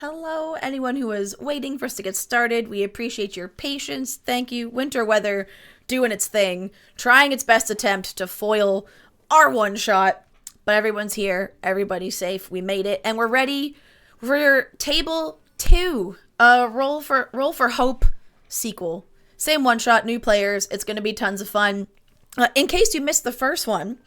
Hello, anyone who is waiting for us to get started. We appreciate your patience. Thank you. Winter weather doing its thing, trying its best attempt to foil our one shot. But everyone's here, everybody's safe. We made it, and we're ready for table 2. Roll for Hope sequel. Same one shot, new players. It's going to be tons of fun. In case you missed the first one,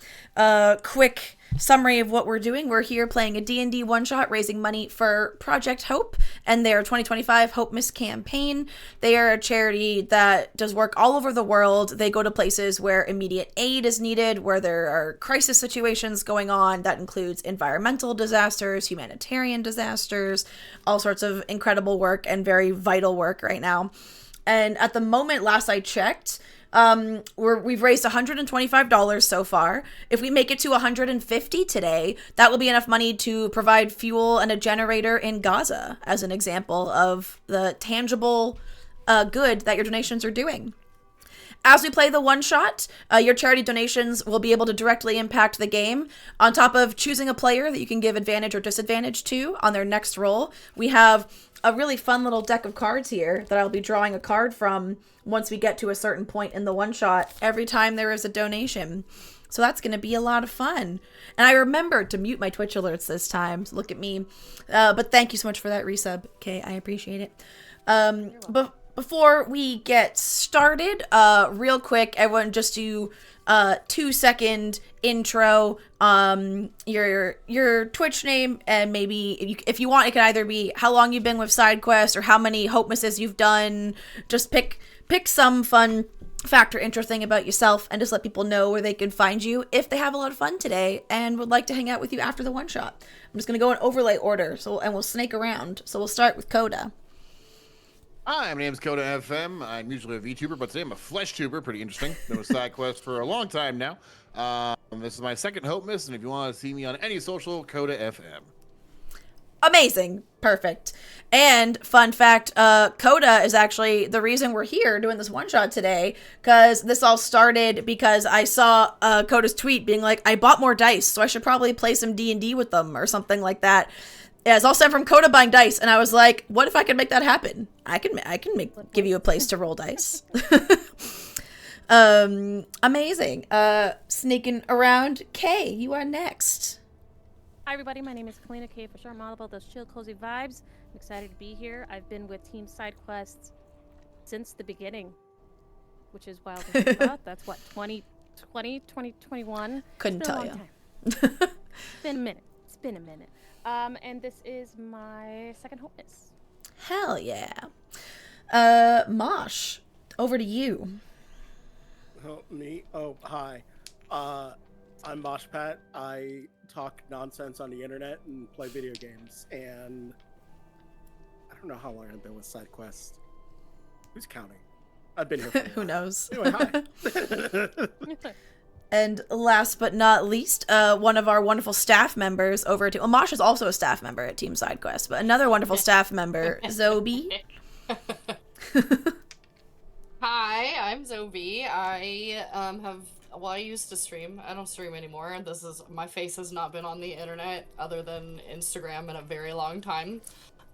quick summary of what we're doing. We're here playing a D&D one-shot, raising money for Project Hope and their 2025 Hope Miss campaign. They are a charity that does work all over the world. They go to places where immediate aid is needed, where there are crisis situations going on. That includes environmental disasters, humanitarian disasters, all sorts of incredible work and very vital work right now. And at the moment, last I checked, we've raised $125 so far. If we make it to 150 today, that will be enough money to provide fuel and a generator in Gaza, as an example of the tangible good that your donations are doing. As we play the one shot, your charity donations will be able to directly impact the game. On top of choosing a player that you can give advantage or disadvantage to on their next roll, we have a really fun little deck of cards here that I'll be drawing a card from once we get to a certain point in the one shot every time there is a donation. So that's going to be a lot of fun. And I remembered to mute my Twitch alerts this time. So look at me. But thank you so much for that resub, Kay. I appreciate it. But before we get started, real quick, everyone just do 2-second intro, your Twitch name, and maybe if you want, it can either be how long you've been with SideQuest or how many Hope Misses you've done. Just pick some fun fact or intro thing about yourself and just let people know where they can find you if they have a lot of fun today and would like to hang out with you after the one shot. I'm just going to go in overlay order, and we'll snake around. So we'll start with Coda. Hi, my name is Coda FM. I'm usually a VTuber, but today I'm a Flesh Tuber. Pretty interesting. Been with SideQuest for a long time now. This is my second Hope Miss, and if you want to see me on any social, Coda FM. Amazing. Perfect. And fun fact, Coda is actually the reason we're here doing this one-shot today, because this all started because I saw Coda's tweet being like, I bought more dice, so I should probably play some D&D with them or something like that. Yeah, it's all sent from Coda buying dice, and I was like, what if I could make that happen? I can give you a place to roll dice. Amazing. Sneaking around, Kay, you are next. Hi everybody, my name is Kalina K for sure. I'm all about those chill, cozy vibes. I'm excited to be here. I've been with Team SideQuest since the beginning, which is wild to think about. That's what, 2020, 2021? Couldn't tell you. It's been a minute. And this is my second Hope Miss. Hell yeah. Mosh, over to you. Oh, me? Oh, hi. I'm Mosh Pat. I talk nonsense on the internet and play video games, and I don't know how long I've been with SideQuest. Who's counting? I've been here for a while. Who knows? Anyway, hi. And last but not least, one of our wonderful staff members over at Mosh is also a staff member at Team SideQuest, but another wonderful staff member, Zobi. Hi, I'm Zobi. I used to stream. I don't stream anymore. My face has not been on the internet other than Instagram in a very long time.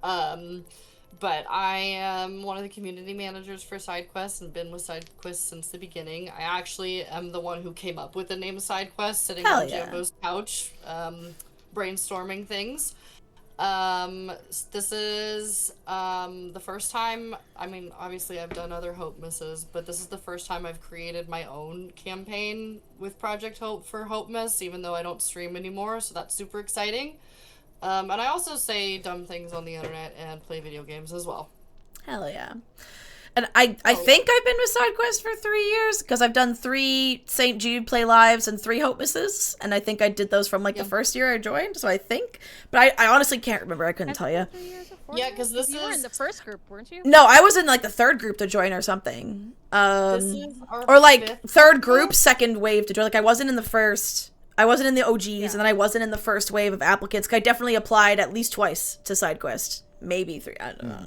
But I am one of the community managers for SideQuest and been with SideQuest since the beginning. I actually am the one who came up with the name of SideQuest, sitting on Jumbo's couch, brainstorming things. This is the first time, I mean, obviously I've done other Hope Misses, but this is the first time I've created my own campaign with Project Hope for Hope Miss, even though I don't stream anymore, so that's super exciting. And I also say dumb things on the internet and play video games as well. Hell yeah. And I think I've been with SideQuest for 3 years, because I've done 3 St. Jude play lives and 3 Hope Misses, and I think I did those from the first year I joined, so I think. But I honestly can't remember. I couldn't tell you. Yeah, because you were in the first group, weren't you? No, I was in the third group to join or something. This is our or fifth third group, second wave to join. I wasn't in the first. I wasn't in the OGs, and then I wasn't in the first wave of applicants. 'Cause I definitely applied at least twice to SideQuest, maybe 3. I don't know.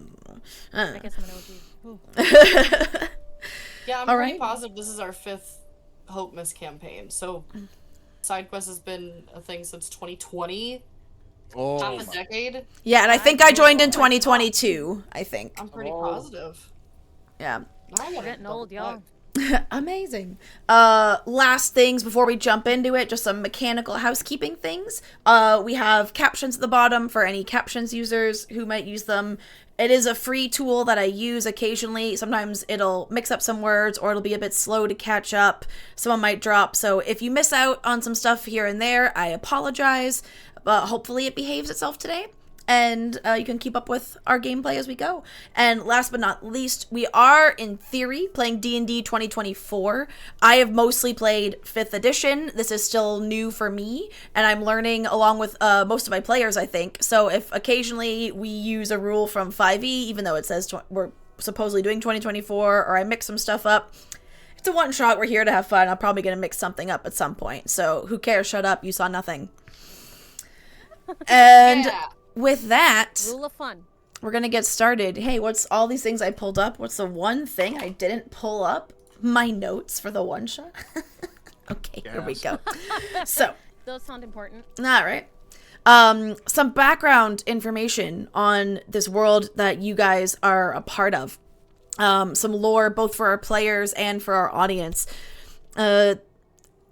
I guess I'm an OG. Yeah, I'm pretty positive this is our 5th Hope Miss campaign. So SideQuest has been a thing since 2020, Oh, Half a my. decade? Yeah, and I think I joined in Oh my God. 2022, I think. I'm pretty Oh. positive. Yeah. Now I We're gotta getting double old, y'all. check. Amazing. Last things before we jump into it, just some mechanical housekeeping things. We have captions at the bottom for any captions users who might use them. It is a free tool that I use occasionally. Sometimes it'll mix up some words or it'll be a bit slow to catch up. Someone might drop. So if you miss out on some stuff here and there, I apologize. But hopefully it behaves itself today. And you can keep up with our gameplay as we go. And last but not least, we are, in theory, playing D&D 2024. I have mostly played 5th edition. This is still new for me, and I'm learning along with most of my players, I think. So if occasionally we use a rule from 5e, even though it says we're supposedly doing 2024, or I mix some stuff up, it's a one-shot. We're here to have fun. I'm probably going to mix something up at some point. So who cares? Shut up. You saw nothing. And... Yeah. with that, Rule of fun. we're going to get started. Hey, what's all these things I pulled up? What's the one thing I didn't pull up? My notes for the one shot. Okay, here we Yes. go. So, Those sound important. all right. Some background information on this world that you guys are a part of. Some lore, both for our players and for our audience.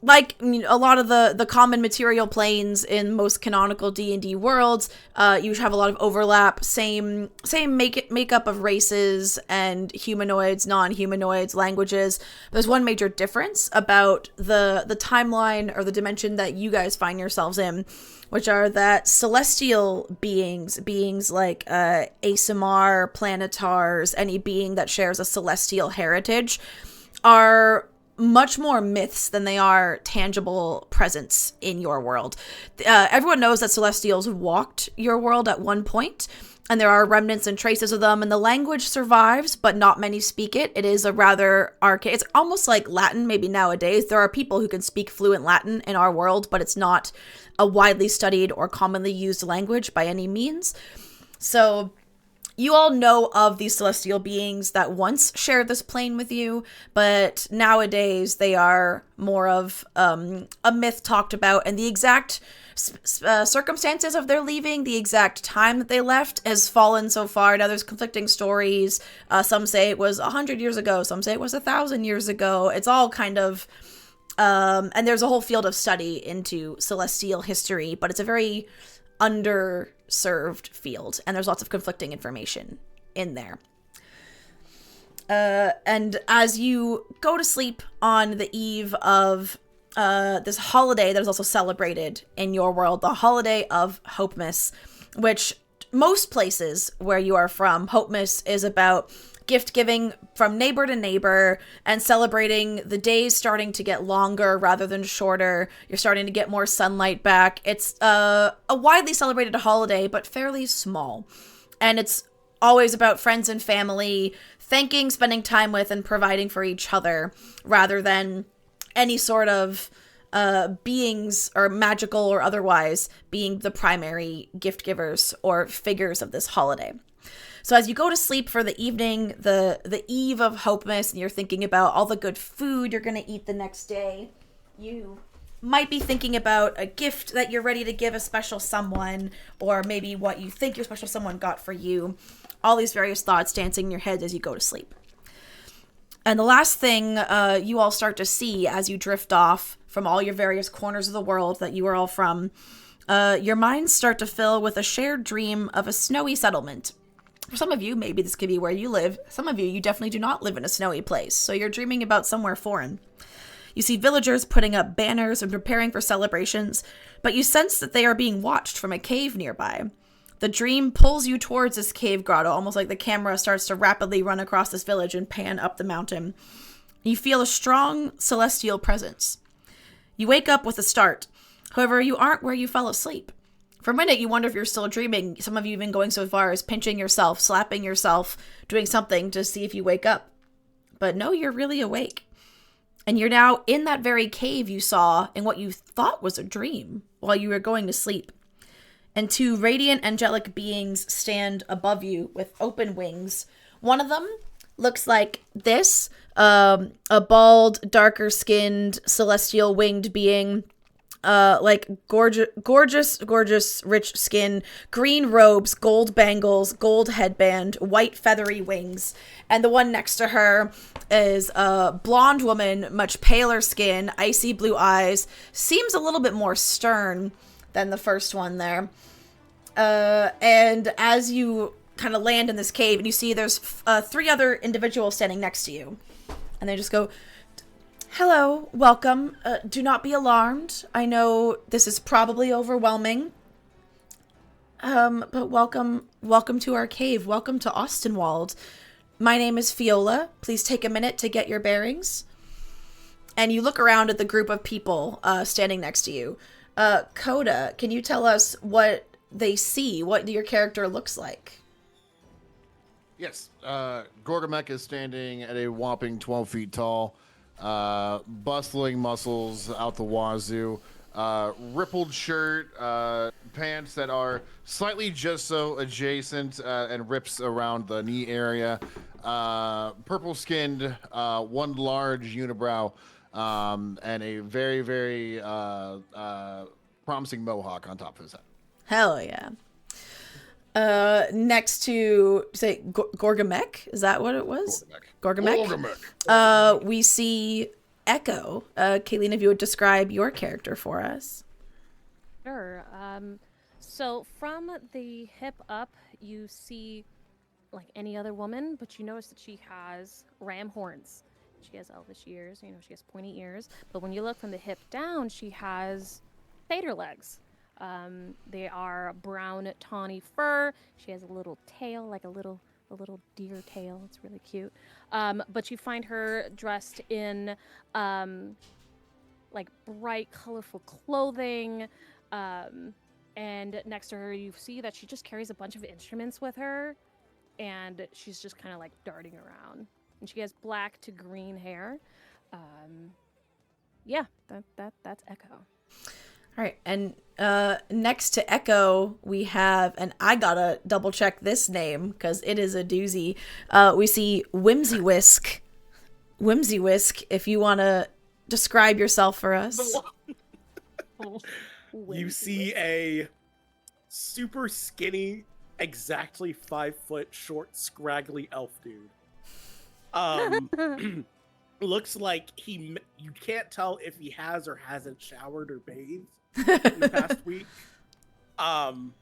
Like a lot of the common material planes in most canonical D&D worlds, you have a lot of overlap, same makeup of races and humanoids, non-humanoids, languages. There's one major difference about the timeline or the dimension that you guys find yourselves in, which are that celestial beings like Asimar, Planetars, any being that shares a celestial heritage, are much more myths than they are tangible presence in your world. Everyone knows that Celestials walked your world at one point, and there are remnants and traces of them, and the language survives, but not many speak it. It is a rather archaic, it's almost like Latin, maybe nowadays. There are people who can speak fluent Latin in our world, but it's not a widely studied or commonly used language by any means. So you all know of these celestial beings that once shared this plane with you, but nowadays they are more of a myth talked about, and the exact circumstances of their leaving, the exact time that they left, has fallen so far. Now there's conflicting stories. Some say it was 100 years ago. Some say it was 1,000 years ago. It's all kind of... and there's a whole field of study into celestial history, but it's a very underserved field, and there's lots of conflicting information in there. And as you go to sleep on the eve of this holiday that is also celebrated in your world, the holiday of Hopemas, which most places where you are from, Hopemas is about gift giving from neighbor to neighbor and celebrating the days starting to get longer rather than shorter. You're starting to get more sunlight back. It's a widely celebrated holiday, but fairly small. And it's always about friends and family, thanking, spending time with, and providing for each other rather than any sort of beings, or magical or otherwise, being the primary gift givers or figures of this holiday. So as you go to sleep for the evening, the eve of Hopemas, and you're thinking about all the good food you're going to eat the next day, you might be thinking about a gift that you're ready to give a special someone, or maybe what you think your special someone got for you. All these various thoughts dancing in your head as you go to sleep. And the last thing you all start to see as you drift off from all your various corners of the world that you are all from, your minds start to fill with a shared dream of a snowy settlement. For some of you, maybe this could be where you live. Some of you, you definitely do not live in a snowy place, so you're dreaming about somewhere foreign. You see villagers putting up banners and preparing for celebrations, but you sense that they are being watched from a cave nearby. The dream pulls you towards this cave grotto, almost like the camera starts to rapidly run across this village and pan up the mountain. You feel a strong celestial presence. You wake up with a start. However, you aren't where you fell asleep. For a minute, you wonder if you're still dreaming. Some of you even going so far as pinching yourself, slapping yourself, doing something to see if you wake up. But no, you're really awake. And you're now in that very cave you saw in what you thought was a dream while you were going to sleep. And two radiant angelic beings stand above you with open wings. One of them looks like this, a bald, darker-skinned, celestial winged being like gorgeous, rich skin, green robes, gold bangles, gold headband, white feathery wings. And the one next to her is a blonde woman, much paler skin, icy blue eyes, seems a little bit more stern than the first one there. And as you kind of land in this cave, and you see there's 3 other individuals standing next to you, and they just go, "Hello, welcome. Do not be alarmed. I know this is probably overwhelming. But welcome to our cave. Welcome to Ostenwald. My name is Fiola. Please take a minute to get your bearings." And you look around at the group of people standing next to you. Coda, can you tell us what they see, what your character looks like? Yes, Gorgamek is standing at a whopping 12 feet tall. Bustling muscles out the wazoo, rippled shirt, pants that are slightly just so adjacent and rips around the knee area, purple skinned, one large unibrow, and a very, very promising mohawk on top of his head. Hell yeah. Next to, say, Gorgamek? Is that what it was? Gorgamek. We see Echo. Kayleen, if you would describe your character for us. Sure. So from the hip up, you see like any other woman, but you notice that she has ram horns. She has elvish ears, she has pointy ears. But when you look from the hip down, she has satyr legs. They are brown tawny fur. She has a little tail, like a little deer tail. It's really cute. But you find her dressed in like bright, colorful clothing. And next to her, you see that she just carries a bunch of instruments with her, and she's just kind of like darting around. And she has black to green hair. Yeah, that's Echo. All right, and next to Echo, we have, and I gotta double check this name because it is a doozy. We see Whimsy Whisk. Whimsy Whisk, if you want to describe yourself for us. You see a super skinny, exactly 5 foot short, scraggly elf dude. Looks like you can't tell if he has or hasn't showered or bathed in the past week. And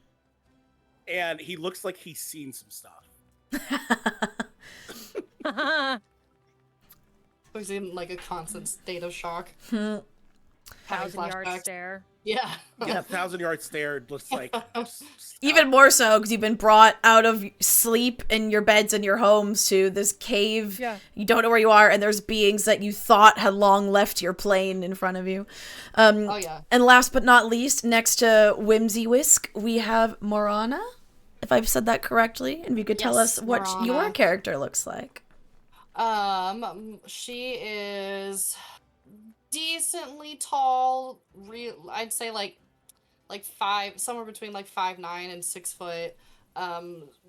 he looks like he's seen some stuff. He's in like a constant state of shock. 1,000-yard stare. Yeah. Yeah, 1,000-yard stare looks like... Even more so because you've been brought out of sleep in your beds in your homes to this cave. Yeah. You don't know where you are, and there's beings that you thought had long left your plane in front of you. Oh, yeah. And last but not least, next to Whimsy Whisk, we have Morana, if I've said that correctly. And if you could tell us what your character looks like. She is decently tall. I'd say like 5, somewhere between like 5'9" and 6 foot.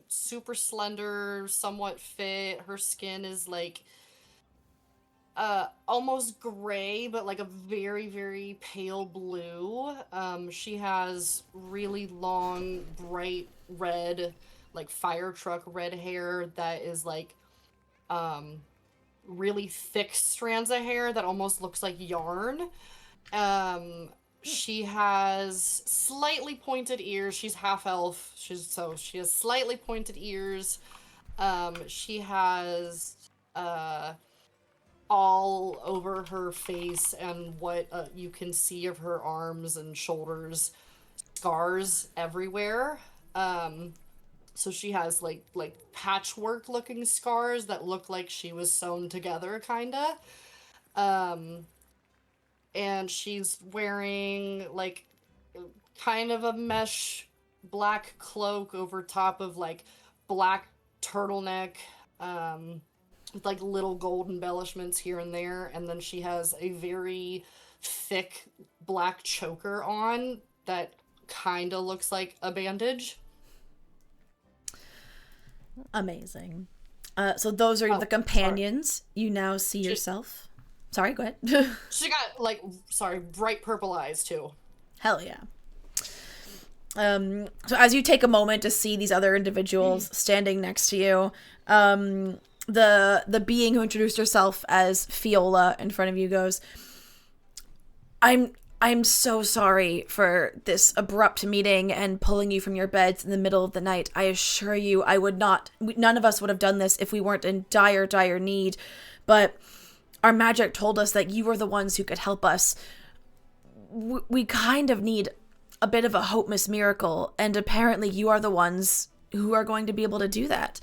Super slender, somewhat fit. Her skin is like almost gray, but like a very, very pale blue. She has really long, bright red, like fire truck red hair that is like really thick strands of hair that almost looks like yarn. She has slightly pointed ears. She's half elf. She has slightly pointed ears. She has all over her face and what you can see of her arms and shoulders, scars everywhere. So she has like patchwork looking scars that look like she was sewn together, kinda. And she's wearing like kind of a mesh black cloak over top of like black turtleneck, with like little gold embellishments here and there. And then she has a very thick black choker on that kind of looks like a bandage. Amazing. So those are the companions. You now see yourself. Sorry, go ahead. She got like, sorry, bright purple eyes too. Hell yeah. So as you take a moment to see these other individuals standing next to you, the being who introduced herself as Fiola in front of you goes, I'm so sorry for this abrupt meeting and pulling you from your beds in the middle of the night. I assure you, none of us would have done this if we weren't in dire, dire need. But our magic told us that you were the ones who could help us. We kind of need a bit of a Hopemas miracle, and apparently you are the ones who are going to be able to do that.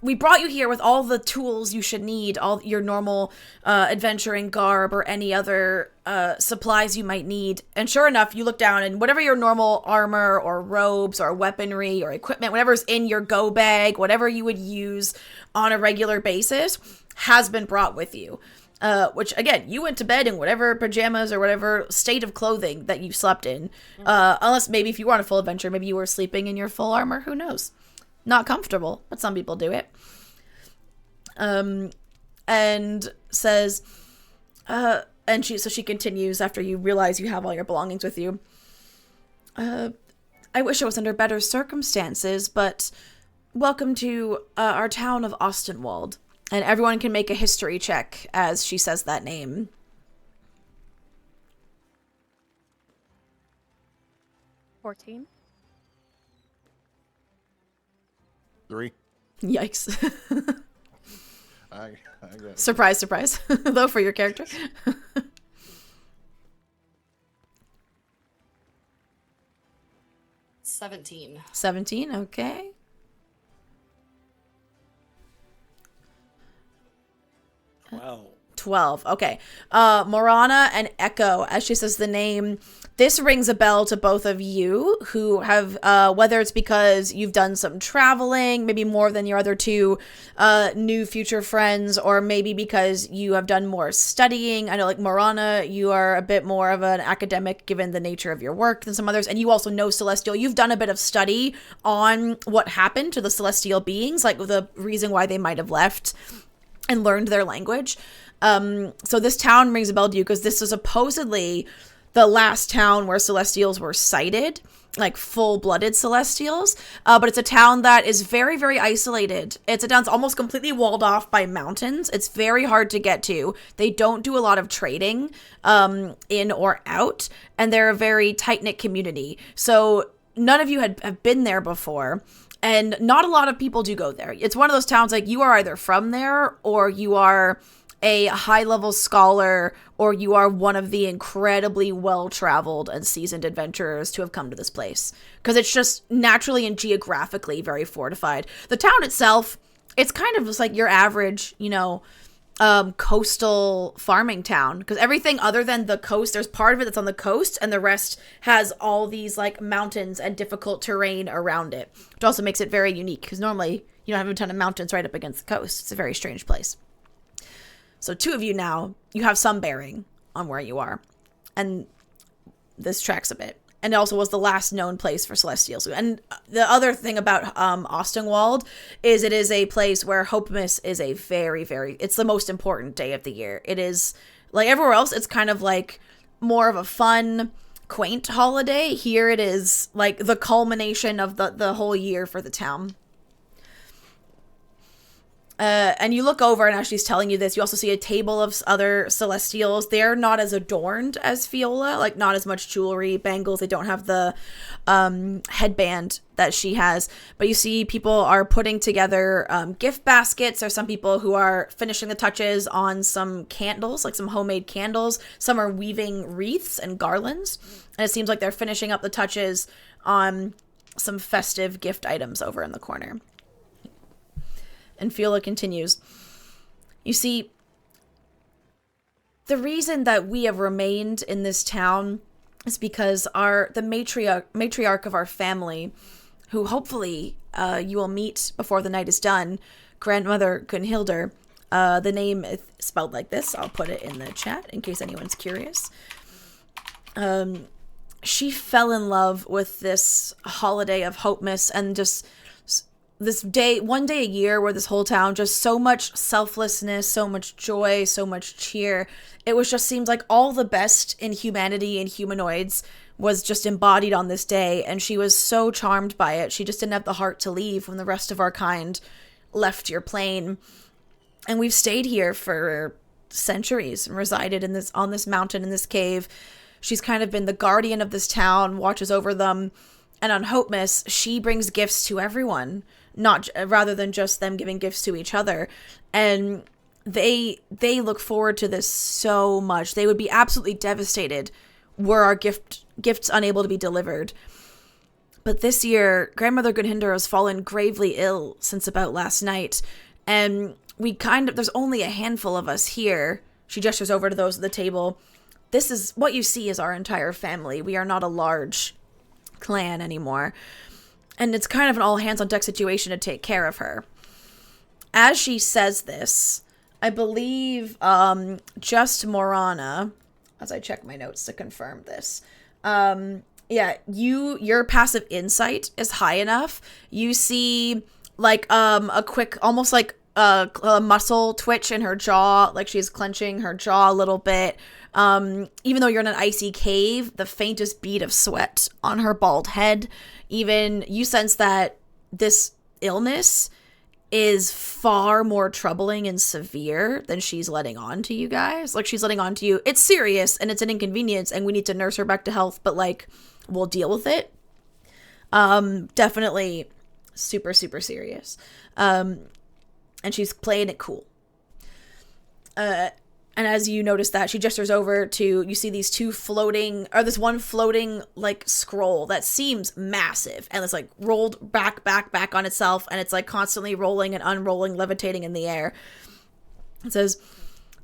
We brought you here with all the tools you should need, all your normal adventuring garb or any other supplies you might need. And sure enough, you look down and whatever your normal armor or robes or weaponry or equipment, whatever's in your go bag, whatever you would use on a regular basis, has been brought with you. Which, again, you went to bed in whatever pajamas or whatever state of clothing that you slept in. Unless maybe if you were on a full adventure, maybe you were sleeping in your full armor. Who knows? Not comfortable, but some people do it. And says, and she continues after you realize you have all your belongings with you. I wish it was under better circumstances, but welcome to our town of Ostenwald. And everyone can make a history check as she says that name. 14. 3. Yikes. I got Surprise, surprise. Though for your character. 17. 17, okay. Wow. 12. Okay. Morana and Echo, as she says the name, this rings a bell to both of you who have, whether it's because you've done some traveling, maybe more than your other two new future friends, or maybe because you have done more studying. I know, like, Morana, you are a bit more of an academic given the nature of your work than some others, and you also know Celestial. You've done a bit of study on what happened to the Celestial beings, like the reason why they might have left, and learned their language. So this town rings a bell to you because this is supposedly the last town where Celestials were sighted, like full-blooded Celestials. But it's a town that is very, very isolated. It's a town that's almost completely walled off by mountains. It's very hard to get to. They don't do a lot of trading in or out, and they're a very tight-knit community. So none of you have been there before. And not a lot of people do go there. It's one of those towns, like, you are either from there or you are a high-level scholar or you are one of the incredibly well-traveled and seasoned adventurers to have come to this place. Because it's just naturally and geographically very fortified. The town itself, it's kind of just like your average, coastal farming town, because everything other than the coast, there's part of it that's on the coast and the rest has all these like mountains and difficult terrain around it, which also makes it very unique because normally you don't have a ton of mountains right up against the coast. It's a very strange place. So two of you now, you have some bearing on where you are, and this tracks a bit. And it also was the last known place for Celestials. And the other thing about Ostenwald is it is a place where Hopemas is a very, very... It's the most important day of the year. It is, like everywhere else, it's kind of like more of a fun, quaint holiday. Here it is like the culmination of the whole year for the town. And you look over, and as she's telling you this, you also see a table of other Celestials. They're not as adorned as Fiola, like not as much jewelry, bangles. They don't have the headband that she has. But you see people are putting together gift baskets. There's some people who are finishing the touches on some candles, like some homemade candles. Some are weaving wreaths and garlands. And it seems like they're finishing up the touches on some festive gift items over in the corner. And Fiola continues, you see, the reason that we have remained in this town is because the matriarch of our family, who hopefully you will meet before the night is done, Grandmother Gunhilder, the name is spelled like this. I'll put it in the chat in case anyone's curious. She fell in love with this holiday of Hopemas and just this day, one day a year where this whole town, just so much selflessness, so much joy, so much cheer. It was just seemed like all the best in humanity and humanoids was just embodied on this day, and she was so charmed by it. She just didn't have the heart to leave when the rest of our kind left your plane. And we've stayed here for centuries and resided in this, on this mountain, in this cave. She's kind of been the guardian of this town, watches over them. And on Hopemas, she brings gifts to everyone, not rather than just them giving gifts to each other. And they look forward to this so much. They would be absolutely devastated were our gifts unable to be delivered. But this year, Grandmother Gunhinder has fallen gravely ill since about last night, and there's only a handful of us here. She gestures over to those at the table. This is, what you see is our entire family. We are not a large clan anymore. And it's kind of an all-hands-on-deck situation to take care of her. As she says this, I believe just Morana, as I check my notes to confirm this, your passive insight is high enough. You see like a quick, almost like a muscle twitch in her jaw, like she's clenching her jaw a little bit. Even though you're in an icy cave, the faintest bead of sweat on her bald head. Even you sense that this illness is far more troubling and severe than she's letting on to you guys. Like, she's letting on to you, it's serious and it's an inconvenience and we need to nurse her back to health, but like, we'll deal with it. Definitely super, super serious. And she's playing it cool. And as you notice that, she gestures over to, you see these two floating, or this one floating, like, scroll that seems massive, and it's, like, rolled back on itself, and it's, like, constantly rolling and unrolling, levitating in the air. It says,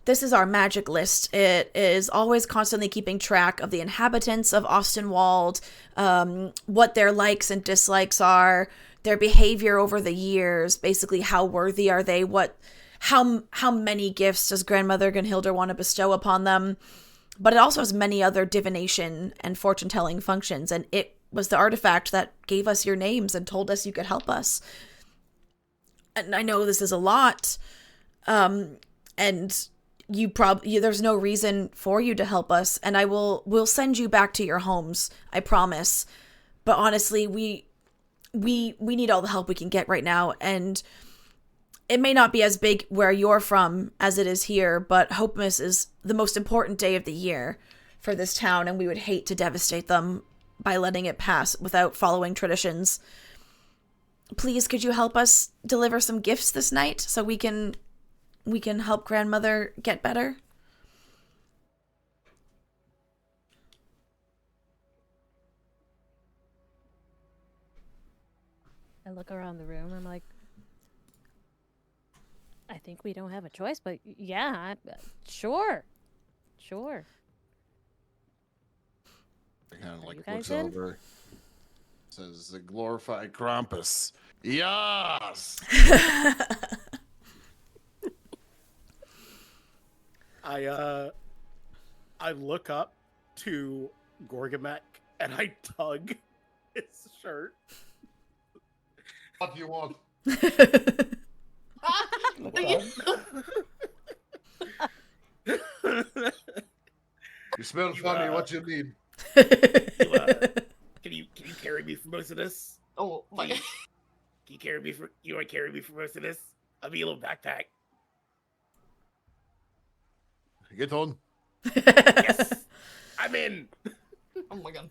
"This is our magic list. It is always constantly keeping track of the inhabitants of Ostenwald, what their likes and dislikes are, their behavior over the years, basically how worthy are they, how many gifts does Grandmother Gunhilder want to bestow upon them." But it also has many other divination and fortune-telling functions, and it was the artifact that gave us your names and told us you could help us. And I know this is a lot, and there's no reason for you to help us, and we'll send you back to your homes, I promise. But honestly, we need all the help we can get right now, and it may not be as big where you're from as it is here, but Hopemas is the most important day of the year for this town, and we would hate to devastate them by letting it pass without following traditions. Please, could you help us deliver some gifts this night so we can help Grandmother get better? I look around the room. I'm like, I think we don't have a choice, but yeah, sure. He kind of like you guys looks in? over, says, "The glorified Krampus." Yes. I look up to Gorgamek and I tug his shirt. What do you want? You smell funny. What you need? Can you carry me for most of this? Oh my god. Can you carry me for? You want to carry me for most of this? I'll be a little backpack. Get on. Yes, I'm in. Oh my god.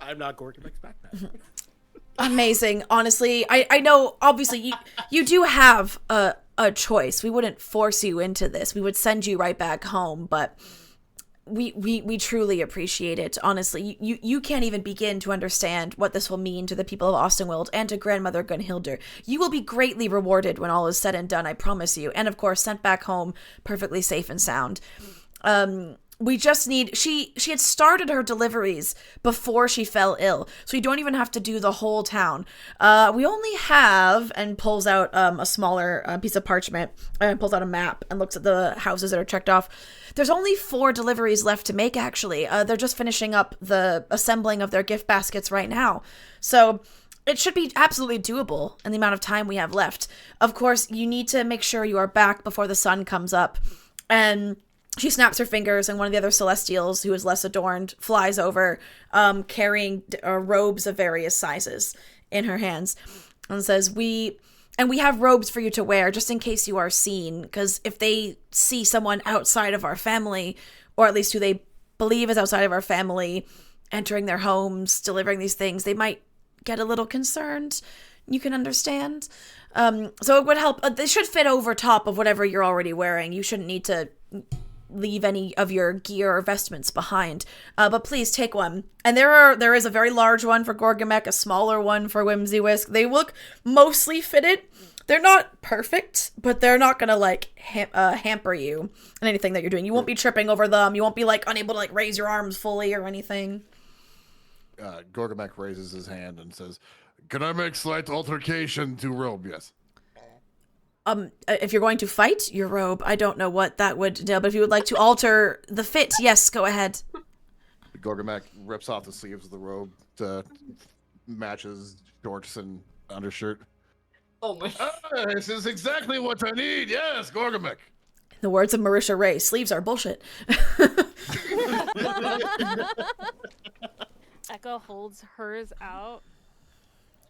I'm not Gorgamek's backpack. Amazing. Honestly, I know, obviously, you do have a choice. We wouldn't force you into this. We would send you right back home, but we truly appreciate it. Honestly, you can't even begin to understand what this will mean to the people of Ostenwald and to Grandmother Gunhilder. You will be greatly rewarded when all is said and done, I promise you. And of course, sent back home perfectly safe and sound. we just need she had started her deliveries before she fell ill, so you don't even have to do the whole town. We only have, and pulls out a smaller piece of parchment and pulls out a map and looks at the houses that are checked off. There's only 4 deliveries left to make, actually. They're just finishing up the assembling of their gift baskets right now, so it should be absolutely doable in the amount of time we have left. Of course, you need to make sure you are back before the sun comes up. And she snaps her fingers, and one of the other Celestials, who is less adorned, flies over, carrying robes of various sizes in her hands, and says, we have robes for you to wear, just in case you are seen, because if they see someone outside of our family, or at least who they believe is outside of our family, entering their homes, delivering these things, they might get a little concerned. You can understand. So it would help. They should fit over top of whatever you're already wearing. You shouldn't need to leave any of your gear or vestments behind. But please take one. And there is a very large one for Gorgamek, a smaller one for Whimsy Whisk. They look mostly fitted. They're not perfect, but they're not gonna like hamper you in anything that you're doing. You won't be tripping over them. You won't be like unable to like raise your arms fully or anything. Gorgamek raises his hand and says, "Can I make slight altercation to robe?" Yes. If you're going to fight your robe, I don't know what that would entail, but if you would like to alter the fit, yes, go ahead. Gorgamek rips off the sleeves of the robe to matches shorts and undershirt. Oh my. This is exactly what I need. Yes, Gorgamek. In the words of Marisha Ray, sleeves are bullshit. Echo holds hers out.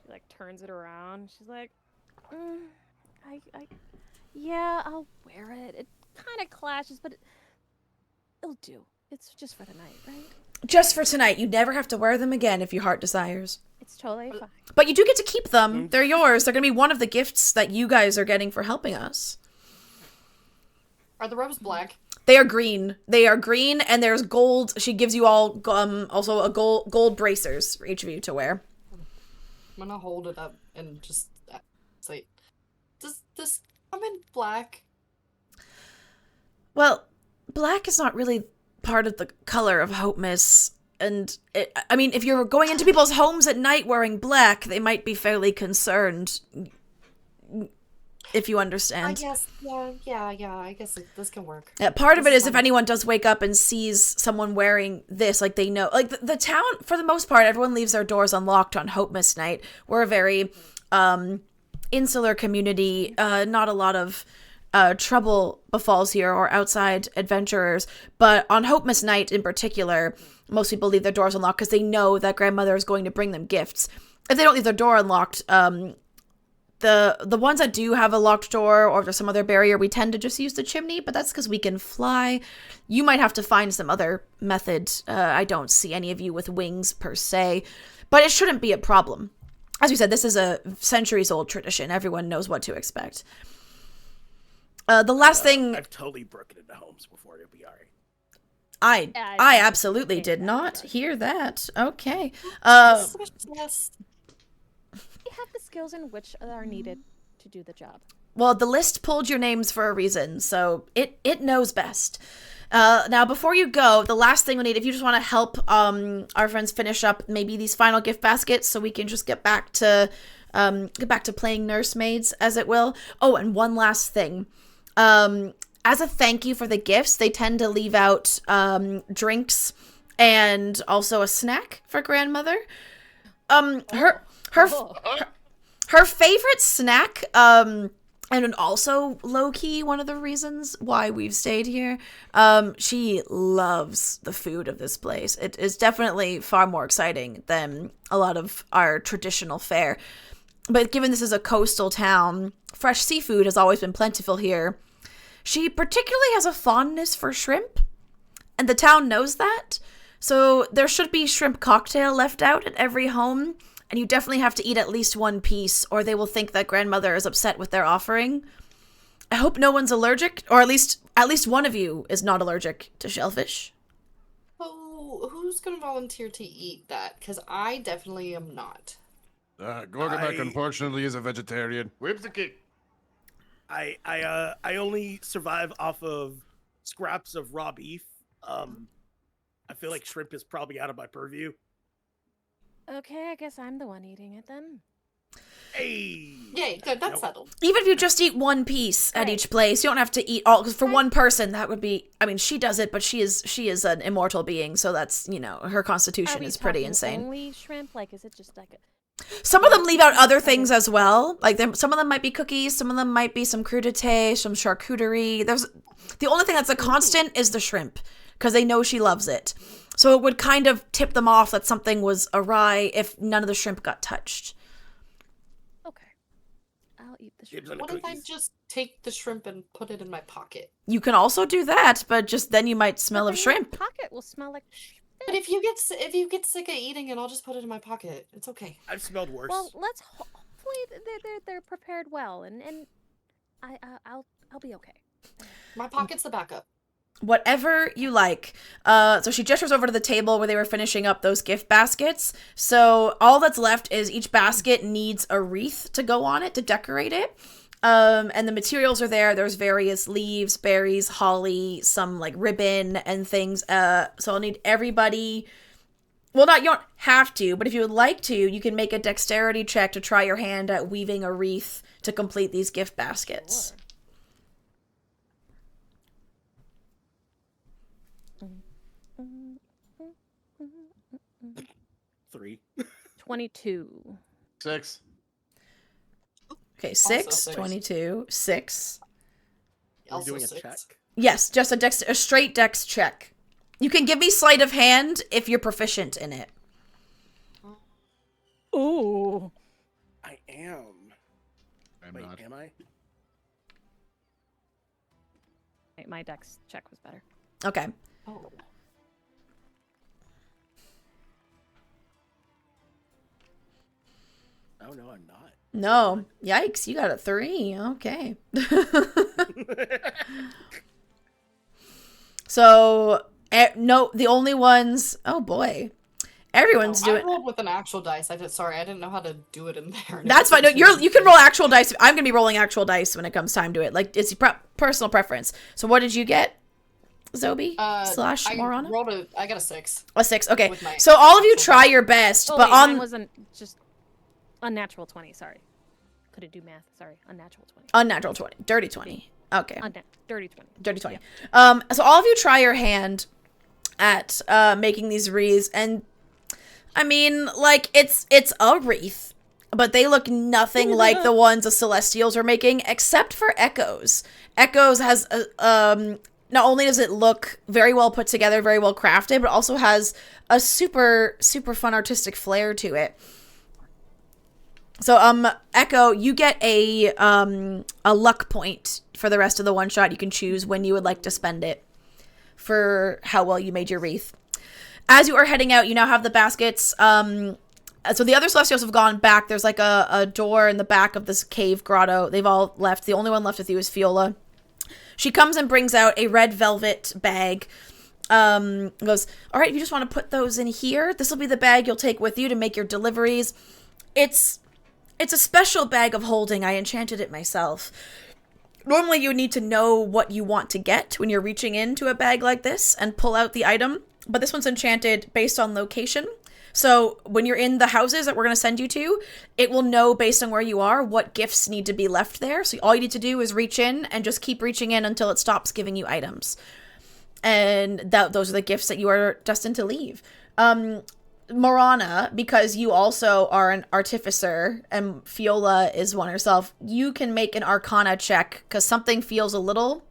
She like turns it around. She's like, yeah, I'll wear it. It kind of clashes, but it'll do. It's just for tonight, right? Just for tonight. You never have to wear them again if your heart desires. It's totally fine. But you do get to keep them. They're yours. They're going to be one of the gifts that you guys are getting for helping us. Are the robes black? They are green. They are green, and there's gold. She gives you all also a gold bracers for each of you to wear. I'm gonna hold it up and just say, does this come in black? Well, black is not really part of the color of Hope Miss. And, I mean, if you're going into people's homes at night wearing black, they might be fairly concerned, if you understand. I guess, yeah, I guess this can work. Yeah, part of it is if anyone does wake up and sees someone wearing this, like, they know. Like, the town, for the most part, everyone leaves their doors unlocked on Hope Miss Night. We're a very insular community. Not a lot of trouble befalls here or outside adventurers. But on Hope Miss Night in particular, most people leave their doors unlocked because they know that grandmother is going to bring them gifts. If they don't leave their door unlocked, the ones that do have a locked door or if there's some other barrier, we tend to just use the chimney, but that's because we can fly. You might have to find some other method. I don't see any of you with wings per se, but it shouldn't be a problem. As we said, this is a centuries-old tradition. Everyone knows what to expect. The last thing... I've totally broken into homes before. It'll be all right. I absolutely did not hear that. Okay. Yes. We have the skills in which are needed to do the job. Well, the list pulled your names for a reason, so it knows best. Now, before you go, the last thing we need, if you just want to help our friends finish up maybe these final gift baskets, so we can just get back to playing nursemaids, as it will. Oh, and one last thing. As a thank you for the gifts, they tend to leave out drinks and also a snack for grandmother. Her favorite snack, and also low-key one of the reasons why we've stayed here, she loves the food of this place. It is definitely far more exciting than a lot of our traditional fare. But given this is a coastal town, fresh seafood has always been plentiful here. She particularly has a fondness for shrimp, and the town knows that. So there should be shrimp cocktail left out at every home, and you definitely have to eat at least one piece, or they will think that grandmother is upset with their offering. I hope no one's allergic, or at least one of you is not allergic to shellfish. Oh, who's gonna volunteer to eat that? Because I definitely am not. Gorgamek, unfortunately, is a vegetarian. Whimsy. I only survive off of scraps of raw beef I feel like shrimp is probably out of my purview. Okay, I guess I'm the one eating it then. Hey! Yay, good, that's settled. Even if you just eat one piece at Right. each place, you don't have to eat all. Because for one person, that would be. I mean, she does it, but she is an immortal being, so that's her Are constitution we is pretty talking insane. only shrimp? Like, is it just like a... Some of them leave out other things as well. Like some of them might be cookies, some of them might be some crudité, some charcuterie. There's the only thing that's a constant is the shrimp because they know she loves it. So it would kind of tip them off that something was awry if none of the shrimp got touched. Okay. I'll eat the shrimp. Dibs on the What if I cookies. just take the shrimp and put it in my pocket? You can also do that, but just then you might smell of Nothing in my shrimp. pocket will smell like... But if you get sick of eating it, I'll just put it in my pocket. It's okay. I've smelled worse. Well, let's hopefully they're prepared well, and I'll be okay. My pocket's the backup. Whatever you like. So she gestures over to the table where they were finishing up those gift baskets. So all that's left is each basket needs a wreath to go on it to decorate it. And the materials are there. There's various leaves, berries, holly, some like ribbon and things. So I'll need everybody. Well, you don't have to, but if you would like to, you can make a dexterity check to try your hand at weaving a wreath to complete these gift baskets. Sure. 3. 22. 6. Okay, 6, six. 22, 6. Are we Also doing a 6. check? Yes, just a straight dex check. You can give me sleight of hand if you're proficient in it. Ooh. I am. I'm Wait, not. am I? My dex check was better. Okay. Oh. Oh, no, I'm not. No. Yikes, you got a 3. Okay. So, no, the only ones... Oh, boy. Everyone's No, I doing... rolled with an actual dice. I didn't know how to do it in there. That's fine. No, you can roll actual dice. I'm going to be rolling actual dice when it comes time to it. Like, it's your personal preference. So what did you get, Zobi? Slash Morana? I got a 6. A 6. Okay. with my So all of you actual try dice. your best, Oh, but wait, mine on... wasn't just unnatural 20. Sorry, couldn't do math. Sorry, unnatural 20. Unnatural 20. Dirty 20. Okay. Dirty 20. Dirty 20. So all of you try your hand at making these wreaths, and I mean, like, it's a wreath, but they look nothing like the ones the Celestials are making, except for Echoes. Echoes has not only does it look very well put together, very well crafted, but also has a super fun artistic flair to it. So, Echo, you get a luck point for the rest of the one shot. You can choose when you would like to spend it for how well you made your wreath. As you are heading out, you now have the baskets. So the other Celestials have gone back. There's like a door in the back of this cave grotto. They've all left. The only one left with you is Fiola. She comes and brings out a red velvet bag. Goes, all right, if you just want to put those in here, this will be the bag you'll take with you to make your deliveries. It's a special bag of holding. I enchanted it myself. Normally you need to know what you want to get when you're reaching into a bag like this and pull out the item, but this one's enchanted based on location. So when you're in the houses that we're going to send you to, it will know based on where you are what gifts need to be left there. So all you need to do is reach in and just keep reaching in until it stops giving you items. And those are the gifts that you are destined to leave. Morana, because you also are an artificer and Fiola is one herself, you can make an Arcana check because something feels a little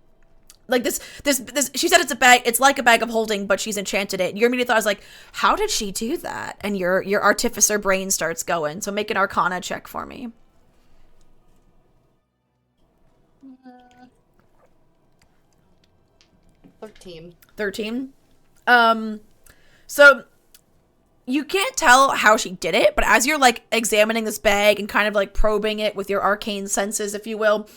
like this. She said it's like a bag of holding, but she's enchanted it. Your immediate thought is like, how did she do that? And your artificer brain starts going. So make an Arcana check for me. 13. 13. So you can't tell how she did it, but as you're like examining this bag and kind of like probing it with your arcane senses, if you will,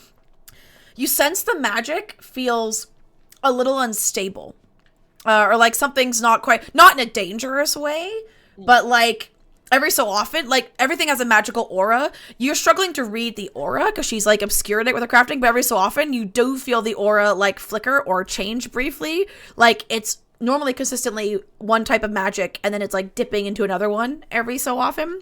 you sense the magic feels a little unstable. Or like something's not in a dangerous way, but like every so often, like everything has a magical aura. You're struggling to read the aura because she's like obscured it with her crafting, but every so often you do feel the aura like flicker or change briefly. Like it's normally consistently one type of magic, and then it's like dipping into another one every so often.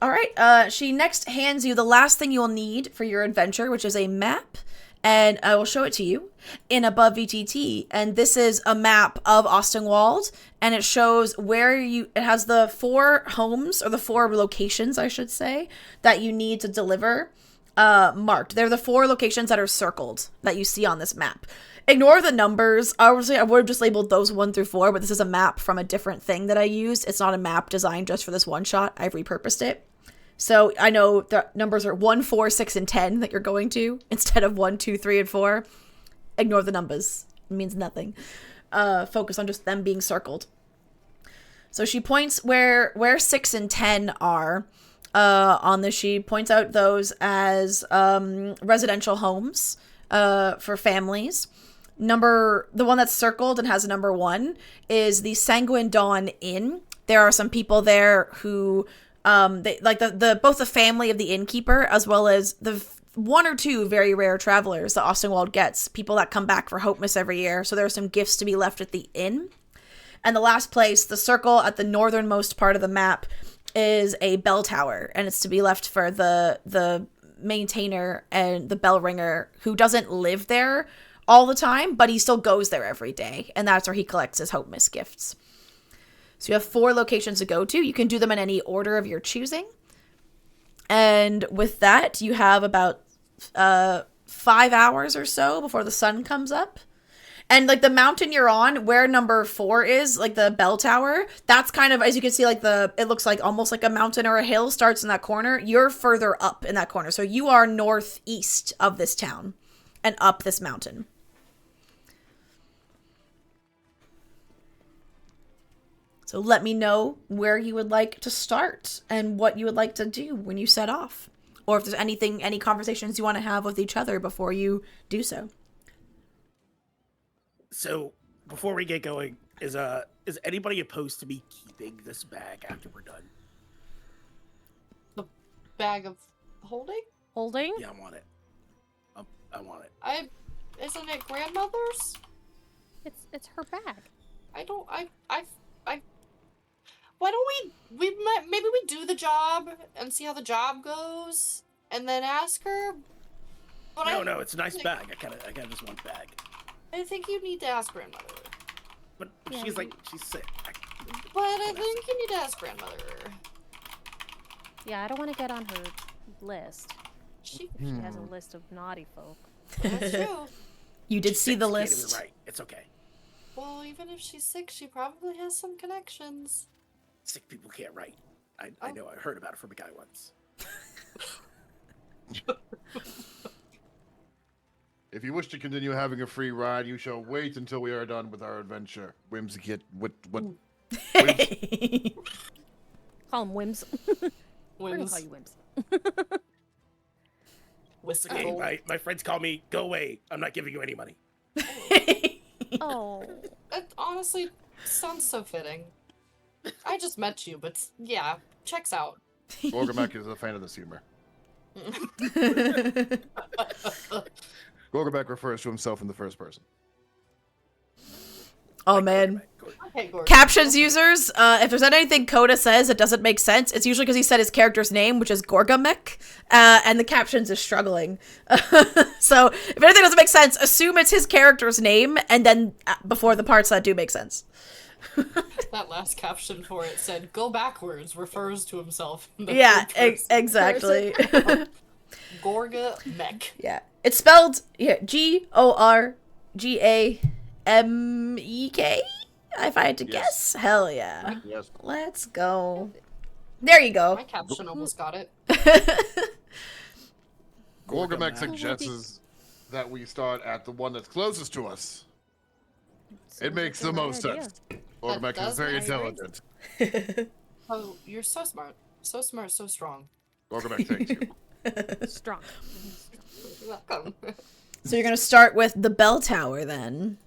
All right. She next hands you the last thing you'll need for your adventure, which is a map, and I will show it to you in above VTT. And this is a map of Ostenwald, and it shows where it has the 4 homes, or the 4 locations, I should say, that you need to deliver marked. They're the 4 locations that are circled that you see on this map. Ignore the numbers. Obviously, I would have just labeled those 1 through 4, but this is a map from a different thing that I used. It's not a map designed just for this one shot. I've repurposed it. So I know the numbers are 1, 4, 6, and 10 that you're going to instead of 1, 2, 3, and 4. Ignore the numbers. It means nothing. Focus on just them being circled. So she points where 6 and 10 are on this. She points out those as residential homes for families. The one that's circled and has a number 1 is the Sanguine Dawn Inn. There are some people there who they like both the family of the innkeeper as well as the 1 or 2 very rare travelers that Ostenwald gets, people that come back for Hopemas every year. So there are some gifts to be left at the inn. And the last place, the circle at the northernmost part of the map, is a bell tower, and it's to be left for the maintainer and the bell ringer, who doesn't live there all the time, but he still goes there every day, and that's where he collects his Hopemas gifts. So you have 4 locations to go to. You can do them in any order of your choosing. And with that, you have about 5 hours or so before the sun comes up. And like the mountain you're on, where number 4 is, like the bell tower, that's kind of, as you can see, like it looks like almost like a mountain or a hill starts in that corner. You're further up in that corner. So you are northeast of this town and up this mountain. So let me know where you would like to start and what you would like to do when you set off. Or if there's any conversations you want to have with each other before you do so. So before we get going, is anybody opposed to me keeping this bag after we're done? The bag of holding? Holding? Yeah, I want it. I want it. Isn't it grandmother's? It's her bag. Why don't maybe we do the job and see how the job goes, and then ask her? But No, it's a nice bag. I got just one bag. I think you need to ask grandmother. But Yeah, she's sick. But I think you need to ask grandmother. Yeah, I don't want to get on her list. She She has a list of naughty folk. That's true. You did see the She can't list. even write. It's okay. Well, even if she's sick, she probably has some connections. Sick people can't write. I know. I heard about it from a guy once. If you wish to continue having a free ride, you shall wait until we are done with our adventure. Whimsicott, what? Call them whims. We're gonna Whims. call you whims. Okay, my friends call me, go away. I'm not giving you any money. Oh. It honestly sounds so fitting. I just met you, but yeah, checks out. Gorgamek is a fan of this humor. Gorgamek refers to himself in the first person. Oh man. Okay, Gordon. Captions users, if there's anything Coda says that doesn't make sense, it's usually because he said his character's name, which is Gorgamek, and the captions is struggling. So if anything doesn't make sense, assume it's his character's name, and then before the parts that do make sense. That last caption for it said, "Go backwards," refers to himself. in the Yeah, third person. exactly. Gorga Mech. Yeah, it's spelled Gorgamek. If I had to guess, hell yeah. Yes. Let's go. There you go. My caption almost got it. Gorgamek suggests that we start at the one that's closest to us. It makes the most sense. Gorgamek is does very make sense. intelligent. Oh, you're so smart. So smart, so strong. Gorgamek thanks you. Strong. You're welcome. So you're gonna start with the bell tower then.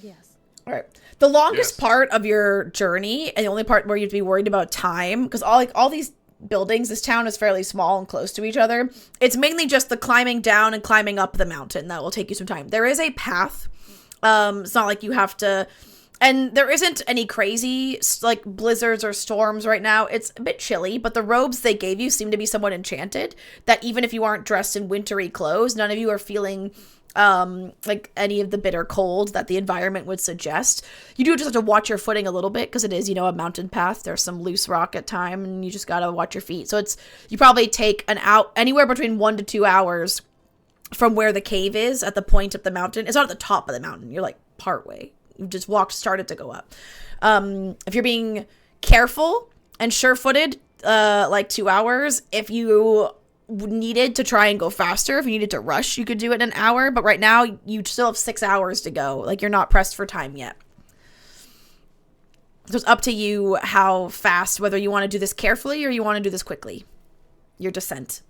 Yes. All right. The longest Yes. part of your journey, and the only part where you'd be worried about time, because all these buildings. This town is fairly small and close to each other. It's mainly just the climbing down and climbing up the mountain that will take you some time. There is a path. It's not like you have to, and there isn't any crazy like blizzards or storms right now. It's a bit chilly, but the robes they gave you seem to be somewhat enchanted that even if you aren't dressed in wintry clothes, none of you are feeling like any of the bitter cold that the environment would suggest. You do just have to watch your footing a little bit because it is, a mountain path. There's some loose rock at time and you just gotta watch your feet. So you probably take anywhere between 1 to 2 hours from where the cave is at the point of the mountain. It's not at the top of the mountain. You're like partway. You just started to go up. If you're being careful and sure-footed, like 2 hours. If you needed to try and go faster, if you needed to rush, you could do it in an hour. But right now, you still have 6 hours to go. Like, you're not pressed for time yet. So it's up to you how fast, whether you want to do this carefully or you want to do this quickly. Your descent.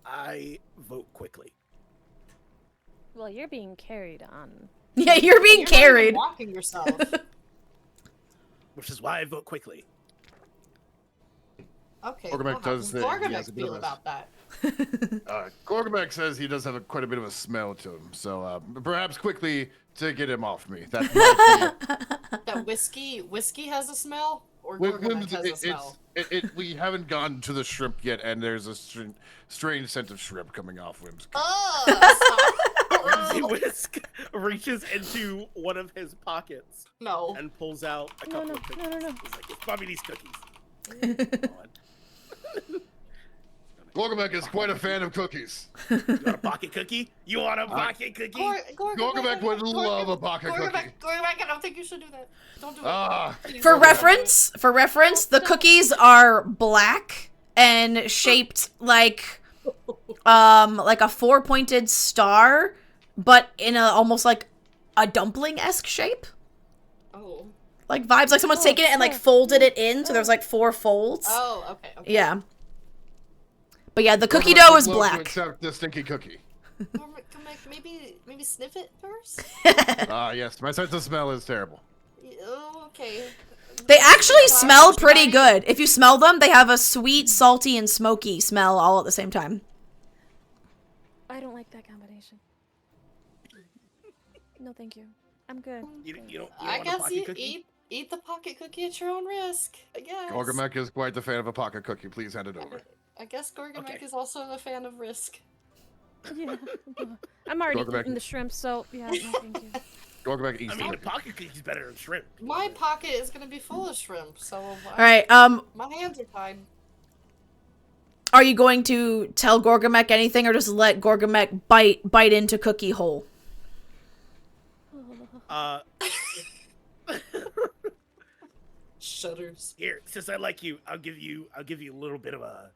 I vote quickly. Well, you're being carried on. Yeah, you're being carried. Not even walking yourself. Which is why I vote quickly. Okay. Gorgamek does say he has Gorgamek a bit feel of a- about that? Gorgamek says he does have quite a bit of a smell to him, so perhaps quickly to get him off me. That might That whiskey has a smell, or be... Gorgamek has a smell. We haven't gotten to the shrimp yet, and there's a strange scent of shrimp coming off Whim's. Whimsy Whisk reaches into one of his pockets No. and pulls out a couple of cookies. No. He's like, "It's Bobby these cookies." Come on. Gorgamek is quite a fan of cookies. You want a pocket cookie? You want a pocket cookie? Gorgamek would love a pocket cookie. Gorgamek, I don't think you should do that. Don't do it. Please For don't do it. reference, the cookies are black and shaped like a 4-pointed star, but in almost like a dumpling-esque shape. Oh. Like vibes, like someone's taken it and like folded it in, so there's like 4 folds. Oh, okay. Yeah. But yeah, the cookie dough is Gorgamek would love to black. accept the stinky cookie. Gorgamek, maybe sniff it first. Yes, my sense of smell is terrible. Oh, okay. They actually smell pretty good. If you smell them, they have a sweet, salty, and smoky smell all at the same time. I don't like that combination. No, thank you. I'm good. You don't I want a guess pocket you cookie? eat the pocket cookie at your own risk. I guess. Gorgamek is quite the fan of a pocket cookie. Please hand it over. I guess Gorgamek Okay. is also a fan of risk. Yeah. I'm already Gorgamek. eating the shrimp, so yeah, no, thank you. Gorgamek eats I the mean, a cookie. pocket cookie's better than shrimp. My pocket is gonna be full of shrimp, so All right. my hands are tied. Are you going to tell Gorgamek anything, or just let Gorgamek bite into cookie hole? Shudders. Here, since I like you, I'll give you a little bit of a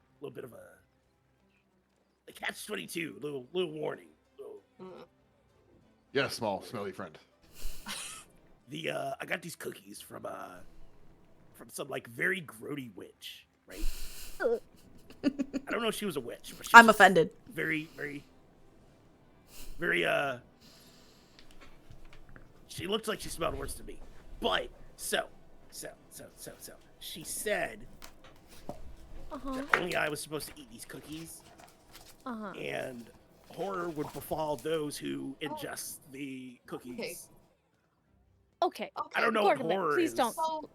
catch-22, little warning. Yes, small, smelly friend. I got these cookies from some like very grody witch, right? I don't know if she was a witch, but she's I'm offended. very she looked like she smelled worse to me. But so she said that only I was supposed to eat these cookies, and horror would befall those who ingest the cookies. Okay. I don't know what Gorgamek, horror please is. don't. Well,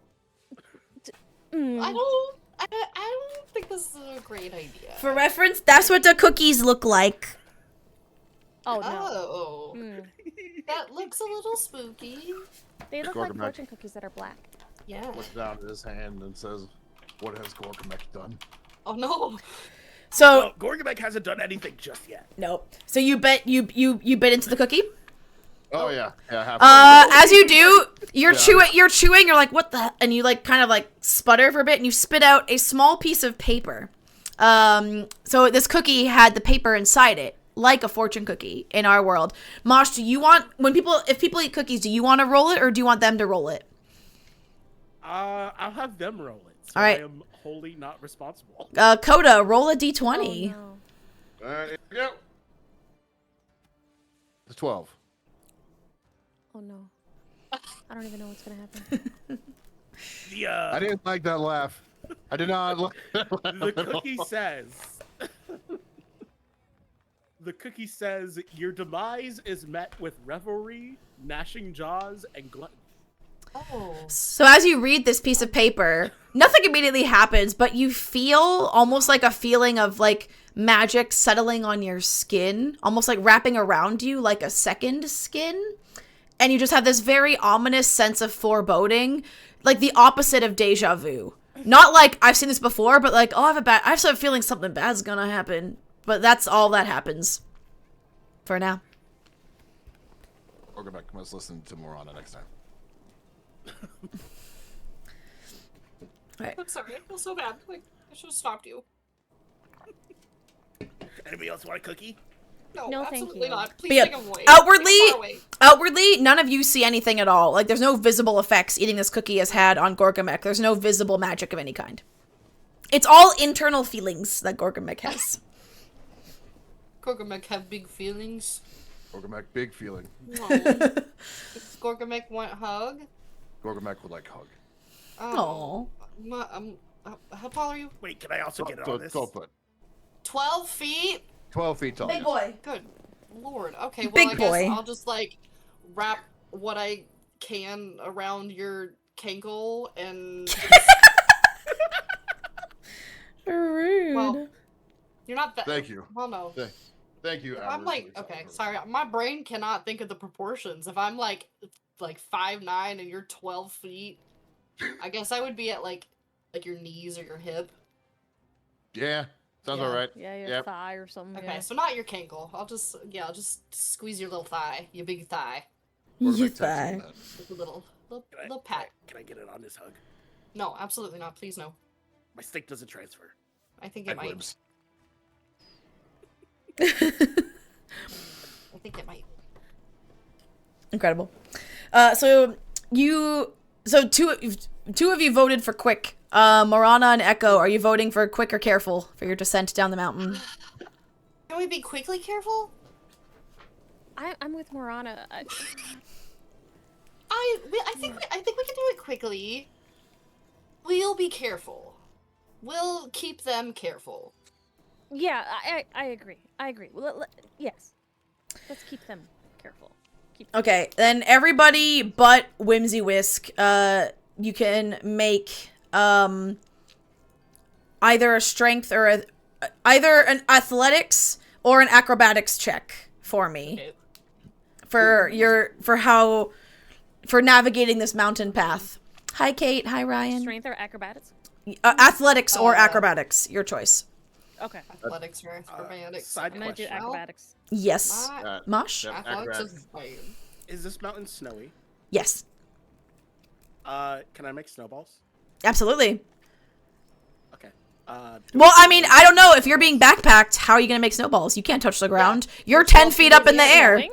Mm. I don't think this is a great idea. For reference, that's what the cookies look like. Oh no. Oh, Mm. that looks a little spooky. They look like Gorgamek. fortune cookies that are black. Yeah. Looks down at his hand and says, "What has Gorgamek done?" Oh no. So Well, Gorgamek hasn't done anything just yet. nope. So you bit into the cookie. Oh yeah, yeah. As you do, you're chewing. You're like, what the? And you like kind of like sputter for a bit, and you spit out a small piece of paper. So this cookie had the paper inside it, like a fortune cookie in our world. Mosh, do you want if people eat cookies, do you want to roll it or do you want them to roll it? I'll have them roll it. So All right. I am wholly not responsible. Coda, roll a d20. Oh, no. All right, here we go. It's 12. Oh no. I don't even know what's gonna happen. I didn't like that laugh. I did not like that laugh The at all. cookie says. The cookie says your demise is met with revelry, gnashing jaws, and gluttony. Oh. So as you read this piece of paper, nothing immediately happens, but you feel almost like a feeling of like magic settling on your skin, almost like wrapping around you like a second skin. And you just have this very ominous sense of foreboding, like the opposite of deja vu. Not like I've seen this before, but like, oh, I have a feeling something bad's gonna happen. But that's all that happens for now. Or go back. Let's listen to more on it next time. Right. I'm sorry. I feel so bad. Like, I should have stopped you. Anybody else want a cookie? No, thank absolutely you. not. Please But yeah, take them away. Take 'em far away. outwardly, none of you see anything at all. Like, there's no visible effects eating this cookie has had on Gorgamek. There's no visible magic of any kind. It's all internal feelings that Gorgamek has. Gorgamek have big feelings. Gorgamek, big feeling. No. Does Gorgamek want hug? Gorgamek would like hug. Aw. How tall are you? Wait, can I also get it on this? 12 foot. 12 feet? 12 feet tall. Big yes. boy. Good lord. Okay, well, Big I guess boy. I'll just, like, wrap what I can around your cankle and... Rude. Well, you're not that... Thank you. Well, no. Thank you. I'm like, okay, sorry, my brain cannot think of the proportions. If I'm like 5'9" and you're 12 feet, I guess I would be at like your knees or your hip. Yeah, sounds Yeah. all right. Yeah, your Yep. thigh or something. Okay, Yeah. so not your cankle. I'll just squeeze your little thigh, your big thigh, Gorgamek You texted thigh. that. with a little pat. Can I get it on this hug? No, absolutely not. Please no. My stick doesn't transfer. I think it might. Libs. I think it might. Incredible. So two of you voted for quick. Morana and Echo, are you voting for quick or careful for your descent down the mountain? Can we be quickly careful? I'm with Morana. I think we can do it quickly. We'll be careful. We'll keep them careful. Yeah, I agree. I agree. Well, yes. Let's keep them careful. Okay, then everybody but Whimsy Whisk, you can make either a strength or either an athletics or an acrobatics check for me. Okay. For navigating this mountain path. Hi Kate, hi Ryan. Strength or acrobatics? Athletics or acrobatics, your choice. Okay. Athletics or acrobatics. Side I'm gonna do question. acrobatics. Yes. Mosh? Yep. Athletics Acrobatics. is fine. Is this mountain snowy? Yes. Can I make snowballs? Absolutely. Okay. Well, I mean, I don't know. If you're being backpacked, how are you going to make snowballs? You can't touch the ground. You're 10 feet up in the air. Snowing?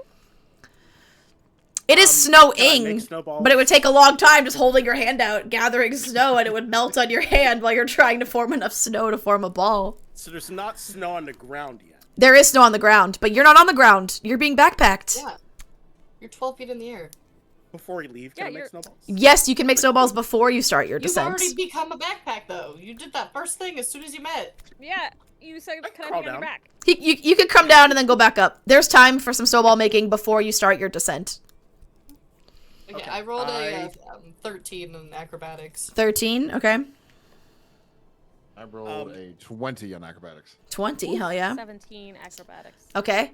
It is Can I snowing, make snowballs? but it would take a long time just holding your hand out, gathering snow, and it would melt on your hand while you're trying to form enough snow to form a ball. So there's not snow on the ground yet. There is snow on the ground, but you're not on the ground. You're being backpacked. Yeah. You're 12 feet in the air. Before we leave, can Yeah, I make you're- snowballs? Yes, you can make snowballs before you start your You've descent. already become a backpack, though. You did that first thing as soon as you met. Yeah, you said, I can I crawl be on your down. back? You could come down and then go back up. There's time for some snowball making before you start your descent. Okay, Okay, I rolled I- a 13 in acrobatics. 13, okay. I rolled a 20 on acrobatics. 20, hell yeah. 17 acrobatics. Okay.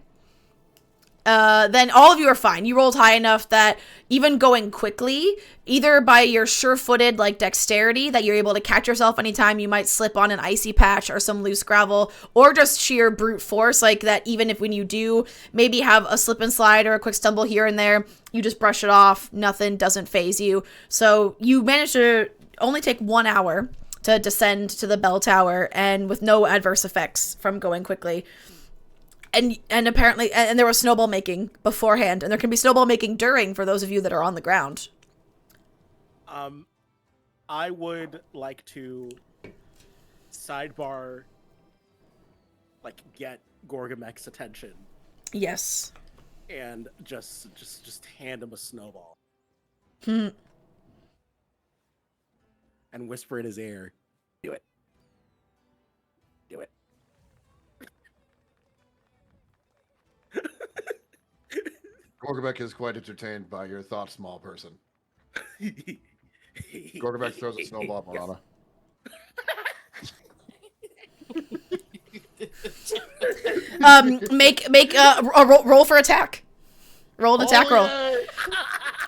Then all of you are fine. You rolled high enough that even going quickly, either by your sure-footed like dexterity that you're able to catch yourself anytime you might slip on an icy patch or some loose gravel, or just sheer brute force like that, even if when you do maybe have a slip and slide or a quick stumble here and there, you just brush it off. Nothing doesn't phase you. So you managed to only take 1 hour to descend to the bell tower, and with no adverse effects from going quickly. And apparently, and there was snowball making beforehand, and there can be snowball making during for those of you that are on the ground. I would like to sidebar, like, get Gorgamek's attention. Yes. and just hand him a snowball Hmm. and whisper in his ear, "Do it, do it." Gorgabek is quite entertained by your thoughts, small person. Gorgabek throws a snowball at Marana. Make a roll for attack. Roll an attack roll. Yay!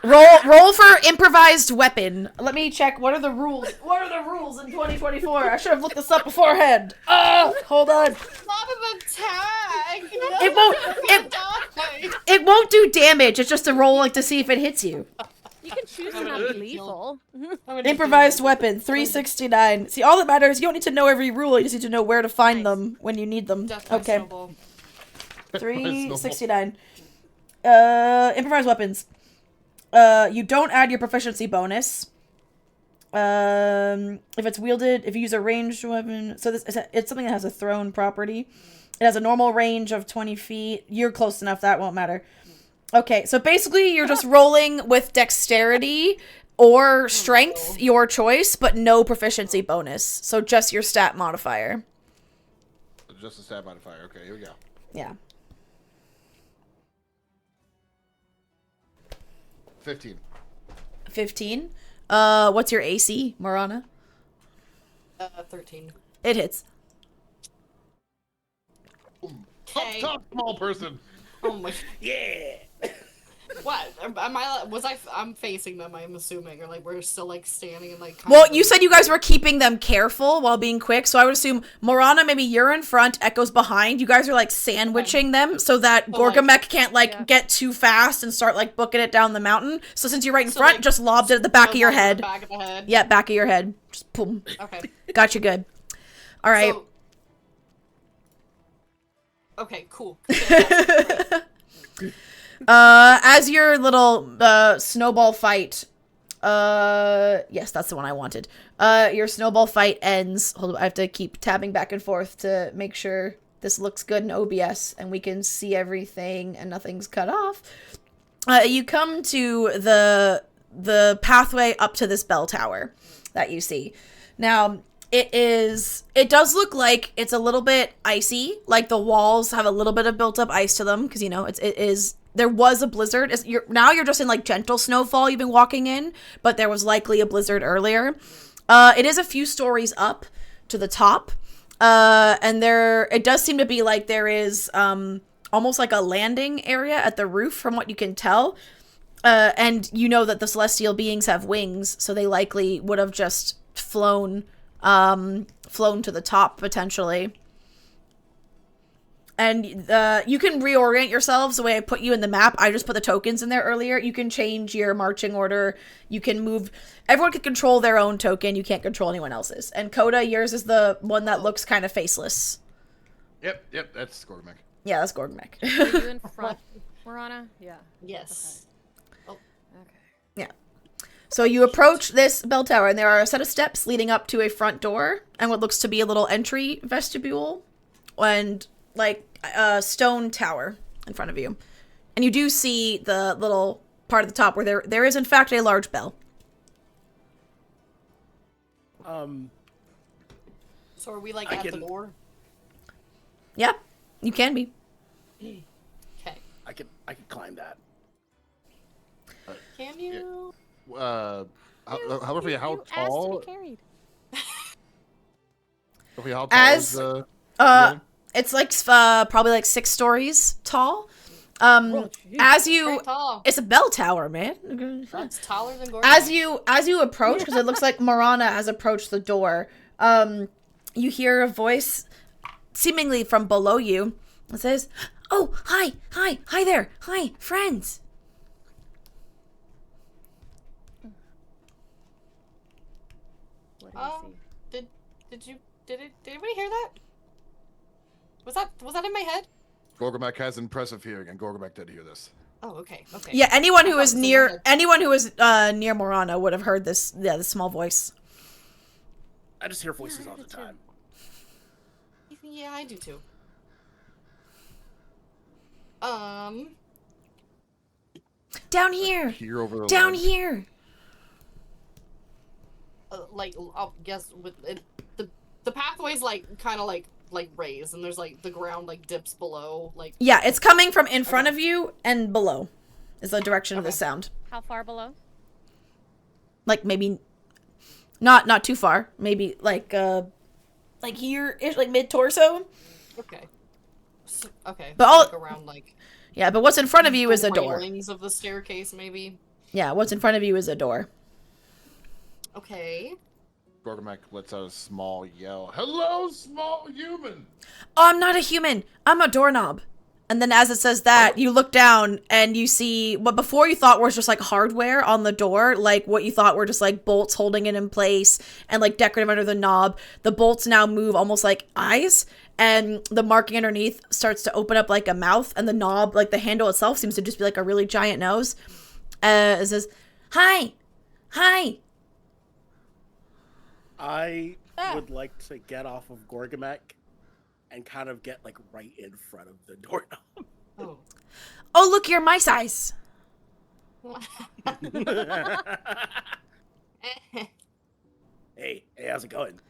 Roll for improvised weapon. Let me check. What are the rules? What are the rules in 2024? I should have looked this up beforehand. Hold on. Not an attack. It won't. It won't do damage. It's just a roll, like to see if it hits you. You can choose to not be lethal. Improvised weapon 369. See, all that matters. You don't need to know every rule. You just need to know where to find Nice. them when you need them. Death by Okay. snowball. 369. Improvised weapons. You don't add your proficiency bonus. If it's wielded, if you use a ranged weapon, so it's something that has a thrown property. It has a normal range of 20 feet. You're close enough, that won't matter. Okay, so basically you're just rolling with dexterity or strength, your choice, but no proficiency bonus. So just your stat modifier. Just a stab modifier. Okay, here we go. Yeah. 15. 15. What's your AC, Marana? 13. It hits. Okay. Top small person. Oh my. Yeah. What? Am I? I'm facing them. I'm assuming, or like we're still like standing and like. Well, you said you guys were keeping them careful while being quick, so I would assume Morana, maybe you're in front, Echo's behind. You guys are like sandwiching them so that So, like, Gorgamek can't like yeah. get too fast and start like booking it down the mountain. So since you're right in So, front, like, just lobbed it at the back of your on the head. Back of the head. Yeah, back of your head. Just boom. Okay. Got you good. All right. So, okay. Cool. As your little snowball fight, yes, that's the one I wanted. Your snowball fight ends. Hold on, I have to keep tabbing back and forth to make sure this looks good in OBS and we can see everything and nothing's cut off. You come to the pathway up to this bell tower that you see. Now, it does look like it's a little bit icy, like the walls have a little bit of built up ice to them because you know there was a blizzard. Now you're just in like gentle snowfall you've been walking in, but there was likely a blizzard earlier. It is a few stories up to the top, and it does seem to be like there is almost like a landing area at the roof from what you can tell. And you know that the celestial beings have wings, so they likely would have just flown to the top potentially. And you can reorient yourselves the way I put you in the map. I just put the tokens in there earlier. You can change your marching order. You can move. Everyone can control their own token. You can't control anyone else's. And Coda, yours is the one that looks kind of faceless. Yep, that's Gorgabek. Yeah, that's Gorgmek. Are you in front, Marana? Yeah. Yes. Okay. Yeah. So you approach this bell tower, and there are a set of steps leading up to a front door and what looks to be a little entry vestibule and like a stone tower in front of you. And you do see the little part at the top where there is in fact a large bell. So are we like I at the can- door? Yeah, you can be. Okay. I can climb that. Can you? However, how You tall? asked to be carried. How tall As- is the Uh, it's like probably like 6 stories tall. As you, Very tall. it's a bell tower, man. That's taller than Gorgon. As you approach, because it looks like Marana has approached the door, you hear a voice seemingly from below you. It says, "Oh, hi there, hi, friends." What do you see? Did anybody hear that? Was that in my head? Gorgabek has impressive hearing, and Gorgabek did hear this. Oh, okay. Yeah, anyone who I is thought it was in my near head. anyone who is near Morana would have heard this. Yeah, the small voice. I just hear voices all the time. Yeah, I do too. Down here. Here over the Down ledge. here. Like, I'll guess with it, the pathway's like kind of like raised, and there's like the ground like dips below. Like, Yeah, it's coming from in front of you and below is the direction of the Okay. sound. How far below? Like maybe not too far. Maybe like here ish, like mid torso. okay, okay. But so, all- like around like Yeah, but what's in front of you is a the door. railings of the staircase, maybe. Yeah, what's in front of you is a door. Okay. Gorgamek lets out a small yell. Hello, small human. Oh, I'm not a human. I'm a doorknob. And then as it says that, you look down and you see what before you thought was just like hardware on the door, like what you thought were just like bolts holding it in place and like decorative under the knob. The bolts now move almost like eyes, and the marking underneath starts to open up like a mouth, and the knob, like the handle itself, seems to just be like a really giant nose. It says, "Hi, hi." I would like to get off of Gorgamek and kind of get like right in front of the doorknob. Oh. Oh, look, you're my size. Hey, how's it going?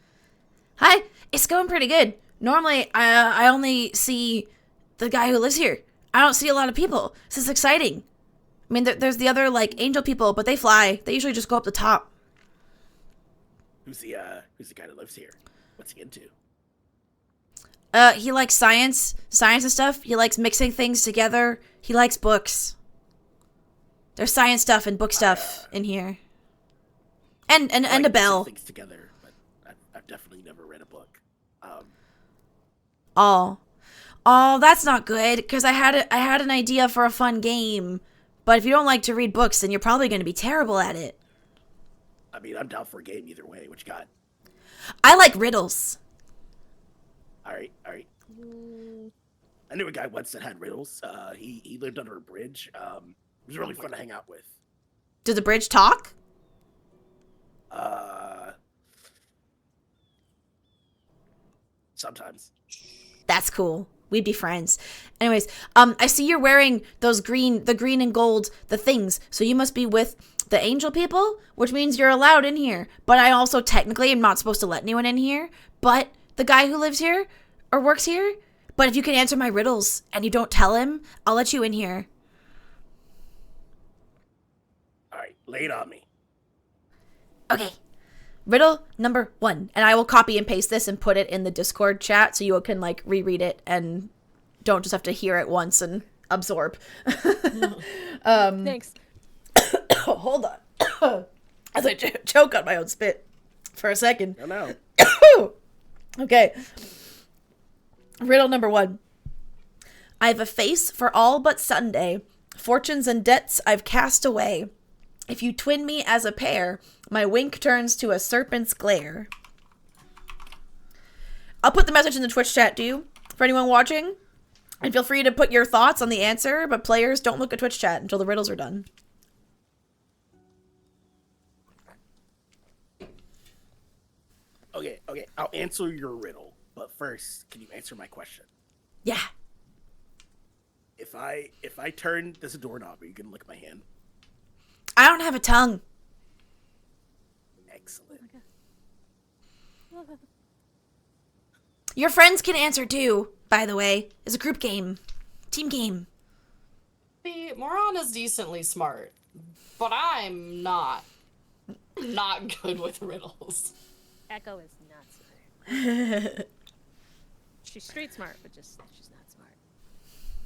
Hi, it's going pretty good. Normally, I only see the guy who lives here. I don't see a lot of people. This is exciting. I mean, there's the other, like, angel people, but they fly. They usually just go up the top. Who's the guy that lives here? What's he into? He likes science and stuff. He likes mixing things together. He likes books. There's science stuff and book stuff in here. And I like a mixing bell. things together, but I've definitely never read a book. Oh, that's not good, because I had an idea for a fun game. But if you don't like to read books, then you're probably going to be terrible at it. I mean, I'm down for a game either way. What you got? I like riddles. All right. I knew a guy once that had riddles. He lived under a bridge. It was really fun to hang out with. Does the bridge talk? Sometimes. That's cool. We'd be friends. Anyways, I see you're wearing the green and gold, the things. So you must be with the angel people, which means you're allowed in here. But I also technically am not supposed to let anyone in here. But the guy who lives here or works here. But if you can answer my riddles and you don't tell him, I'll let you in here. All right, lay it on me. Okay. Riddle number 1. And I will copy and paste this and put it in the Discord chat so you can like reread it and don't just have to hear it once and absorb. Thanks. Oh, hold on. As I choke on my own spit for a second. Oh no. Okay. Riddle number 1. I've a face for all but Sunday. Fortunes and debts I've cast away. If you twin me as a pair, my wink turns to a serpent's glare. I'll put the message in the Twitch chat, too, for anyone watching. And feel free to put your thoughts on the answer, but players, don't look at Twitch chat until the riddles are done. Okay. I'll answer your riddle, but first, can you answer my question? Yeah. If I turn this doorknob, are you gonna lick my hand? I don't have a tongue. Excellent. Your friends can answer, too, by the way. It's a group game. Team game. See, Moron is decently smart, but I'm not good with riddles. Echo is not smart. She's street smart, but she's not smart.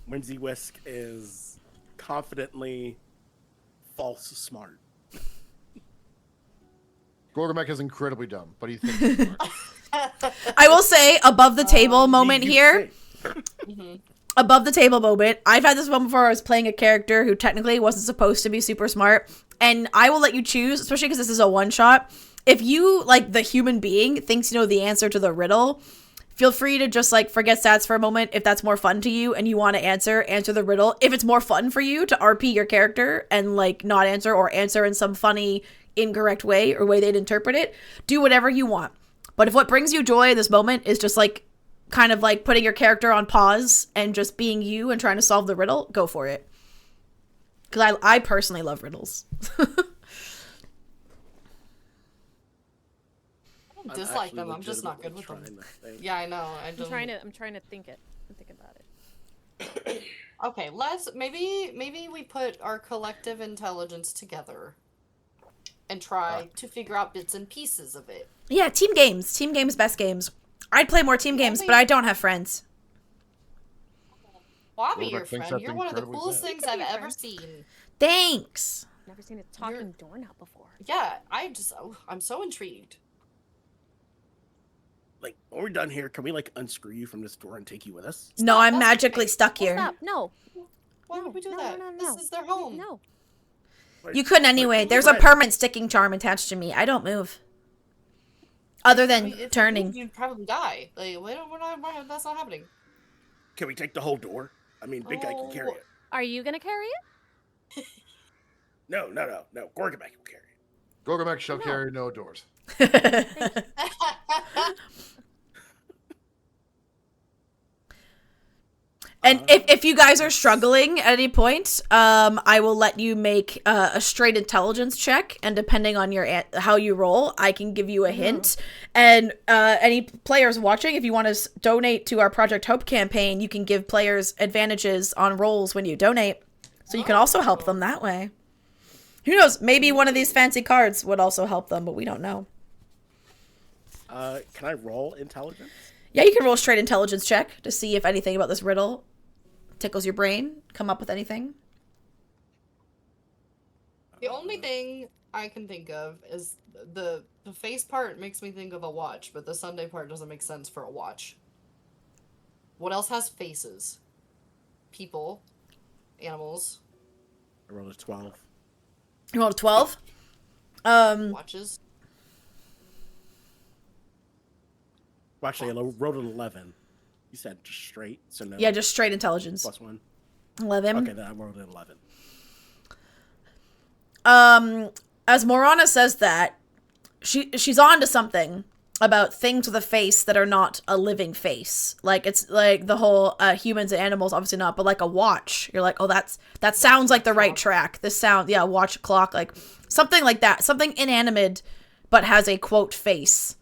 Whimsy Whisk is confidently false smart. Gorgamek is incredibly dumb, but he thinks he's smart. I will say, above the table moment You here. say. Above the table moment. I've had this moment before. I was playing a character who technically wasn't supposed to be super smart. And I will let you choose, especially because this is a one-shot. If you, like, the human being, thinks you know the answer to the riddle, feel free to just, like, forget stats for a moment if that's more fun to you and you want to answer the riddle. If it's more fun for you to RP your character and, like, not answer or answer in some funny, incorrect way or way they'd interpret it, do whatever you want. But if what brings you joy in this moment is just, like, kind of, like, putting your character on pause and just being you and trying to solve the riddle, go for it. Because I personally love riddles. I don't dislike actually them. I'm just not good with them. legitimately trying to think. Yeah, I know. I'm trying to think it. I'm thinking about it. Okay, maybe we put our collective intelligence together and try to figure out bits and pieces of it. Yeah, team games. Team games, best games. I'd play more team games, but I don't have friends. Well, I'll be Robert your thinks friend. that's You're one of the incredibly coolest sad. things I've ever seen. Thanks. Never seen a talking doorknob before. Yeah, I'm so intrigued. Like, when we're done here, can we like unscrew you from this door and take you with us? No, Stop, I'm that's magically okay. stuck Oh, here. stop! No. Why would we do No, that? no, no, This no. is their home. No. You couldn't anyway. Like, There's a what? permanent sticking charm attached to me. I don't move. Other I than mean, if you turning. moved, you'd probably die. Like, that's not happening. Can we take the whole door? I mean, big guy can carry it. Are you gonna carry it? No. Gorgamek will carry it. Gorgamek shall No. carry no doors. And if you guys are struggling at any point, I will let you make a straight intelligence check, and depending on your how you roll, I can give you a hint. And any players watching, if you want to donate to our Project Hope campaign, you can give players advantages on rolls when you donate, so you can also help them that way. Who knows? Maybe one of these fancy cards would also help them, but we don't know. Can I roll intelligence? Yeah, you can roll a straight intelligence check to see if anything about this riddle tickles your brain. Come up with anything. The only thing I can think of is the face part makes me think of a watch, but the Sunday part doesn't make sense for a watch. What else has faces? People, animals, I rolled a 12. You rolled a 12? watches. Well, actually, I wrote an 11. You said just straight, so no. Yeah, just straight intelligence. Plus 1. 11. Okay, then I rolled an 11. As Morana says that, she's on to something about things with a face that are not a living face. Like, it's like the whole humans and animals, obviously not, but like a watch. You're like, oh, that sounds like the right track. This sound, yeah, watch, clock, like something like that. Something inanimate, but has a quote face.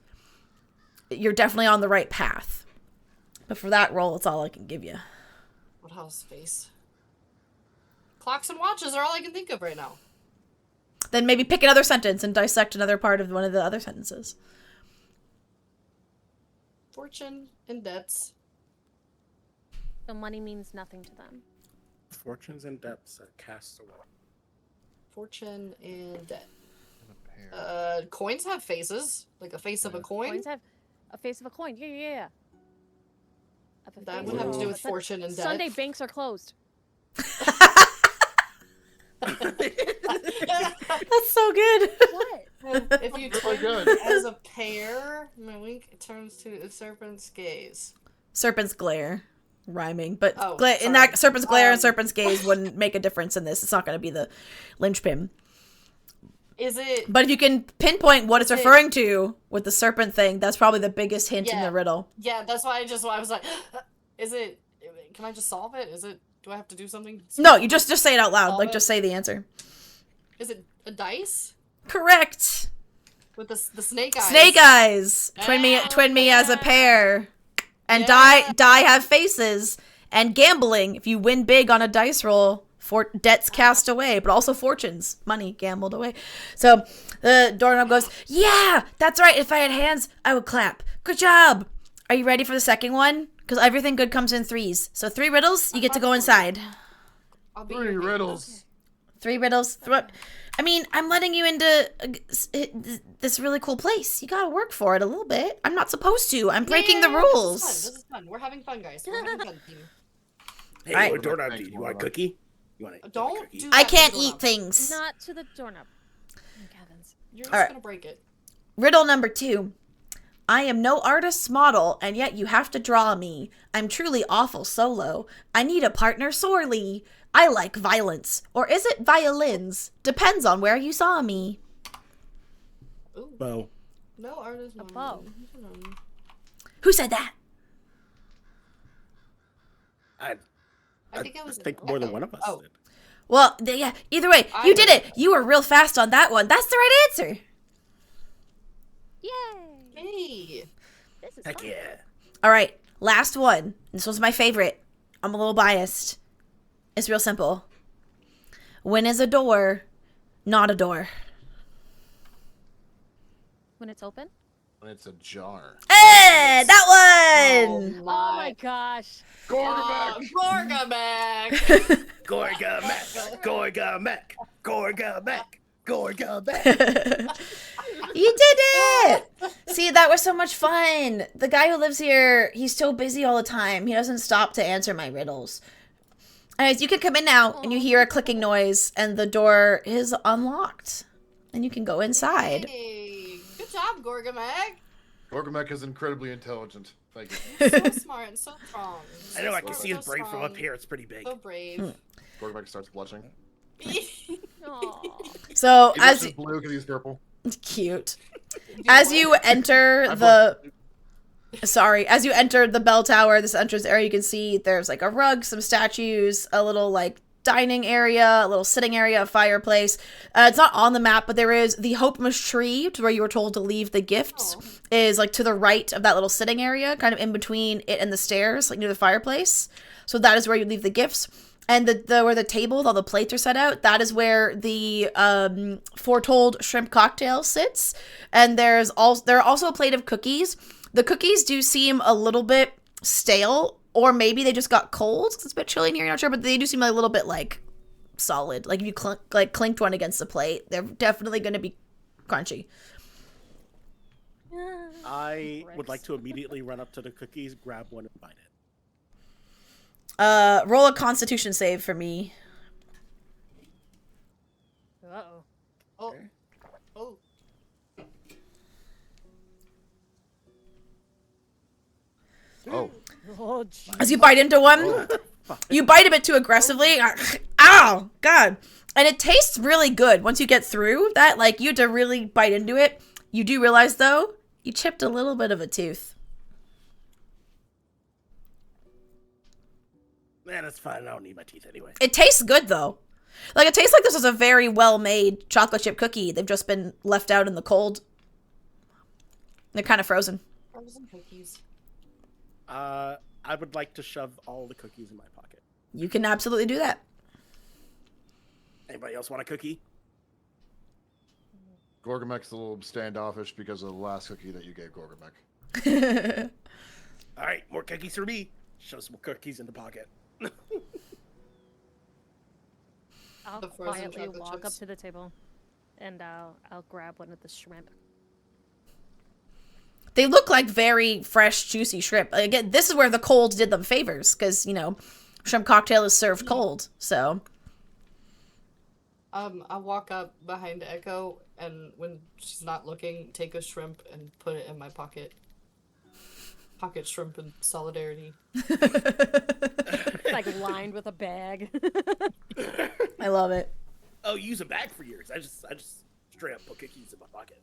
You're definitely on the right path. But for that roll, it's all I can give you. What else? Face. Clocks and watches are all I can think of right now. Then maybe pick another sentence and dissect another part of one of the other sentences. Fortune and debts. So money means nothing to them. Fortunes and depths are cast away. Fortune and debt. Coins have faces, like a face of a coin. Coins have a face of a coin. Yeah. Of a That face would have of to a- do with fortune and debt. Sunday banks are closed. That's so good. What? If you Really turn good. as a pair, my wink turns to a serpent's gaze. Serpent's glare. Rhyming. But Oh, in sorry. that serpent's glare and serpent's gaze wouldn't make a difference in this. It's not going to be the linchpin. Is it? But if you can pinpoint what it's Is it- referring to with the serpent thing, that's probably the biggest hint in Yeah. the riddle. Yeah, that's why I was like, is it? Can I just solve it? Is it? Do I have to do something? No, you just say it out loud. Solve Like, it? just say the answer. Is it a dice Correct. with the snake eyes? Snake eyes. Twin me as a pair. And Yeah. die have faces. And gambling. If you win big on a dice roll, for debts cast away, but also fortunes, money gambled away. So the doorknob goes, yeah, that's right. If I had hands, I would clap. Good job. Are you ready for the second one? Because everything good comes in threes. So 3 riddles, you get to go inside. I'll be 3 your mate. riddles. 3 riddles. I mean, I'm letting you into this really cool place. You gotta work for it a little bit. I'm not supposed to. I'm breaking the Yeah, rules. This is fun. We're having fun, guys. We're having fun, team. Hey, Alright. what doorknob do Thanks, you want? A Morana. cookie? You want a Don't cookie? do I that can't to the eat doorknob. things. Not to the doorknob. Thank heavens. You're just Alright. gonna break it. Riddle number 2. I am no artist's model, and yet you have to draw me. I'm truly awful solo. I need a partner sorely. I like violence. Or is it violins? Depends on where you saw me. Ooh. Bow. No artist. A bow. Who said that? I think it was. think more than one of us Oh. did. Well, yeah. Either way, you did it. You were real fast on that one. That's the right answer. Yay! Hey. This is Heck fun. yeah. All right, last one. This was my favorite. I'm a little biased. It's real simple. When is a door not a door? When it's open? When it's a jar. Hey, that one! Oh my gosh. Gorgamek! Gorgamek! Gorga Mech. Gorga Mech. Gorga Mech. Gorga Mech. You did it! See, that was so much fun. The guy who lives here, he's so busy all the time. He doesn't stop to answer my riddles. Anyways, you can come in now, and you hear a clicking noise, and the door is unlocked. And you can go inside. Hey. Good job, Gorgamek. Gorgamek is incredibly intelligent. Thank you. So smart and so strong. I know I So can smart, see his so brain from up strong, here. It's pretty big. So brave. Gorgamek starts blushing. Aw. So, He as blushes blue because he's purple. cute. As you enter the as you enter the bell tower, this entrance area, you can see there's like a rug, some statues, a little like dining area, a little sitting area, a fireplace. It's not on the map, but there is the Hopemas tree, to where you were told to leave the gifts, is like to the right of that little sitting area, kind of in between it and the stairs, like near the fireplace. So that is where you leave the gifts. And the where the table, all the plates are set out, that is where the foretold shrimp cocktail sits. And there are also a plate of cookies. The cookies do seem a little bit stale, or maybe they just got cold. It's a bit chilly in here, you're not sure, but they do seem a little bit like solid. Like if you clinked one against the plate, they're definitely going to be crunchy. I would like to immediately run up to the cookies, grab one, and bite it. Roll a Constitution save for me. Uh-oh. Oh. Oh. Oh. Oh, jeez. As you bite into one, you bite a bit too aggressively. Ow, God. And it tastes really good once you get through that. Like, you had to really bite into it. You do realize, though, you chipped a little bit of a tooth. Man, that's fine. I don't need my teeth anyway. It tastes good, though. Like, it tastes like this was a very well-made chocolate chip cookie. They've just been left out in the cold. They're kind of frozen. Frozen cookies. I would like to shove all the cookies in my pocket. You can absolutely do that. Anybody else want a cookie? Gorgamek's a little standoffish because of the last cookie that you gave Gorgamek. All right, more cookies for me. Shove some cookies in the pocket. I'll The frozen quietly chocolate walk chips. up to the table, and I'll grab one of the shrimp. They look like very fresh, juicy shrimp. Again, this is where the cold did them favors, because, you know, shrimp cocktail is served cold, so... I walk up behind Echo, and when she's not looking, take a shrimp and put it in my pocket. Pocket shrimp in solidarity. It's like lined with a bag. I love it. Oh, you use a bag for yours. I just straight up put cookies in my pocket.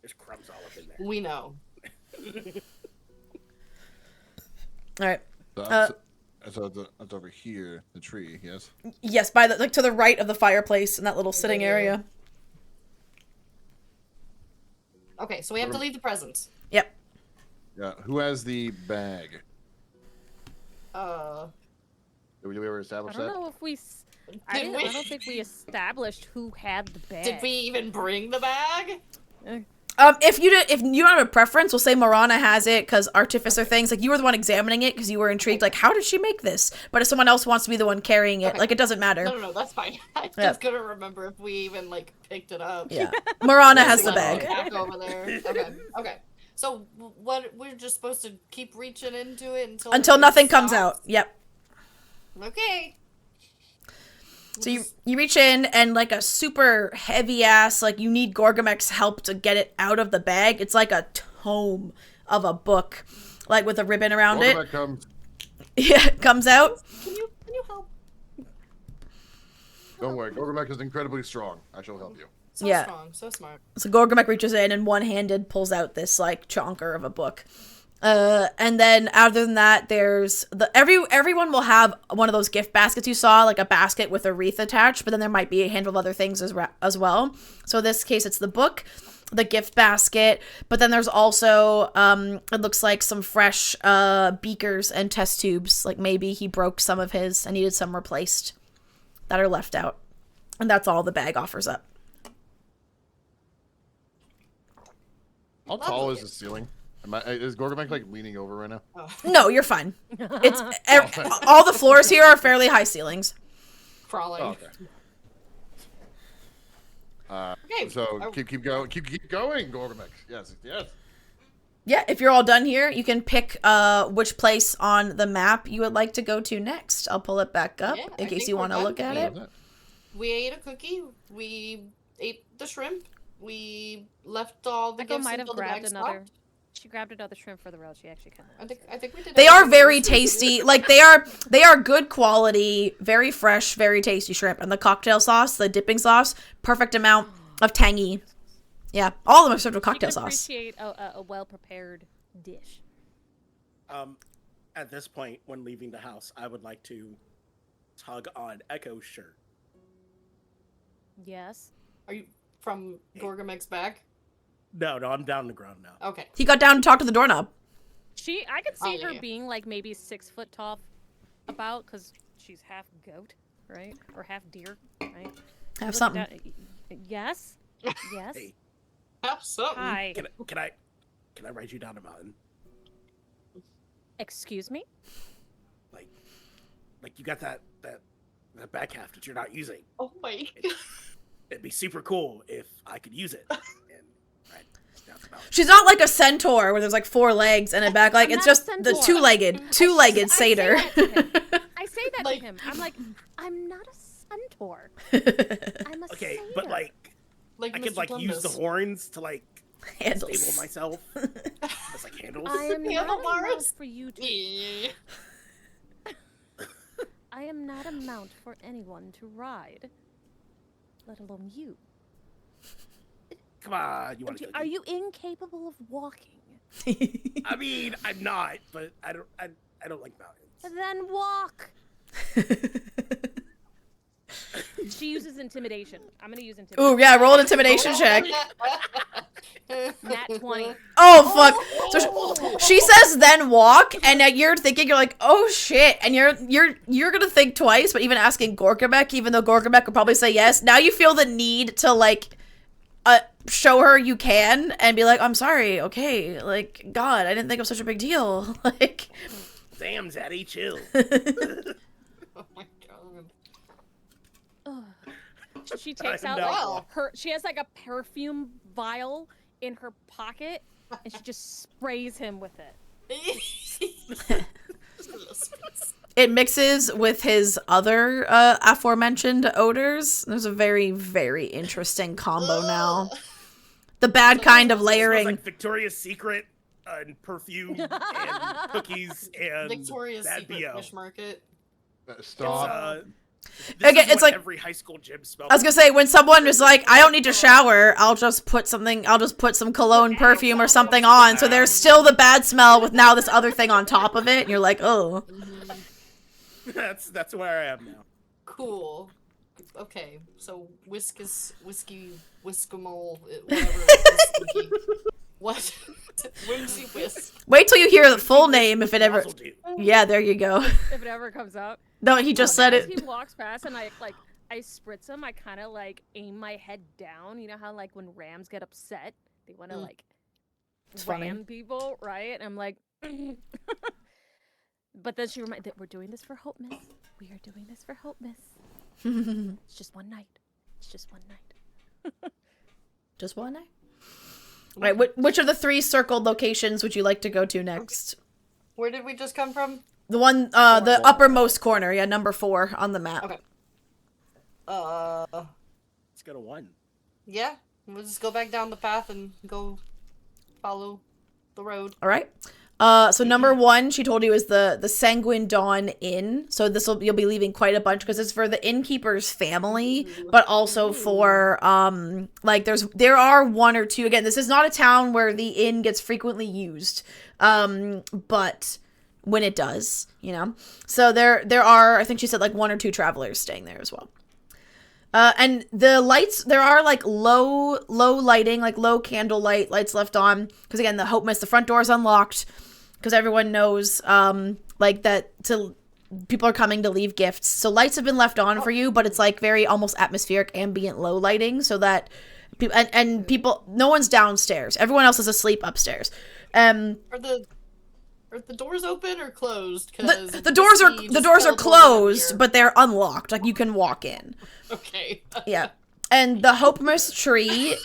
There's crumbs all up in there. We know. All right. So that's over here, the tree, yes? Yes, by the to the right of the fireplace in that little sitting area. Okay, so we have to leave the presents. Yep. Yeah. Who has the bag? Did we ever I establish don't that? know if we. Did we? I don't think we established who had the bag. Did we even bring the bag? If you don't have a preference, we'll say Morana has it because artificer things. Like, you were the one examining it because you were intrigued. Like, how did she make this? But if someone else wants to be the one carrying it, Okay. like, it doesn't matter. No, that's fine. I Yeah. just couldn't remember if we even like picked it up. Yeah, Morana has the Like, bag. back over there. Okay. So what we're just supposed to keep reaching into it until it Nothing comes out. stops? Yep. Okay. So you reach in and like a super heavy ass, like you need Gorgamek's help to get it out of the bag. It's like a tome of a book, like with a ribbon around Gorgamek it. comes. Yeah, it comes out. Can you help? Don't worry, Gorgamek is incredibly strong. I shall help you. So Yeah. strong, so smart. So Gorgamek reaches in and one-handed pulls out this like chonker of a book. And then other than that, there's everyone will have one of those gift baskets you saw, like a basket with a wreath attached, but then there might be a handful of other things as well. So in this case, it's the book, the gift basket, but then there's also it looks like some fresh beakers and test tubes. Like maybe he broke some of his and needed some replaced that are left out. And that's all the bag offers up. How tall is the ceiling? Is Gorgamek like leaning over right now? No, you're fine. It's all the floors here are fairly high ceilings. Crawling. Oh, okay. Okay, So keep going, keep going, Gorgamek. Yes. Yeah, if you're all done here, you can pick which place on the map you would like to go to next. I'll pull it back up Yeah, in I case think you we're want to done. look at it. We ate a cookie. We ate the shrimp. We left all the Echo gifts might have until the grabbed bag another. stopped. She grabbed another shrimp for the road. She actually kind of. I think we did. They are everything that very was supposed to do. tasty. Like they are good quality, very fresh, very tasty shrimp. And the cocktail sauce, the dipping sauce, perfect amount of tangy. Yeah, all of them are served with cocktail You can sauce. appreciate a well prepared dish. At this point, when leaving the house, I would like to tug on Echo's shirt. Yes. Are you from Gorgamek's bag? No, I'm down on the ground now. Okay. He got down to talk to the doorknob. I could see Oh, her yeah. being like maybe 6 foot tall, about because she's half goat, right, or half deer, right? Have Look something. at that- Yes. Yes. Hey, Have something. Hi. can I ride you down a mountain? Excuse me. Like you got that back half that you're not using. Oh my. It'd be super cool if I could use it. And ride down the mountain. She's not like a centaur where there's like 4 legs and a back. Like I'm it's not a just the centaur. two-legged satyr. I say that Like- to him. I'm like, I'm not a centaur. I'm a Okay, satyr. but like Like I could Mr. like use the Columbus. horns to like stable Handles. myself. As like handles. I am not a Handlebars? mount for you to. Yeah. I am not a mount for anyone to ride, let alone you. Come on, you want to? Are you incapable of walking? I mean, I'm not, but I don't like mountains. Then walk. She uses intimidation. I'm gonna use intimidation. Ooh, yeah, roll an intimidation check. Nat 20. Oh fuck! So she says then walk, and now you're thinking you're like, oh shit, and you're gonna think twice. But even asking Gorgamek, even though Gorgamek would probably say yes, now you feel the need to like, show her you can and be like, I'm sorry, okay, like God, I didn't think it was such a big deal. Like, Damn, Zaddy, chill. Oh my god. Ugh. She takes out know. like her. She has like a perfume vial in her pocket, and she just sprays him with it. it mixes with his other aforementioned odors. There's a very, very interesting combo now. The bad kind of Smells layering. like Victoria's Secret and perfume and cookies and Victoria's bad Secret BO. fish market. Stop. This Again, is it's what like- every high school gym smells. I was gonna say, when someone is like, I don't need to shower, I'll just put some cologne perfume or something on, so there's still the bad smell with now this other thing on top of it, and you're like, oh. That's where I am now. Cool. Okay, so whiskey, whiskamole, whatever. Whiskey. What? Whimsy whisk. Wait till you hear the full name if it ever. Mazel tov. Yeah, there you go. If it ever comes out. No, he just said As it. he walks past and I spritz him. I kind of like aim my head down. You know how like when rams get upset, they want to like It's funny. ram people, right? And I'm like, but then she reminded that we're doing this for Hope Miss. We are doing this for Hope Miss. It's just one night. It's just one night. Just one night. All right, which of the 3 circled locations would you like to go to next? Where did we just come from? The one, the uppermost corner, yeah, number 4 on the map. Okay. Let's go to 1. Yeah. We'll just go back down the path and go follow the road. All right. So number 1, she told you, is the Sanguine Dawn Inn. So you'll be leaving quite a bunch because it's for the innkeeper's family, but also for like there are 1 or 2. Again, this is not a town where the inn gets frequently used, but when it does, you know. So there are, I think she said, like 1 or 2 travelers staying there as well. And the lights, there are like low lighting, like low candle lights left on. Because again, the Hope Mist, the front door is unlocked. Because everyone knows, like that people are coming to leave gifts. So lights have been left on for you, but it's like very almost atmospheric, ambient, low lighting. So that people, and people, no one's downstairs. Everyone else is asleep upstairs. Are the doors open or closed? Cause the doors are closed, but they're unlocked. Like you can walk in. Okay. Yeah. And the Hope Mist tree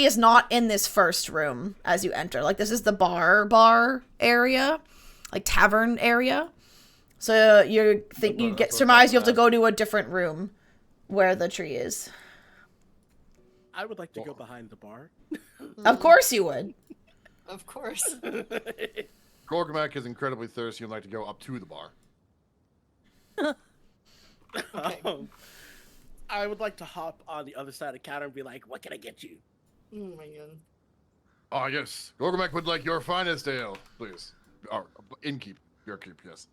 is not in this first room as you enter. Like this is the bar area, like tavern area. So you surmise you have to go to a different room where the tree is. I would like to go behind the bar. Of course you would. Of course. Gorgamek is incredibly thirsty and would like to go up to the bar. Okay. I would like to hop on the other side of the counter and be like, "What can I get you?" Oh my god. Ah, yes. Gorgamek would like your finest ale, please. Or your keep, yes.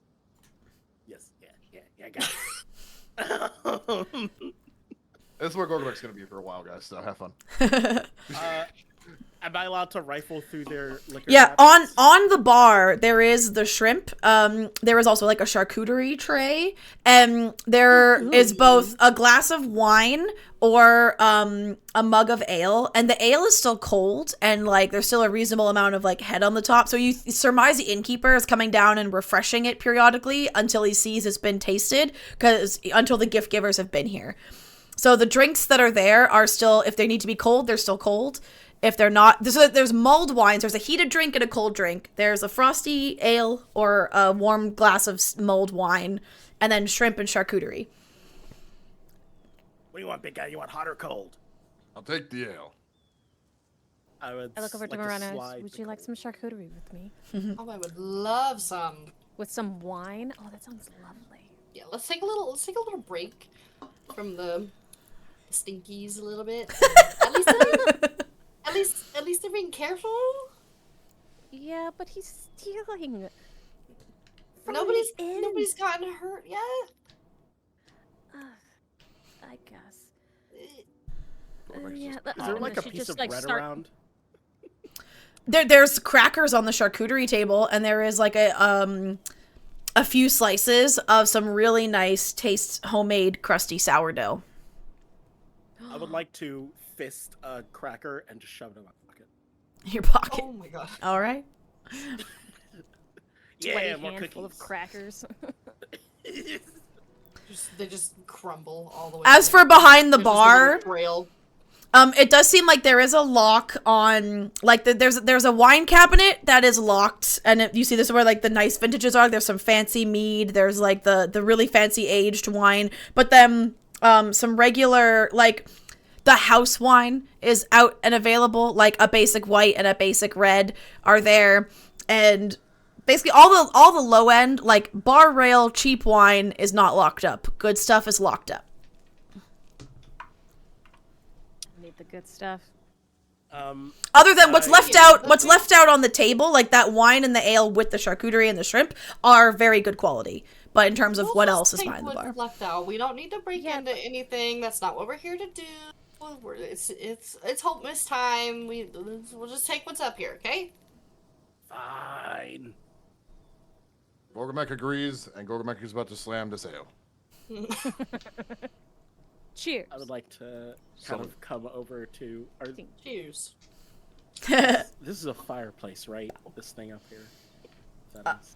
Yes, yeah, I got it. This is where Gorgamek's going to be for a while, guys, so have fun. Am I allowed to rifle through their liquor? Yeah, cabinets? on the bar there is the shrimp. There is also like a charcuterie tray, and there is both a glass of wine or a mug of ale, and the ale is still cold, and like there's still a reasonable amount of like head on the top. So you surmise the innkeeper is coming down and refreshing it periodically until he sees it's been tasted, until the gift givers have been here. So the drinks that are there are still, if they need to be cold, they're still cold. If they're not, there's mulled wines. There's a heated drink and a cold drink. There's a frosty ale or a warm glass of mulled wine, and then shrimp and charcuterie. What do you want, big guy? You want hot or cold? I'll take the ale. I look over to Marana. Would you like some charcuterie with me? Oh, I would love some. With some wine? Oh, that sounds lovely. Yeah, let's take a little break from the stinkies a little bit. At least they're being careful. Yeah, but he's stealing. Nobody's gotten hurt yet. I guess. Yeah. Is there like a piece of bread around? There's crackers on the charcuterie table, and there is like a few slices of some really nice homemade crusty sourdough. I would like to fist a cracker and just shove it in my pocket. Your pocket. Oh my god. All right. Yeah, more handful cookies. of crackers. They just crumble all the way. As for behind the They're just a bar, little trail. it does seem like there is a lock on, like there's a wine cabinet that is locked, and you see this is where like the nice vintages are. There's some fancy mead. There's like the really fancy aged wine, but then some regular like. The house wine is out and available, like a basic white and a basic red are there, and basically all the low end, like bar rail cheap wine is not locked up. Good stuff is locked up. Need the good stuff. Other than what's left yeah, out, what's left out on the table, like that wine and the ale with the charcuterie and the shrimp, are very good quality. But in terms of We'll what just else is take behind the bar, what's left out. We don't need to break Yeah. into anything. That's not what we're here to do. It's Hope Miss time. We'll just take what's up here, okay? Fine. Gorgamek agrees, and Gorgamek is about to slam this ale. Cheers. I would like to kind of come over to. Cheers. This is a fireplace, right? This thing up here. That is.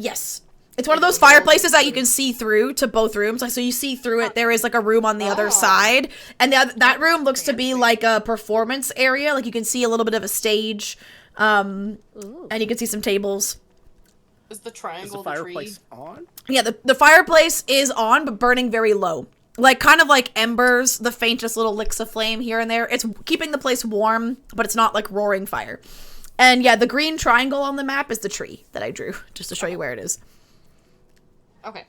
yes. It's one of those fireplaces that you can see through to both rooms. Like, so you see through it. There is like a room on the other side, and that room looks to be like a performance area. Like you can see a little bit of a stage, and you can see some tables. Is the triangle Is the the tree? fireplace on? Yeah, the fireplace is on, but burning very low. Like kind of like embers, the faintest little licks of flame here and there. It's keeping the place warm, but it's not like roaring fire. And yeah, the green triangle on the map is the tree that I drew, just to show you where it is. Okay.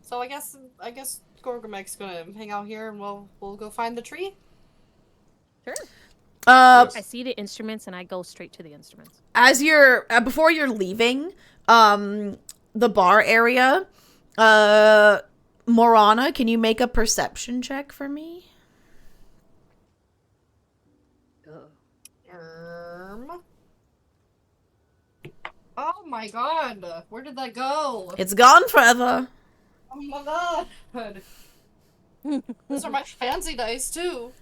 So I guess Gorgomek's gonna hang out here, and we'll go find the tree. Sure. Yes. I see the instruments, and I go straight to the instruments. As you're before you're leaving the bar area, Morana, can you make a perception check for me? Oh my god, where did that go? It's gone forever. Oh my god. Those are my fancy dice too.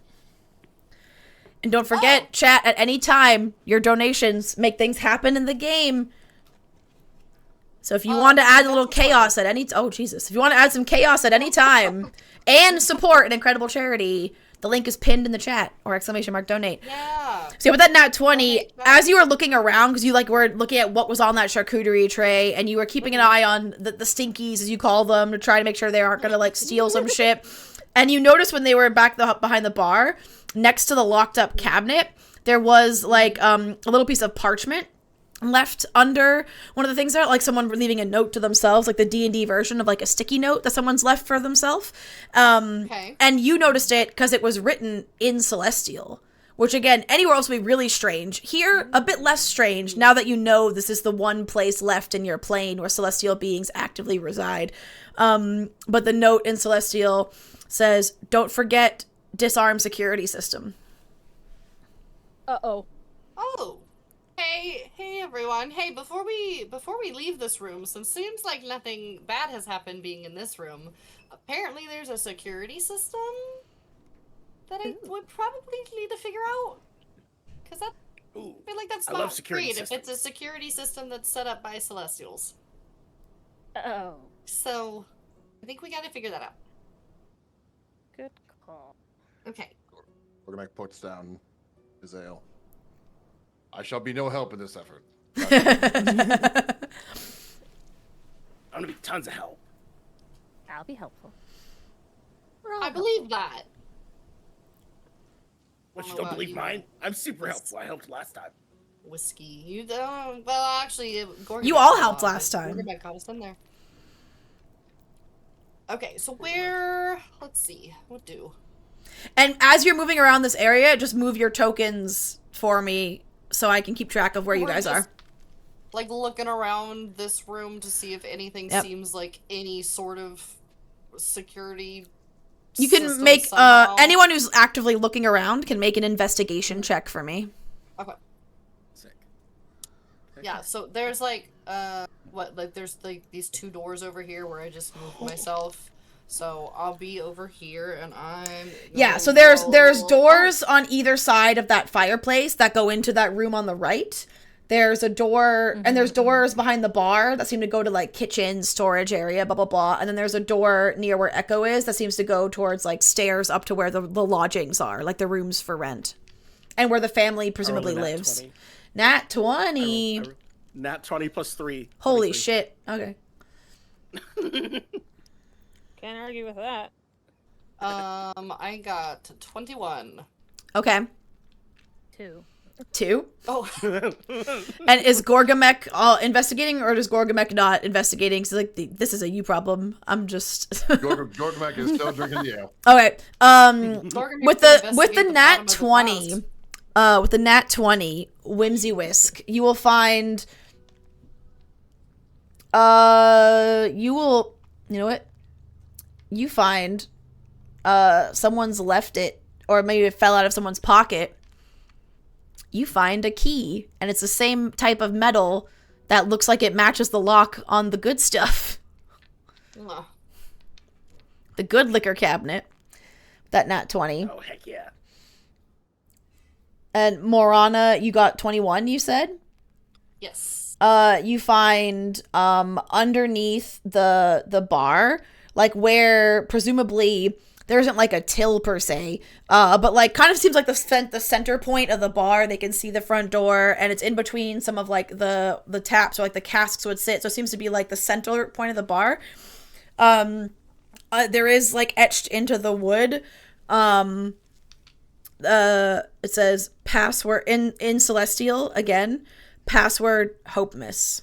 And don't forget, chat, at any time, your donations make things happen in the game. So if you want to add a little chaos at any if you want to add some chaos at any time and support an incredible charity, the link is pinned in the chat or !donate. Yeah. So with that nat 20, Okay, as you were looking around, because you were looking at what was on that charcuterie tray, and you were keeping an eye on the stinkies, as you call them, to try to make sure they aren't going to steal some shit. And you noticed when they were back behind the bar, next to the locked up cabinet, there was a little piece of parchment left under one of the things there, like someone leaving a note to themselves, like the D&D version of a sticky note that someone's left for themselves. Okay. And you noticed it because it was written in Celestial, which again, anywhere else would be really strange. Here, a bit less strange now that you know this is the one place left in your plane where Celestial beings actively reside. But the note in Celestial says, "Don't forget disarm security system." Uh-oh. Oh. Hey everyone. Hey, before we leave this room, since it seems like nothing bad has happened being in this room, apparently there's a security system that I would probably need to figure out. Cause I feel like that's I love not security great if systems. it's a security system that's set up by Celestials. Uh-oh. So I think we gotta figure that out. Good call. Okay. Gorgomek puts down his ale. I shall be no help in this effort. I'm gonna be tons of help. I'll be helpful. I believe that. What, you Oh, don't wow, believe you- mine? I'm super helpful. I helped last time. Whiskey. You don't. Well, actually, Gorgomek You all got helped off, last but time. Gorgomek got us in there. Okay, so where? Let's see. What do? And as you're moving around this area, just move your tokens for me so I can keep track of where you We're guys just, are. Like looking around this room to see if anything Yep. seems like any sort of security. You can system make somehow. anyone who's actively looking around can make an investigation check for me. Okay. Sick. Yeah. So there's there's these two doors over here where I just moved myself. So I'll be over here, and I'm. Yeah, so gonna there's go- doors on either side of that fireplace that go into that room on the right. There's a door, and there's doors behind the bar that seem to go to kitchen, storage area, blah blah blah. And then there's a door near where Echo is that seems to go towards stairs up to where the lodgings are, like the rooms for rent, and where the family presumably nat lives. 20. Nat 20. Nat 20 plus 3. Holy 23. shit. Okay. Can't argue with that. I got 21. Okay. 2. 2. Oh. And is Gorgomek investigating, or does Gorgomek not investigating? So this is a you problem. I'm just Gorgomek is still drinking the ale. okay. Gorgomek With can the investigate nat bottom of the 20, blast. with the nat 20 Whimsy Whisk, you will find. You know what? You find, someone's left it, or maybe it fell out of someone's pocket. You find a key, and it's the same type of metal that looks like it matches the lock on the good stuff. Ugh. The good liquor cabinet. That nat 20. Oh, heck yeah. And Morana, you got 21, you said? Yes. You find underneath the bar, where presumably there isn't a till per se, but kind of seems like the center point of the bar. They can see the front door, and it's in between some of the taps, or the casks would sit. So it seems to be the center point of the bar. There is etched into the wood. It says password in Celestial again. Password Hope Miss.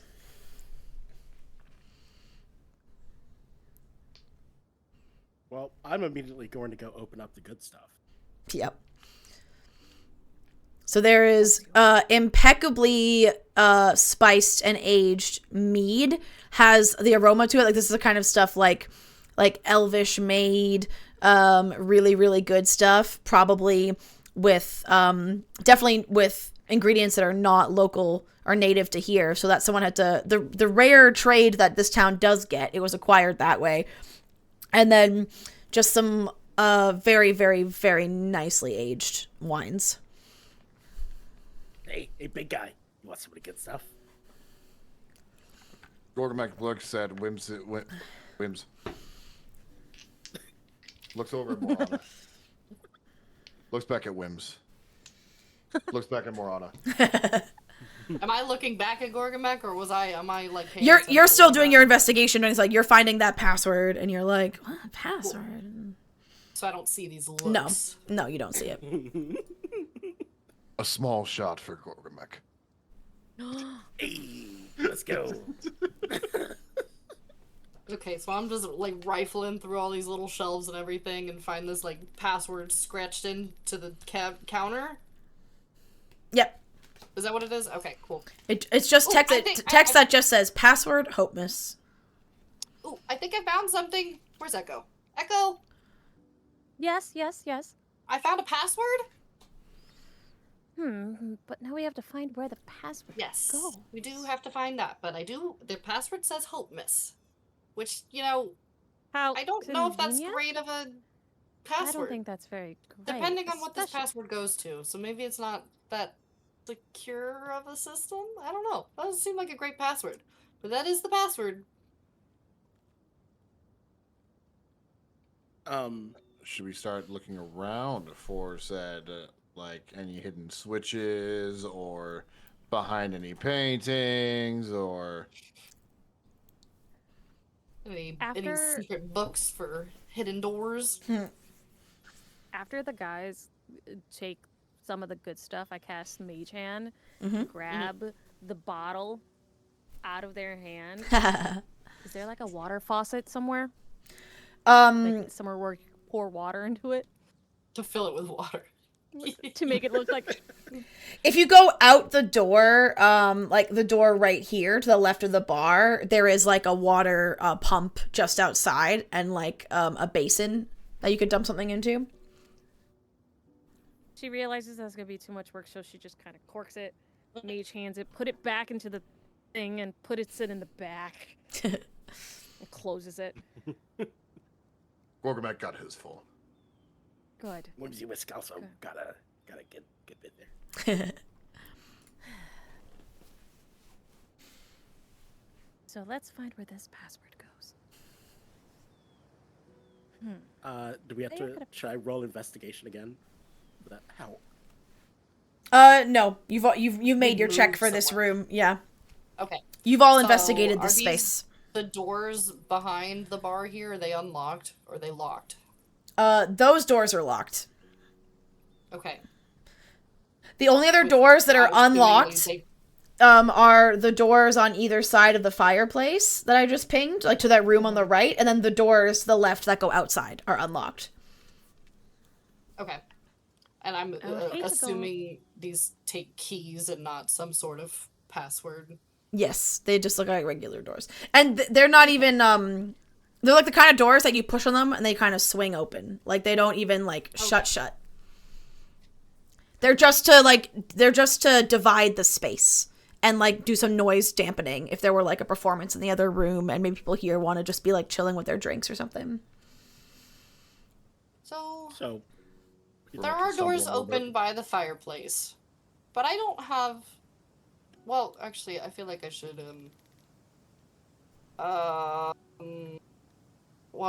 Well, I'm immediately going to go open up the good stuff. Yep. So there is impeccably spiced and aged mead. Has the aroma to it. Like, this is the kind of stuff like elvish made, really, really good stuff. Probably with definitely with ingredients that are not local or native to here. So that someone had to, the rare trade that this town does get, it was acquired that way. And then just some very, very, very nicely aged wines. Hey, big guy. You want some of the good stuff? Gorgamek looks at Wims. Looks over at Morana. Looks back at Wims. Looks back at Morana. Am I looking back at Gorgamek, or am I like paying You're attention still to doing that? your investigation, and it's like you're finding that password, and you're like, what password? So I don't see these looks. No, you don't see it. A small shot for Gorgamek. Hey, let's go. Okay, so I'm just like rifling through all these little shelves and everything and find this like password scratched into the counter. Yep. Is that what it is? Okay, cool. It's just Ooh, text. Text that just says password Hope Miss. Ooh, I think I found something. Where's Echo? Echo, Yes. I found a password. But now we have to find where the password Yes, goes. we do have to find that, but the password says Hope Miss, which, you know, How I don't know if that's convenient? great of a password. I don't think that's very great. Depending on what this especially- password goes to, so maybe it's not that secure of a system? I don't know. That doesn't seem like a great password, but that is the password. Should we start looking around for said, any hidden switches or behind any paintings or? Any After- secret books for hidden doors? After the guys take some of the good stuff, I cast Mage Hand, Mm-hmm. grab the bottle out of their hand. Is there like a water faucet somewhere? Like somewhere where you can pour water into it To fill it with water. to make it look like If you go out the door, like the door right here to the left of the bar, there is like a water pump just outside and like a basin that you could dump something into. she realizes that's gonna be too much work, so she just kind of corks it, Mage Hands it, put it back into the thing, and puts it in the back and closes it. Gorgamek got his full. Good. Whimsy Whisk also Okay. gotta get bit there. So let's find where this password goes. Do we have They to? could've- Should I roll investigation again? Would that help? No, you've made your check moved for this somewhere. room. Yeah, Okay. you've all So, investigated are this these- space. The doors behind the bar here, are they unlocked or are they locked? Those doors are locked. Okay. The only other Which doors that are I'm assuming unlocked they- are the doors on either side of the fireplace that I just pinged, like to that room on the right, and then the doors to the left that go outside are unlocked. Okay. And I'm I would hate to go- assuming these take keys and not some sort of password. Yes, they just look like regular doors. And they're not even, they're like the kind of doors that you push on them and they kind of swing open. Like, they don't even, like, shut. They're just to divide the space and, like, do some noise dampening if there were, like, a performance in the other room and maybe people here want to just be, like, chilling with their drinks or something. So So there are doors open by the fireplace, but I don't have. Well, actually, I feel like I should. Well,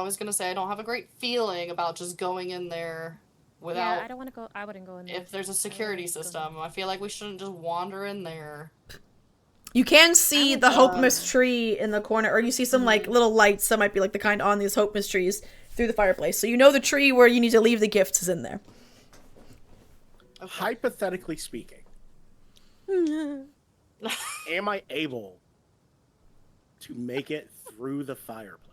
I was gonna say I don't have a great feeling about just going in there without. Yeah, I don't want to go. I wouldn't go in there. If there's a I security wouldn't go in. system, I feel like we shouldn't just wander in there. You can see would the go- Hope Mist tree in the corner, or you see some, like, little lights that might be, like, the kind on these Hope Mist trees through the fireplace. So you know the tree where you need to leave the gifts is in there. Okay. hypothetically speaking, Am I able to make it through the fireplace?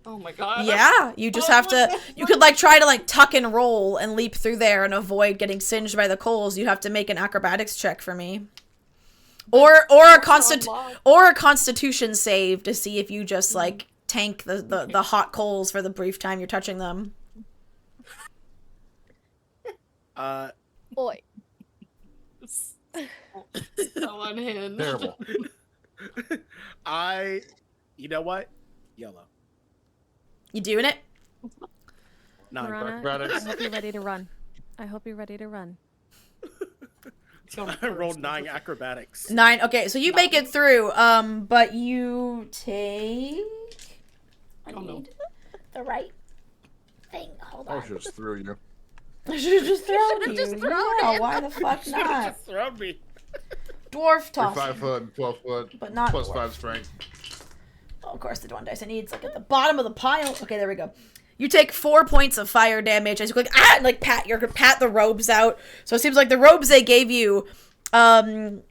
Oh my god. Yeah, you just have to. You could like try to like tuck and roll and leap through there and avoid getting singed by the coals. You have to make an acrobatics check for me, or a constitution save to see if you just like tank the hot coals for the brief time you're touching them. Boy. So unhinged. Terrible. You know what? Yellow. You doing it? 9. Piranha, acrobatics. I hope you're ready to run. I hope you're ready to run. I rolled 9 acrobatics. 9. Okay, so you make it through. But you take. I need the right thing. Hold I on. just threw you. I should have just thrown you. Just thrown Yeah, it. why the fuck not? Just thrown me. Dwarf You're toss. 5 foot, 12 foot, But not plus dwarf. 5 strength. Oh, of course, the one dice I need is like at the bottom of the pile. Okay, there we go. You take 4 points of fire damage as you like and like pat the robes out. So it seems like the robes they gave you, even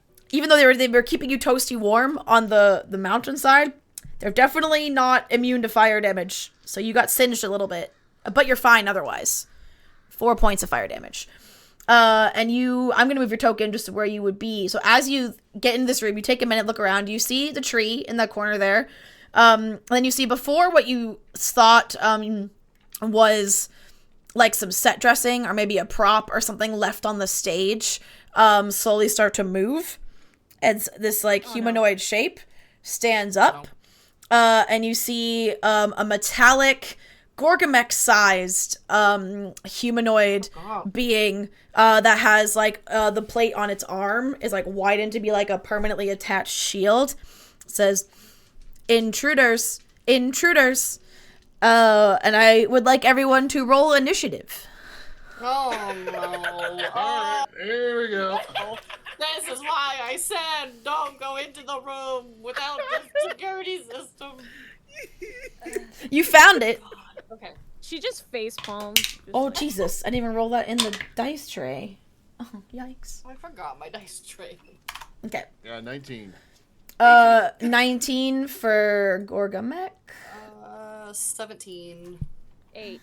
though they were keeping you toasty warm on the mountainside, they're definitely not immune to fire damage. So you got singed a little bit, but you're fine otherwise. 4 points of fire damage. I'm gonna move your token just to where you would be. So as you get into this room, you take a minute, look around, you see the tree in that corner there. And then you see before what you thought was like some set dressing or maybe a prop or something left on the stage slowly start to move. And this like humanoid shape stands up. And you see a metallic Gorgamex-sized humanoid being that has like the plate on its arm is like widened to be like a permanently attached shield. It says, "Intruders, intruders," and I would like everyone to roll initiative. Oh no. Here we go. This is why I said don't go into the room without the security system. You found it. Okay. She just face palms. Oh Jesus! I didn't even roll that in the dice tray. Oh yikes! I forgot my dice tray. Okay. Yeah, 19. 19 for Gorgamek. 17. 8.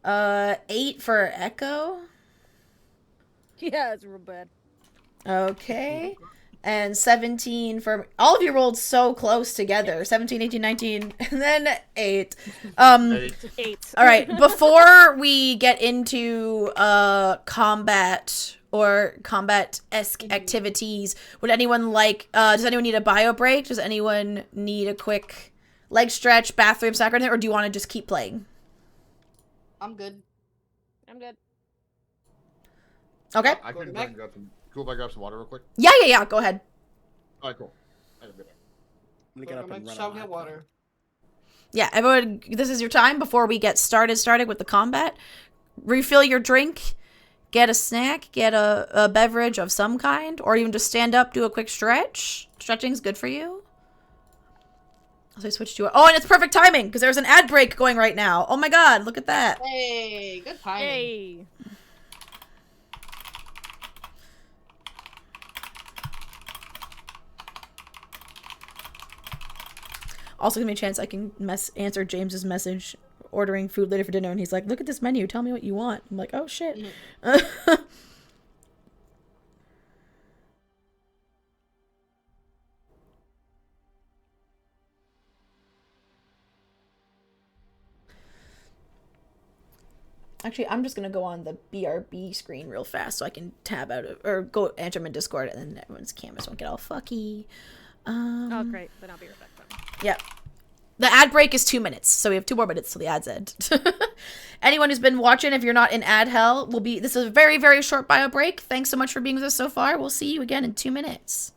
8 for Echo. Yeah, it's real bad. Okay. And 17 for... All of you rolled so close together. 17, 18, 19, and then 8. 8. All right. Before we get into combat or combat-esque activities, would anyone like... does anyone need a bio break? Does anyone need a quick leg stretch, bathroom, snack, or anything? Or do you want to just keep playing? I'm good. I'm good. Okay. I can go and grab some... Cool if I grab some water real quick? Yeah. Go ahead. Alright, cool. I can do that. I'm gonna get up and run. Shall get water. Yeah, everyone, this is your time before we get started with the combat. Refill your drink, get a snack, get a beverage of some kind, or even just stand up, do a quick stretch. Stretching's good for you. So I switched to it. Oh, and it's perfect timing because there's an ad break going right now. Oh my god, look at that. Hey, good timing. Hey. Also give me a chance I can answer James's message ordering food later for dinner, and he's like, look at this menu, tell me what you want. I'm like, oh shit. Actually, I'm just gonna go on the BRB screen real fast so I can tab out or go enter them in Discord, and then everyone's cameras won't get all fucky. Oh, great. Then I'll be right back. Yeah. The ad break is 2 minutes, so we have 2 more minutes till the ad's end. Anyone who's been watching, if you're not in ad hell, this is a very, very short bio break. Thanks so much for being with us so far. We'll see you again in 2 minutes.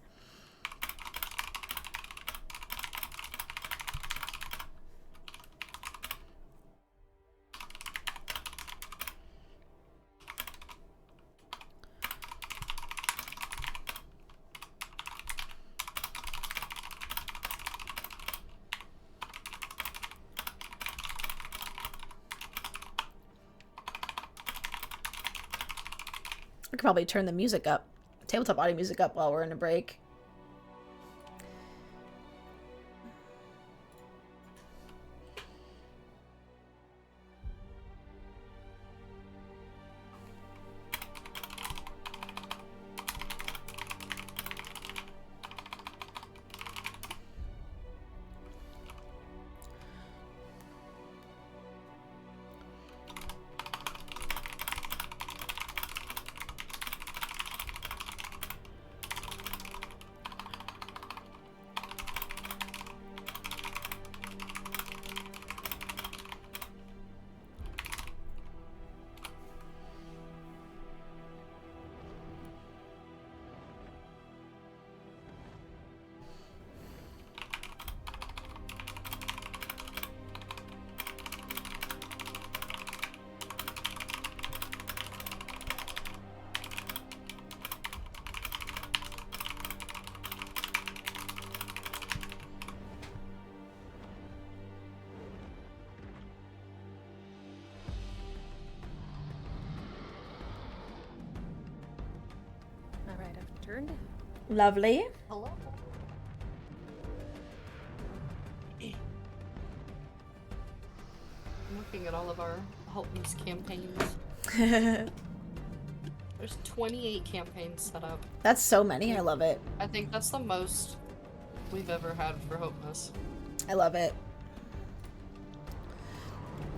I could probably turn the music up tabletop audio music up while we're in a break. All right, I've turned. Lovely. Hello. I'm looking at all of our Help News campaigns. There's 28 campaigns set up. That's so many. I love it. I think that's the most we've ever had for Hopeness. I love it.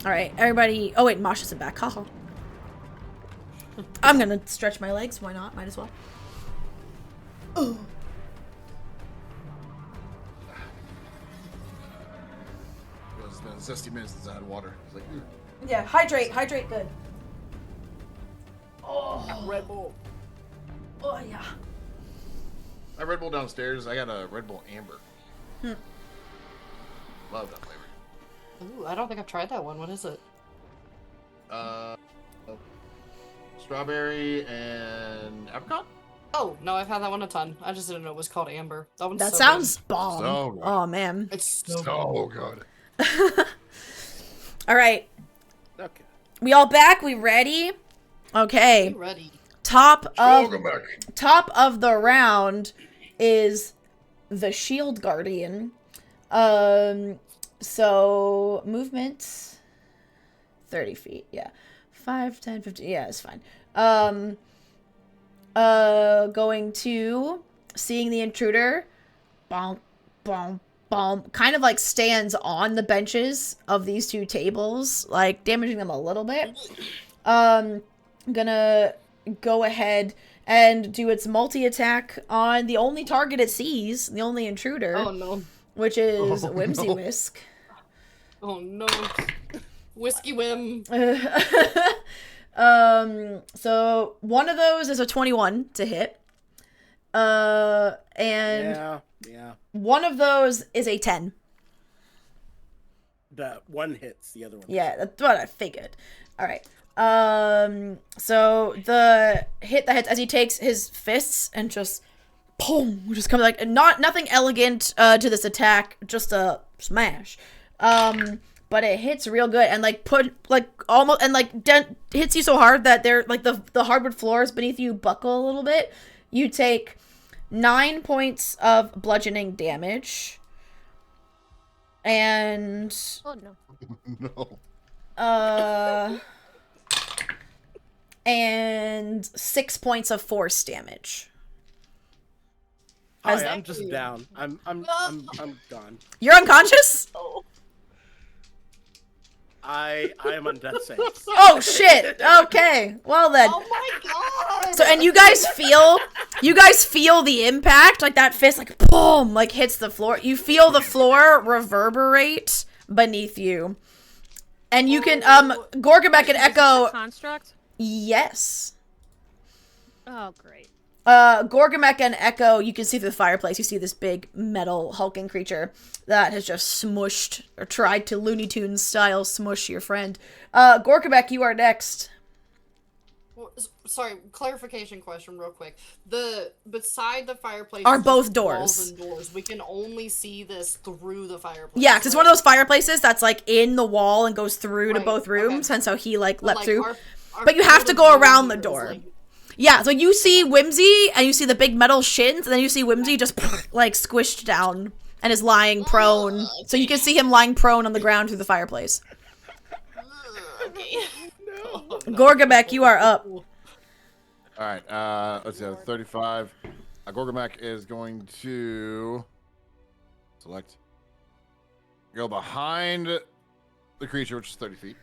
All right, everybody. Oh wait, Mosh isn't back. Haha. I'm gonna stretch my legs. Why not? Might as well. Oh. It's been a zesty minute since I had water. It's like, Yeah, hydrate. Hydrate good. Oh. Red Bull. Oh yeah. I Red Bull downstairs. I got a Red Bull Amber. Love that flavor. Ooh, I don't think I've tried that one. What is it? Strawberry and apricot. Oh, no, I've had that one a ton. I just didn't know it was called Amber. That one's That so sounds bomb. So good. Oh man. good. It's so So good. All right. Okay. We all back? We ready? Okay. good. Ready. Top Welcome back. of the round is the Shield Guardian. So movement 30 feet. Yeah. 5, 10, 15. Yeah, it's fine. Going to seeing the intruder. Bonk, bonk, bonk. Kind of like stands on the benches of these two tables, like damaging them a little bit. Gonna go ahead and do its multi-attack on the only target it sees, the only intruder, Oh, no. which is Oh, Whimsy no. Whisk. Oh, no. Whiskey Whim. So one of those is a 21 to hit. And Yeah. one of those is a 10. The one hits, the other one. Yeah, that's what I figured. All right. So the hit that hits as he takes his fists and just boom, just comes like nothing elegant to this attack, just a smash. But it hits real good and almost hits you so hard that they're like the hardwood floors beneath you buckle a little bit. You take 9 points of bludgeoning damage. And Oh no. No. and 6 points of force damage. Hi, As- I'm just down. I'm gone. You're unconscious? Oh. I am on death sentence. Oh shit. Okay. Well then. Oh my god! So and you guys feel the impact, like that fist like boom, like hits the floor. You feel the floor reverberate beneath you. And you can Gorgamek and Echo. Construct? Yes. Oh, great. Gorgamek and Echo, you can see through the fireplace, you see this big metal hulking creature that has just smushed, or tried to Looney Tunes style smush your friend. Gorgamek, you are next. Sorry, clarification question real quick. Beside the fireplace Are is both just doors. walls and doors. We can only see this through the fireplace. Yeah, because it's one of right? those fireplaces that's like in the wall and goes through to Right, both rooms, okay. hence how he like But, leapt like, through. our But you have to field of go view around the is, door. like- Yeah, so you see Whimsy, and you see the big metal shins, and then you see Whimsy just, like, squished down and is lying prone. So you can see him lying prone on the ground through the fireplace. Okay. No. Oh, no. Gorgamek, you are up. All right. Let's see. 35. Gorgamek is going to select. Go behind the creature, which is 30 feet.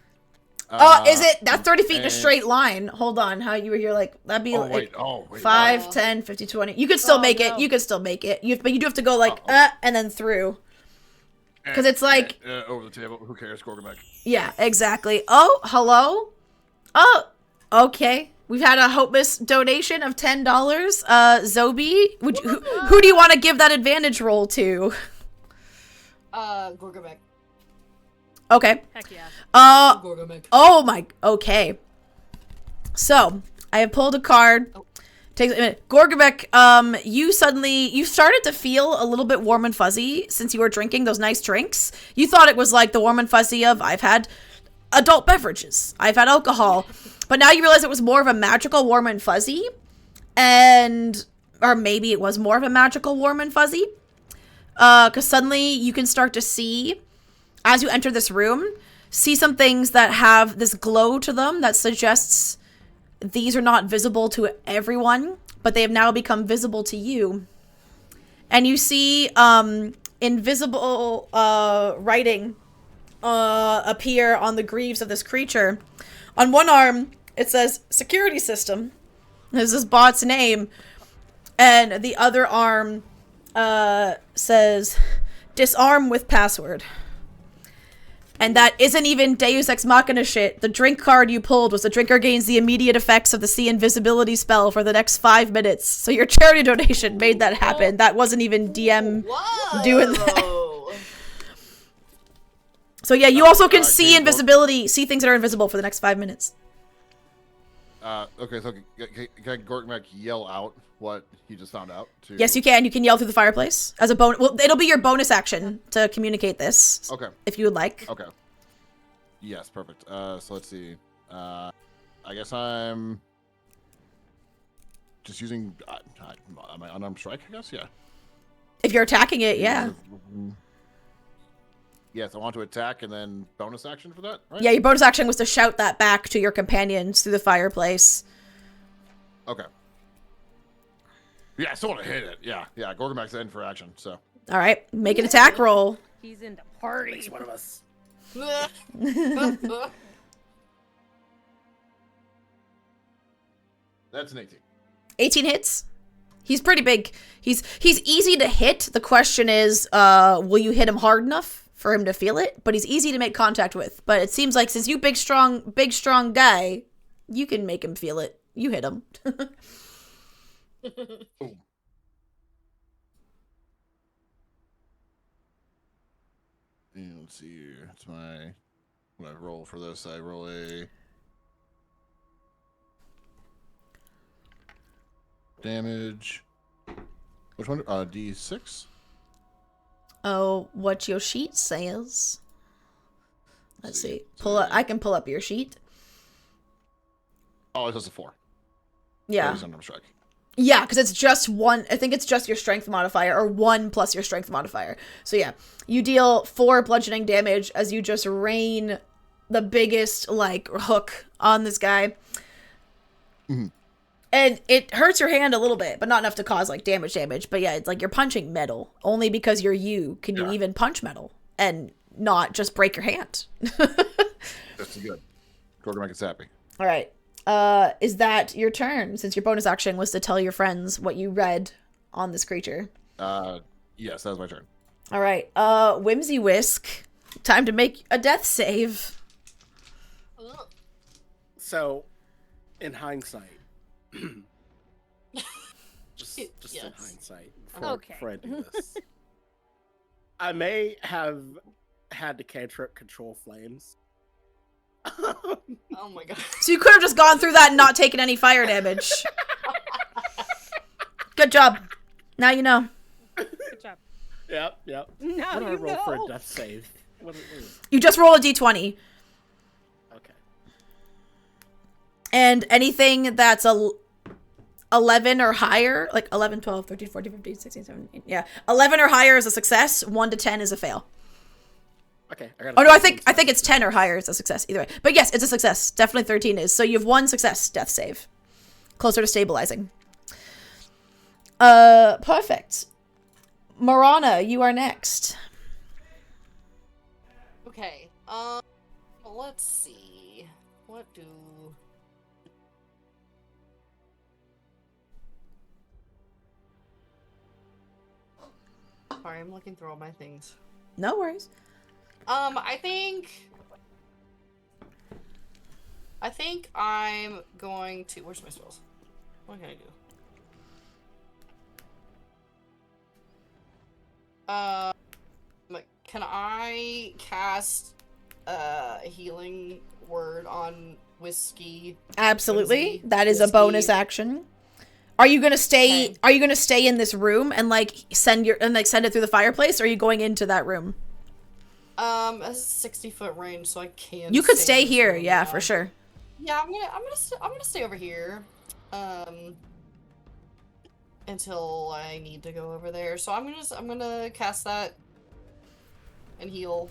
Is it? That's 30 feet in a and- straight line. Hold on. How you were here, like, that'd be Oh, like wait. Oh, wait. 5, Oh. 10, 50, 20. You could still make it. no. You could still make it. But you do have to go, like, Oh. and then through. And- 'cause it's like- and, over the table. Who cares? Gorgamek. Yeah, exactly. Oh, hello? Oh, okay. We've had a Hope Miss donation of $10. Zobi, who do you want to give that advantage roll to? Gorgamek. Okay. Heck yeah. Gorgamek. Oh my, okay. So, I have pulled a card. Takes a minute. Gorgamek, you started to feel a little bit warm and fuzzy since you were drinking those nice drinks. You thought it was like the warm and fuzzy of, I've had adult beverages, I've had alcohol, but now you realize it was more of a magical warm and fuzzy, or maybe it was more of a magical warm and fuzzy, because suddenly you can start to see, as you enter this room, see some things that have this glow to them that suggests these are not visible to everyone, but they have now become visible to you. And you see invisible writing appear on the greaves of this creature. On one arm, it says security system. This is bot's name. And the other arm says disarm with password. And that isn't even Deus Ex Machina shit. The drink card you pulled was the drinker gains the immediate effects of the see invisibility spell for the next 5 minutes. So your charity donation made that happen. That wasn't even DM doing that. So yeah, you also can see invisibility, see things that are invisible for the next 5 minutes. Okay, so can Gorgamek yell out what he just found out? Yes, you can. You can yell through the fireplace as a bonus. Well, it'll be your bonus action to communicate this. Okay. If you would like. Okay. Yes, perfect. So let's see. I guess I'm just using. Am I unarmed strike? I guess. Yeah. If you're attacking it, yeah. Yes, I want to attack and then bonus action for that, right? Yeah, your bonus action was to shout that back to your companions through the fireplace. Okay. Yeah, I still want to hit it. Yeah. Gorgamak's in for action, so. All right, make an attack roll. He's into party. Makes one of us. That's an 18. 18 hits. He's pretty big. He's easy to hit. The question is, will you hit him hard enough for him to feel it? But he's easy to make contact with. But it seems like since you big strong guy, you can make him feel it. You hit him. Boom. And let's see here. It's my when I roll for this, I roll a damage. Which one? D6. Oh, what your sheet says. Let's see. So Pull up. I can pull up your sheet. Oh, it's just a 4. Yeah. That is unarmed strike. Yeah, because it's just one. I think it's just your strength modifier, or 1 plus your strength modifier. So yeah, you deal 4 bludgeoning damage as you just rain the biggest, like, hook on this guy. Mhm. And it hurts your hand a little bit, but not enough to cause, like, damage. But yeah, it's like you're punching metal. Only because you're you can you even punch metal and not just break your hand. That's good. Gorgamek is happy. All right. Is that your turn, since your bonus action was to tell your friends what you read on this creature? Yes, that was my turn. All right. Whimsy Whisk, time to make a death save. So, in hindsight, just in Yes. hindsight, Okay. before I do this, I may have had to cantrip control flames. Oh my god. So you could have just gone through that and not taken any fire damage. Good job. Now you know. Good job. Yep. Now What do I you roll for a know. death save? What is it? You just roll a d20. Okay. And anything that's 11 or higher, like 11, 12, 13, 14, 15, 16, 17, yeah. 11 or higher is a success, 1 to 10 is a fail. Okay. I got Oh no, I think it's 10 or higher is a success either way. But yes, it's a success. Definitely 13 is. So you have 1 success death save. Closer to stabilizing. Perfect. Marana, you are next. Okay. Let's see. What do... Sorry, I'm looking through all my things. No worries. I think I'm going to... Where's my spells? What can I do? Can I cast a healing word on Whiskey? Absolutely. Whimsy? That is a Whiskey? bonus action. Are you gonna stay? Okay. Are you gonna stay in this room and send it through the fireplace? Or are you going into that room? It's a 60-foot range, so I can. You could stay in this here, room, yeah, for sure. Yeah, I'm gonna stay over here, until I need to go over there. So I'm gonna cast that and heal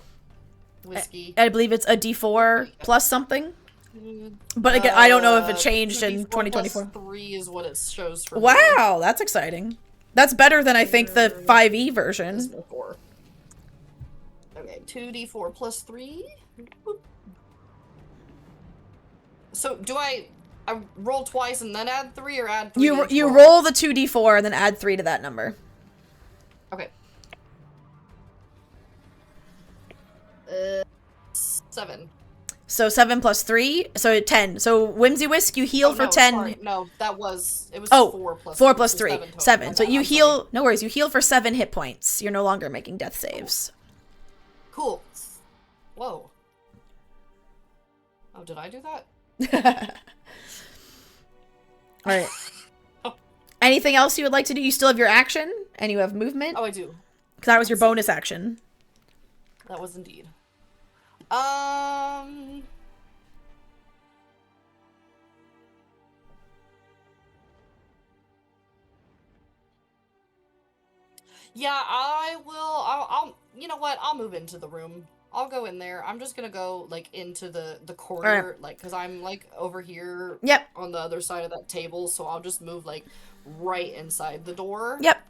Whiskey. I believe it's a D4 plus something. But again, I don't know if it changed in 2024. 3 is what it shows for me. Wow, that's exciting. That's better than I think the 5e version. This before. Okay, 2d4 plus 3. So do I roll twice and then add 3, or add 3? You roll the 2d4 and then add 3 to that number. Okay. 7. So 7 plus 3, so 10. So Whimsy Whisk, you heal for 10. Sorry. No, it was 4 plus 4 plus 3. 7 total. 7. So My you bad, I'm heal, sorry. no worries, you heal for 7 hit points. You're no longer making death saves. Cool. Whoa. Oh, did I do that? All right. Anything else you would like to do? You still have your action and you have movement. Oh, I do. Because that was your bonus action. That was indeed. Yeah, I will. I'll. You know what? I'll move into the room. I'll go in there. I'm just gonna go into the corner, because I'm over here. Yep. On the other side of that table, so I'll just move right inside the door. Yep.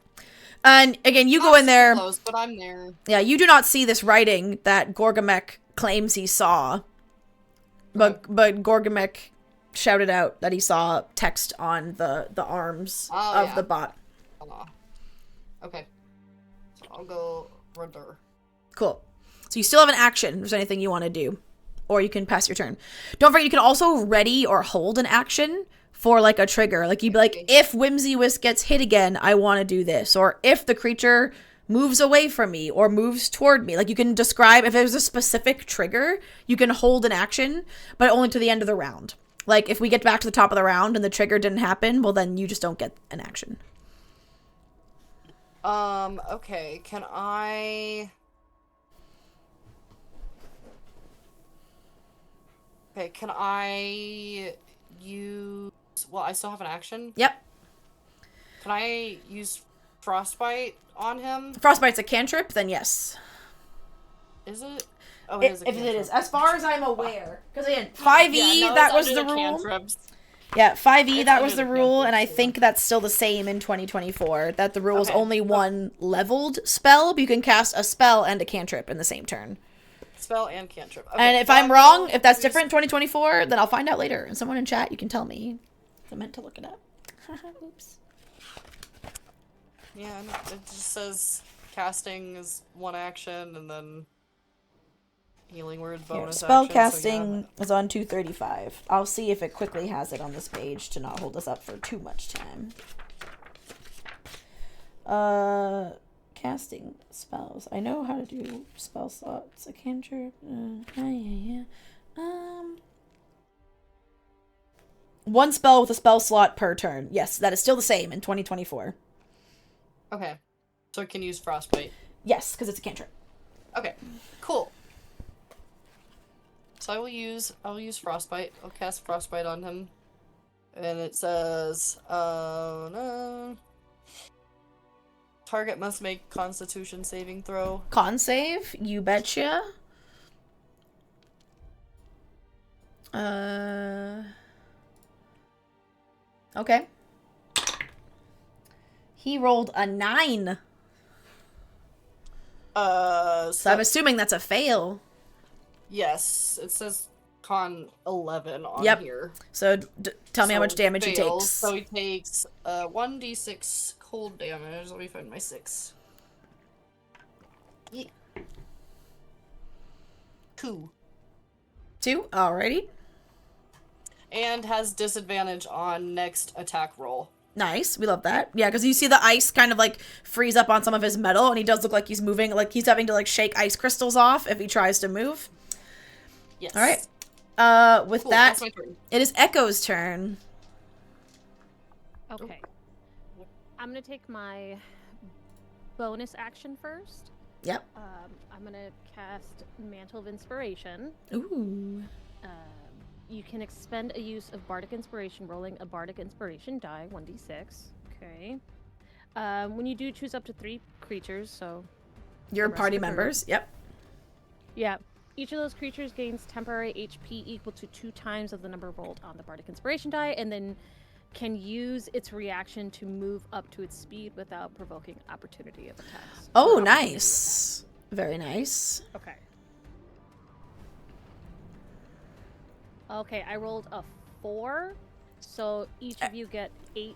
And again, you go in there. Close, but I'm there. Yeah, you do not see this writing that Gorgamek claims he saw. But Gorgamek shouted out that he saw text on the arms of the bot. Okay. So I'll go rudder. Cool. So you still have an action if there's anything you want to do. Or you can pass your turn. Don't forget, you can also ready or hold an action for a trigger. You'd be like, if Whimsy Whisk gets hit again, I want to do this. Or if the creature moves away from me or moves toward me. You can describe, if there's a specific trigger, you can hold an action, but only to the end of the round. If we get back to the top of the round and the trigger didn't happen, well, then you just don't get an action. Okay, can I... Okay, can I use... Well, I still have an action? Yep. Can I use Frostbite on him? Frostbite's a cantrip, then yes. Is it? Oh, it is a If cantrip. it is. As far as I'm aware. Because again, 5e, that was the rule. Cantrips. Yeah, 5e, It's that was under the the rule, and I cantrips, think that's still the same in 2024, that the rule is Okay. only one leveled spell, but you can cast a spell and a cantrip in the same turn. Spell and cantrip. Okay, And if so I'm I wrong, will if that's use- different in 2024, then I'll find out later. And someone in chat, you can tell me. I meant to look it up. Oops. Yeah, and it just says casting is one action, and then healing word Here, bonus spell action. casting is on 235. I'll see if it quickly has it on this page to not hold us up for too much time. Casting spells. I know how to do spell slots. A cantrip. One spell with a spell slot per turn. Yes, that is still the same in 2024. Okay, so I can use frostbite. Yes, because it's a cantrip. Okay, cool. So I'll use frostbite. I'll cast frostbite on him. And it says, no. Target must make Constitution saving throw. Con save, you betcha. Okay. He rolled a 9. So I'm assuming that's a fail. Yes, it says con 11 on Yep. here. So tell me how much damage he fails. takes. So he takes 1d6 cold damage. Let me find my 6. Yeah. 2. 2, alrighty. And has disadvantage on next attack roll. Nice, we love that. Yeah, because you see the ice kind of like freeze up on some of his metal, and he does look like he's moving, like he's having to like shake ice crystals off if he tries to move. Yes. All right. With Cool, that, that's my turn. it is Echo's turn. Okay. I'm gonna take my bonus action first. Yep. I'm gonna cast Mantle of Inspiration. Ooh. You can expend a use of Bardic Inspiration, rolling a Bardic Inspiration die, 1d6. Okay. When you do choose up to 3 creatures, so... Your the rest party of the group. members. Yep. Yeah. Each of those creatures gains temporary HP equal to 2 times of the number rolled on the Bardic Inspiration die, and then can use its reaction to move up to its speed without provoking opportunity of attacks. Oh, nice. Very nice. Okay. Okay, I rolled a 4, so each of you get 8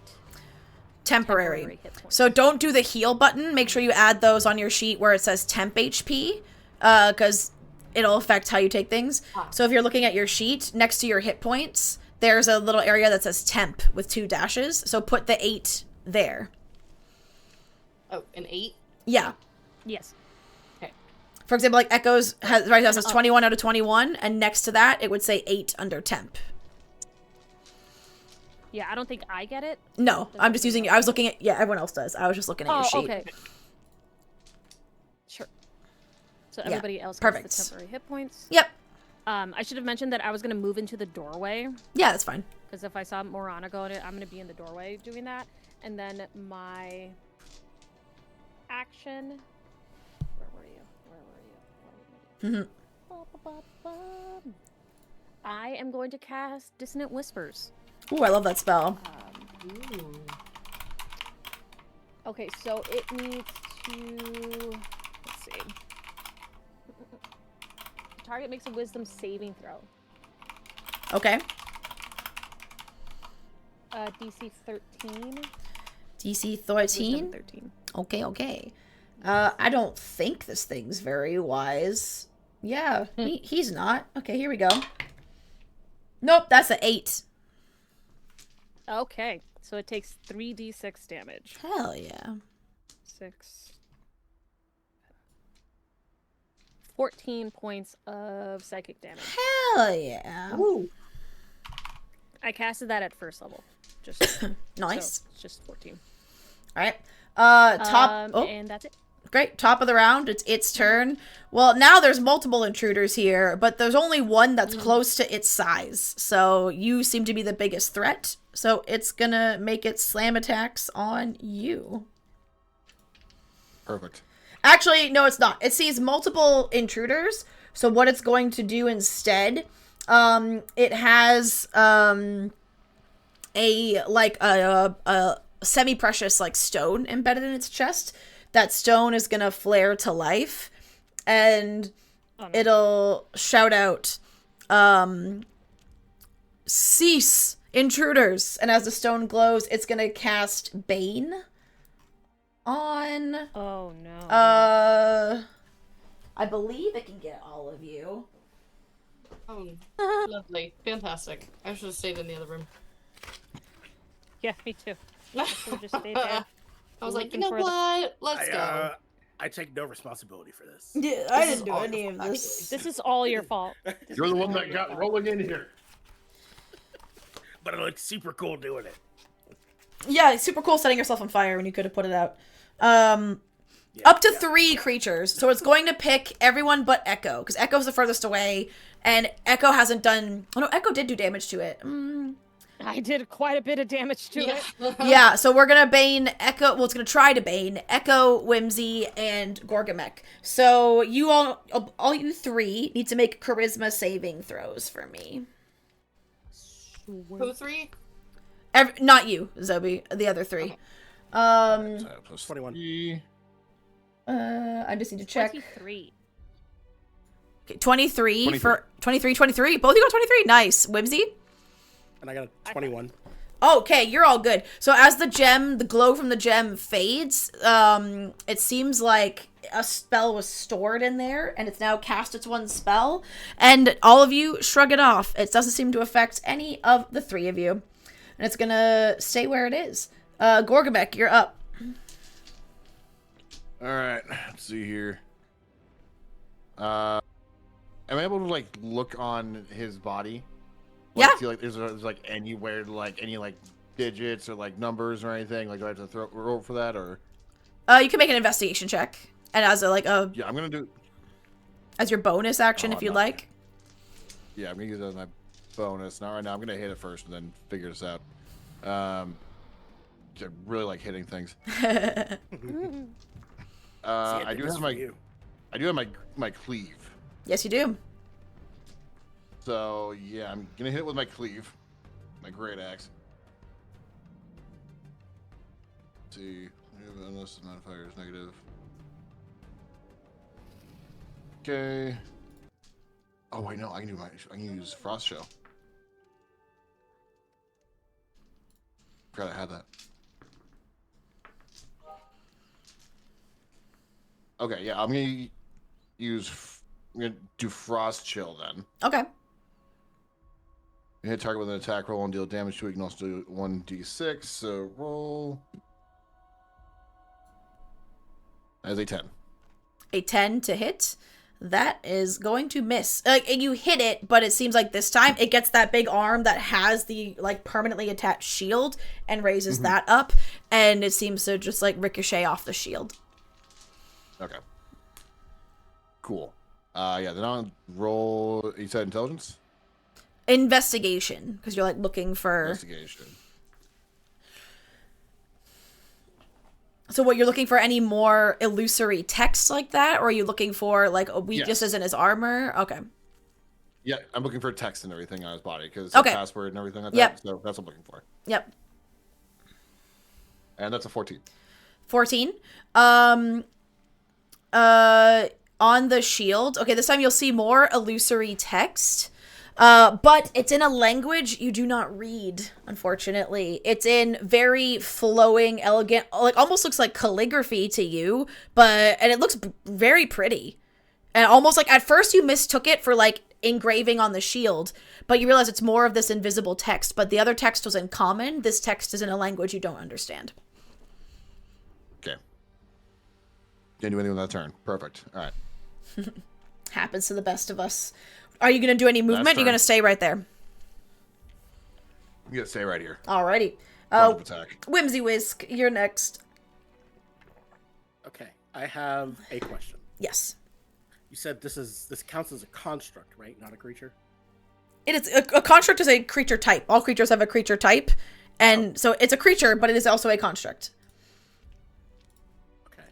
Temporary. hit points. So don't do the heal button. Make sure you add those on your sheet where it says temp HP, because it'll affect how you take things. So if you're looking at your sheet, next to your hit points, there's a little area that says temp with 2 dashes. So put the 8 there. Oh, an 8? Yeah. Yes. For example, like Echoes has right now says 21 out of 21, and next to that it would say 8 under temp. Yeah, I don't think I get it. No, I'm just using. I was looking at. Yeah, everyone else does. I was just looking at your sheet. Okay. Sure. So Yeah, everybody else perfect. gets the temporary hit points. Yep. I should have mentioned that I was going to move into the doorway, Yeah, that's fine. because if I saw Morana going in, I'm going to be in the doorway doing that. And then my action... Where were you? I am going to cast Dissonant Whispers. Ooh, I love that spell. Okay, so it needs to... Let's see. The target makes a Wisdom saving throw. Okay. DC 13. DC Wisdom 13. 13. Okay, okay. I don't think this thing's very wise. Yeah, he's not. Okay, here we go. Nope, that's an 8. Okay, so it takes 3d6 damage. Hell yeah. 6. 14 points of psychic damage. Hell yeah. Ooh. I casted that at first level. Just Nice. So it's just 14. All right. Top. And that's it. Great. Top of the round. It's its turn. Well, now there's multiple intruders here, but there's only one that's close to its size. So you seem to be the biggest threat. So it's gonna make its slam attacks on you. Perfect. Actually, no, it's not. It sees multiple intruders. So what it's going to do instead, it has a semi-precious like stone embedded in its chest. That stone is gonna flare to life, and it'll shout out, "Cease, intruders!" And as the stone glows, it's gonna cast Bane on. Oh no. I believe it can get all of you. Oh, lovely. Fantastic. I should have stayed in the other room. Yeah, me too. Should've just stayed there. I was like, you looking know for the- what? Let's go. I take no responsibility for this. Yeah, I This didn't is do all any your of fault, this. This is all your fault. You're the one that got rolling in here. But it looks super cool doing it. Yeah, it's super cool setting yourself on fire when you could have put it out. Yeah, Up to yeah. 3 creatures. So it's going to pick everyone but Echo, because Echo's the furthest away, and Echo hasn't done... Oh no, Echo did do damage to it. I I did quite a bit of damage to it. Yeah, so we're gonna bane Echo. Well, it's gonna try to bane Echo, Whimsy, and Gorgamek. So you all you three need to make charisma saving throws for me. Who three? Not you, Zobi. The other three. So plus 21. 3. I just need to check. 23. Okay, 23 for 23. Both of you got 23. Nice. Whimsy. And I got a 21. Okay, you're all good. So as the glow from the gem fades, it seems like a spell was stored in there, and it's now cast its one spell, and all of you shrug it off. It doesn't seem to affect any of the three of you, and it's gonna stay where it is. Gorgamek, you're up. All right, let's see here. Am I able to like look on his body? Like, Yeah. see, like there's like anywhere like any like digits or like numbers or anything? Like do I have to roll for that or? You can make an investigation check, and as a Yeah, I'm gonna do. as your bonus action if you'd no. like. Yeah, I'm gonna use that as my bonus. Now, right now, I'm gonna hit it first and then figure this out. I really like hitting things. I do this have for you. my cleave. Yes, you do. So yeah, I'm gonna hit it with my cleave, my great axe. Let's see, unless the modifier is negative. Okay. Oh wait, no, I can use frost shell. Forgot I had that. Okay, yeah, I'm gonna do frost chill then. Okay. You hit target with an attack roll and deal damage to it. You can also do 1d6. So roll as a 10. A 10 to hit. That is going to miss. Like, you hit it, but it seems like this time it gets that big arm that has the like permanently attached shield and raises that up, and it seems to just like ricochet off the shield. Okay. Cool. Yeah. Then I'll roll. You said intelligence. Investigation, because you're like looking for. Investigation. So what, you're looking for any more illusory text like that, or are you looking for like weaknesses in his armor? Okay. Yeah, I'm looking for text and everything on his body because Okay. password and everything like Yep. that. So that's what I'm looking for. Yep. And that's a 14. 14. On the shield. Okay, this time you'll see more illusory text. But it's in a language you do not read, unfortunately. It's in very flowing, elegant, like almost looks like calligraphy to you, and it looks very pretty. And almost like at first you mistook it for like engraving on the shield, but you realize it's more of this invisible text, but the other text was in common. This text is in a language you don't understand. Okay. Can't do anything with that turn. Perfect. All right. Happens to the best of us. Are you going to do any movement? turn. You're going to stay right there. I'm gonna stay right here. Alrighty. Bunch of attack. Whimsy Whisk, you're next. Okay, I have a question. Yes. You said this counts as a construct, right? Not a creature. It is a construct is a creature type. All creatures have a creature type, and so it's a creature, but it is also a construct. Okay.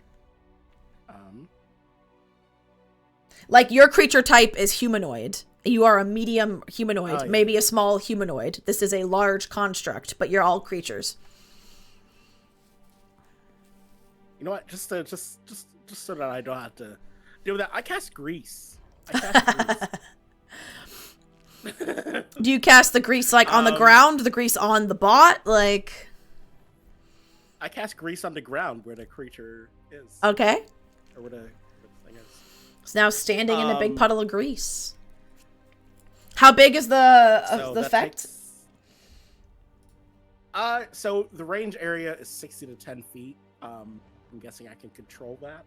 Like your creature type is humanoid. You are a medium humanoid, Oh, yeah. maybe a small humanoid. This is a large construct, but you're all creatures. You know what? Just so that I don't have to deal with that, I cast grease. I cast grease. Do you cast the grease like on the ground, the grease on the bot, like? I cast grease on the ground where the creature is, Okay. or where the thing is. It's now standing in a big Um, puddle of grease. How big is the So the that effect? takes- so the range area is 60 to 10 feet. I'm guessing I can control that.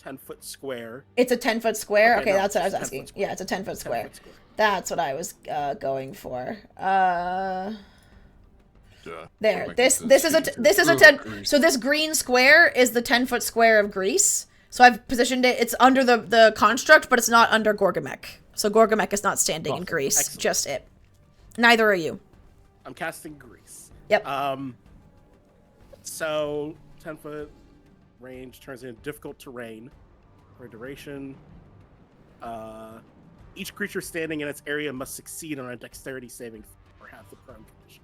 10-foot square. It's a 10-foot square. Okay, no, that's what I was it's a 10-foot asking. square. Yeah, it's a 10-foot square. 10-foot square. That's what I was going for. Duh. There. Like This is a 10. So this green square is the 10-foot square of grease. So I've positioned it. It's under the construct, but it's not under Gorgamek. So Gorgamek is not standing in Awesome. grease. Excellent. Just it. Neither are you. I'm casting Grease. Yep. So 10-foot range turns into difficult terrain for a duration. Each creature standing in its area must succeed on a dexterity saving or have the prone condition.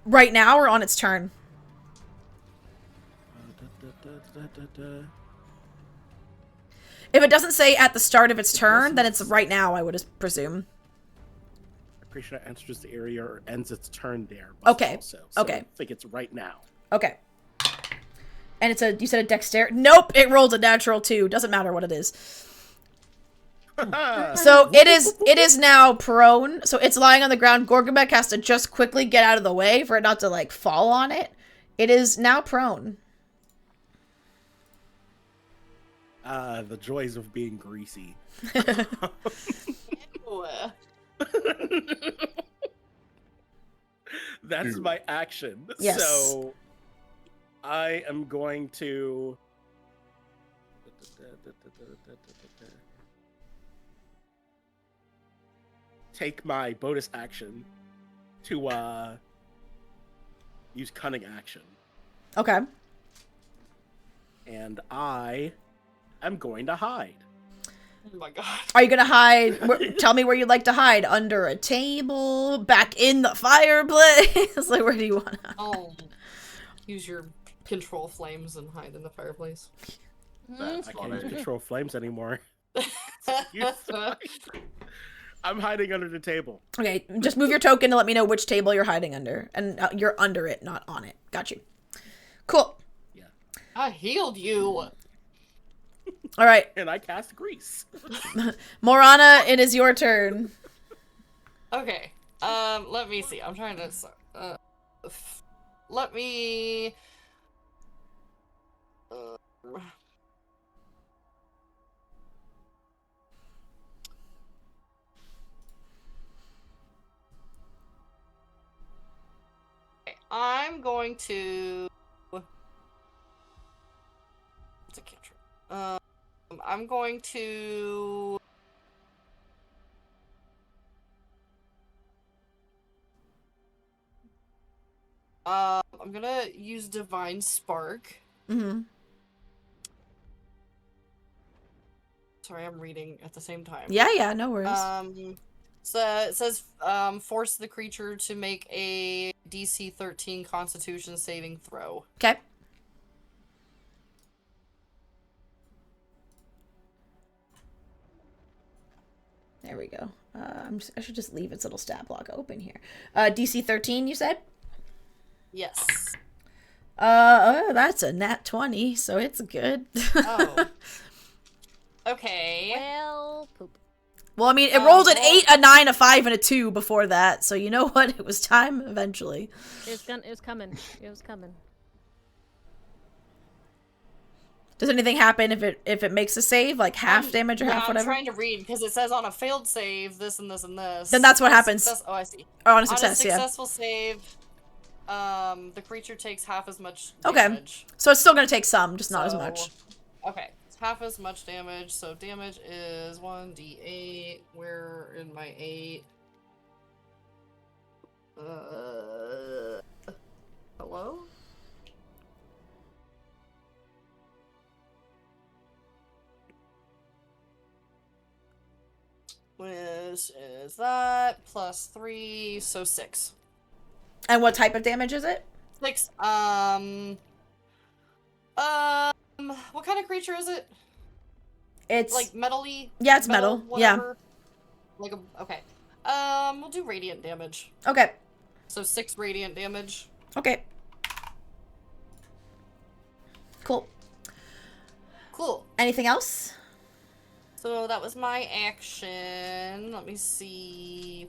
Right now or on its turn? If it doesn't say at the start of its turn, then it's right now, I would presume. A creature that enters the area or ends its turn there. Okay. Also. So Okay. I think it's right now. Okay. And it's you said a dexterity? Nope, it rolls a natural 2. Doesn't matter what it is. So it is now prone. So it's lying on the ground. Gorgobek has to just quickly get out of the way for it not to, like, fall on it. It is now prone. The joys of being greasy. Ew. That's my action. Yes. So I am going to take my bonus action to use cunning action. Okay. And I am going to hide. Oh my god. Are you gonna hide? Tell me where you'd like to hide. Under a table? Back in the fireplace? Like, where do you want to? Oh, use your control flames and hide in the fireplace. I can't use control flames anymore. I'm hiding under the table. Okay, just move your token to let me know which table you're hiding under. And you're under it, not on it. Got you. Cool. Yeah. I healed you. All right. And I cast Grease. Morana, it is your turn. Okay. Let me see. I'm trying to. Let me. Okay, I'm going to. It's a cantrip. I'm going to. I'm gonna use Divine Spark. Mm-hmm. Sorry, I'm reading at the same time. Yeah, no worries. So it says, force the creature to make a DC 13 Constitution saving throw. Okay. There we go. I should just leave its little stat block open here. DC 13, you said? Yes. That's a nat 20, so it's good. Oh. Okay. Well, poop. Well, I mean, it rolled an 8, a 9, a 5, and a 2 before that, so you know what? It was time eventually. It was coming. It was coming. Does anything happen if it makes a save, like half damage or half I'm whatever? trying to read because it says on a failed save this and this and this. Then that's what happens. Oh, I see. Or on a On a success, yeah. successful save, the creature takes half as much Okay. damage. So it's still gonna take some, just not as much. Okay. It's half as much damage, so damage is 1d8. Where in my 8? Hello? Which is that plus 3, so 6. And what type of damage is it? 6. What kind of creature is it? It's Like metal-y? yeah, it's metal. Yeah. Whatever? Like a okay. We'll do radiant damage. Okay. So 6 radiant damage. Okay. Cool. Cool. Anything else? So that was my action. Let me see.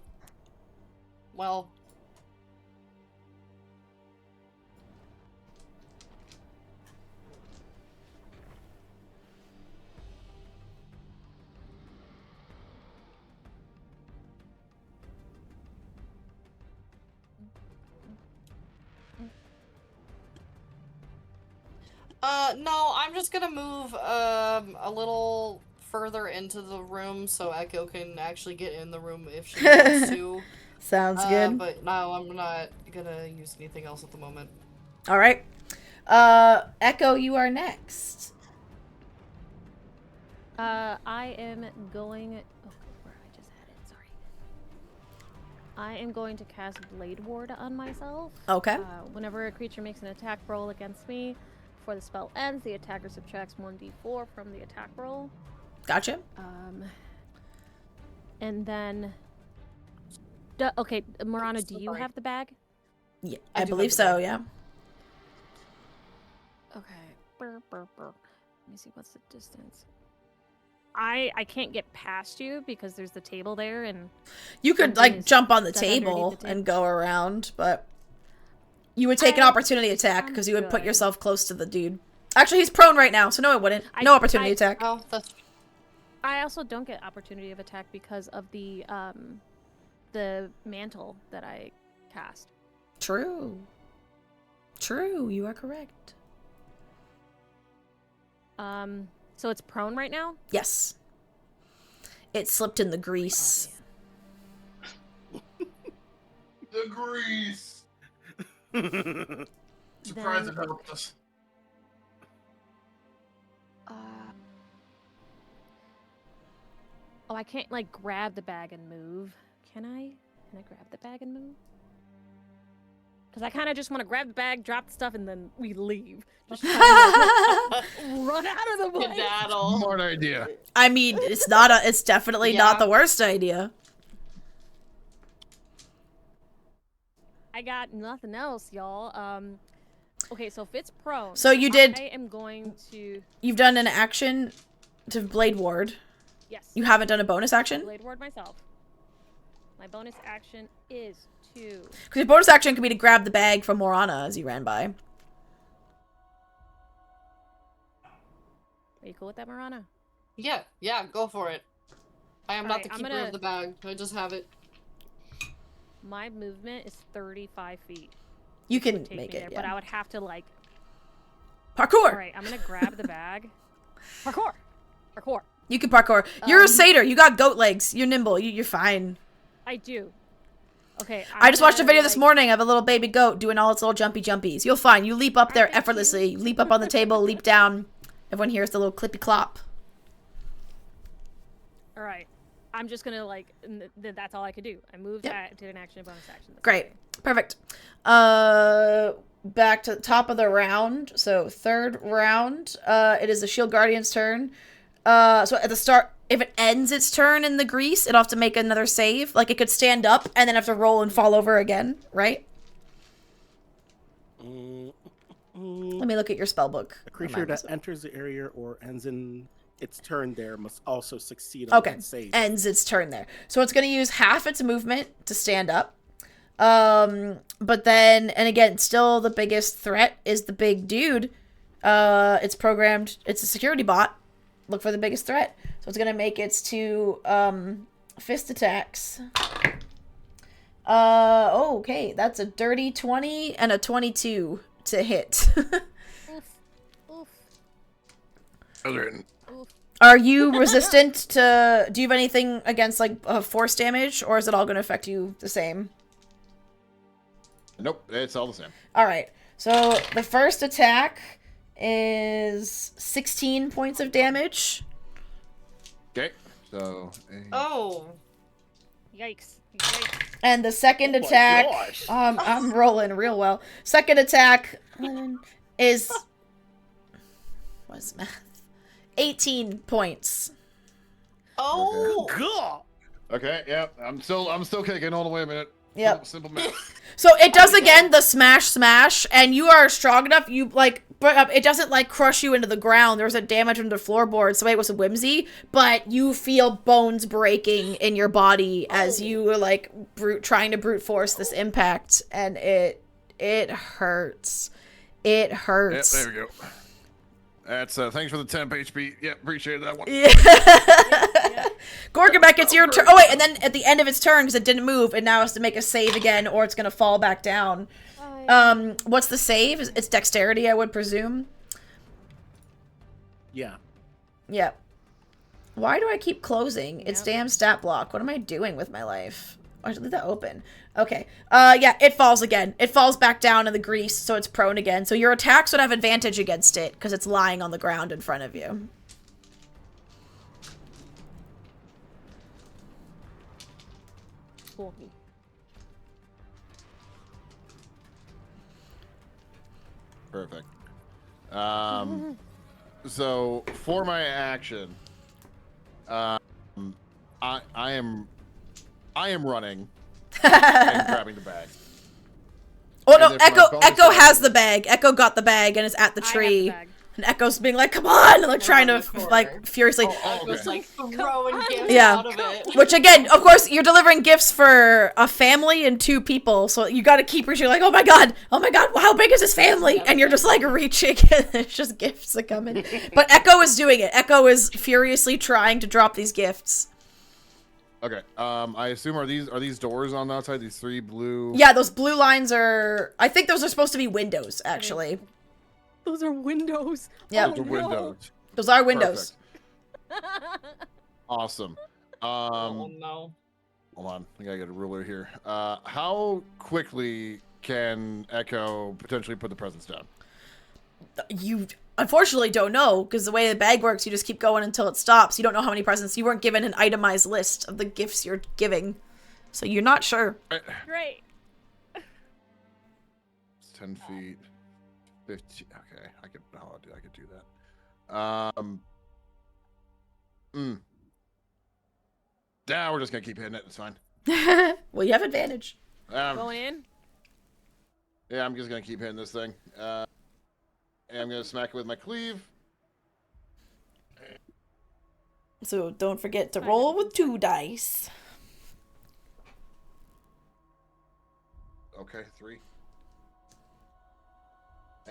Well. No, I'm just gonna move, a little further into the room so Echo can actually get in the room if she wants to. Sounds good. But no, I'm not gonna use anything else at the moment. All right. Echo, you are next. I am going. Oh, where I just had it. Sorry. I am going to cast Blade Ward on myself. Okay. Whenever a creature makes an attack roll against me, before the spell ends, the attacker subtracts 1d4 from the attack roll. Gotcha. And then. Okay, Marana, do you have the bag? Yeah, I I do believe have the so. bag. Yeah. Okay. Let me see, what's the distance? I can't get past you because there's the table there, and You could something like is jump on the stuck underneath table the table. and go around, but you would take an I- opportunity attack because you would put good. yourself close to the dude. Actually, he's prone right now, so no, it wouldn't. No opportunity attack. Oh, that's I also don't get opportunity of attack because of the mantle that I cast. True. True. You are correct. So it's prone right now? Yes. It slipped in the grease. The grease. Surprised it helped us. Oh, I can't like grab the bag and move. Can I? Can I grab the bag and move? Because I kind of just want to grab the bag, drop the stuff, and then we leave. Just trying to run out of the place. skedaddle. Smart idea. I mean, it's not a. It's definitely not Yeah. the worst idea. I got nothing else, y'all. Okay, so if it's prone, So you did. I am going to. You've done an action to Blade Ward. Yes. You haven't done a bonus action? Blade Ward myself. My bonus action is to. Because your bonus action could be to grab the bag from Morana as you ran by. Are you cool with that, Marana? Yeah, go for it. I am not Alright, the I'm keeper gonna- of the bag. I just have it. My movement is 35 feet. You can Take make me there, it. but I Yeah. would have to like. Parkour. All right, I'm gonna grab the bag. Parkour. Parkour. You can parkour. You're a satyr. You got goat legs. You're nimble. You're fine. I do. Okay. I just watched a video this like, morning of a little baby goat doing all its little jumpy jumpies. You'll find. You leap up there Aren't they effortlessly. You leap up on the table, leap down. Everyone hears the little clippy clop. All right. I'm just gonna like. That's all I could do. I moved. Yep. I did an action, bonus action. That's Great. Perfect. Back to the top of the round. So third round. It is the Shield Guardian's turn. So at the start, if it ends its turn in the grease, it'll have to make another save. Like it could stand up and then have to roll and fall over again, right? Let me look at your spell book. A creature Remind that myself. enters the area or ends in its turn there must also succeed on Okay, that save. ends its turn there. So it's going to use half its movement to stand up. But then, and again, still the biggest threat is the big dude. It's programmed, it's a security bot. Look for the biggest threat. So it's going to make its two, fist attacks. Okay, that's a dirty 20 and a 22 to hit. Oof. Oof. Children. Oof. Are you resistant to, do you have anything against like force damage, or is it all going to affect you the same? Nope, it's all the same. All right. So the first attack is 16 points of damage. Okay, so. Oh, Yikes. Yikes. And the second Oh my attack, gosh. I'm rolling real well. Second attack is, what's math? 18 points. oh, God. Okay, yep. I'm still kicking. Hold on, wait a minute. Yep. Simple math. So it does again the smash, and you are strong enough. You like, but it doesn't like crush you into the ground. There's a damage into the floorboard, so it was a whimsy. But you feel bones breaking in your body as you were like trying to brute force this impact, and it hurts. It Yep, hurts. there we go. That's thanks for the temp HP. Yep, appreciate that one. Gorgamek, it's your turn. Oh wait, and then at the end of its turn, because it didn't move, it now has to make a save again, or it's gonna fall back down. What's the save? It's dexterity, I would presume. Yeah. Yep. Why do I keep closing? It's Yep. damn stat block. What am I doing with my life? I should leave that open. Okay. Yeah, it falls again. It falls back down in the grease, so it's prone again. So your attacks would have advantage against it, because it's lying on the ground in front of you. Cool. Perfect. So for my action, I am running and grabbing the bag. Oh no, And then for my bonus Echo has action- the bag. Echo got the bag and is at the I have tree. the bag. And Echo's being like, come on! And like trying Around to the corner. like furiously. I was okay. like throwing gifts Yeah. out of it. Which again, of course, you're delivering gifts for a family and 2 people, so you gotta keep reaching like, oh my god, how big is this family? And you're just like reaching and it's just gifts that come in. But Echo is doing it. Echo is furiously trying to drop these gifts. Okay. I assume are these doors on the outside? These 3 blue. Yeah, those blue lines are, I think those are supposed to be windows, actually. Those are windows. Yeah. Those are windows. Those are windows. Perfect. Awesome. Oh no. Hold on. I gotta get a ruler here. How quickly can Echo potentially put the presents down? You unfortunately don't know, because the way the bag works, you just keep going until it stops. You don't know how many presents. You weren't given an itemized list of the gifts you're giving, so you're not sure. Great. It's 10 feet. 15. Okay, I could do that. Yeah, we're just gonna keep hitting it. It's fine. Well, you have advantage. Going in. Yeah, I'm just gonna keep hitting this thing. And I'm gonna smack it with my cleave. So don't forget to roll with 2 dice. Okay, 3.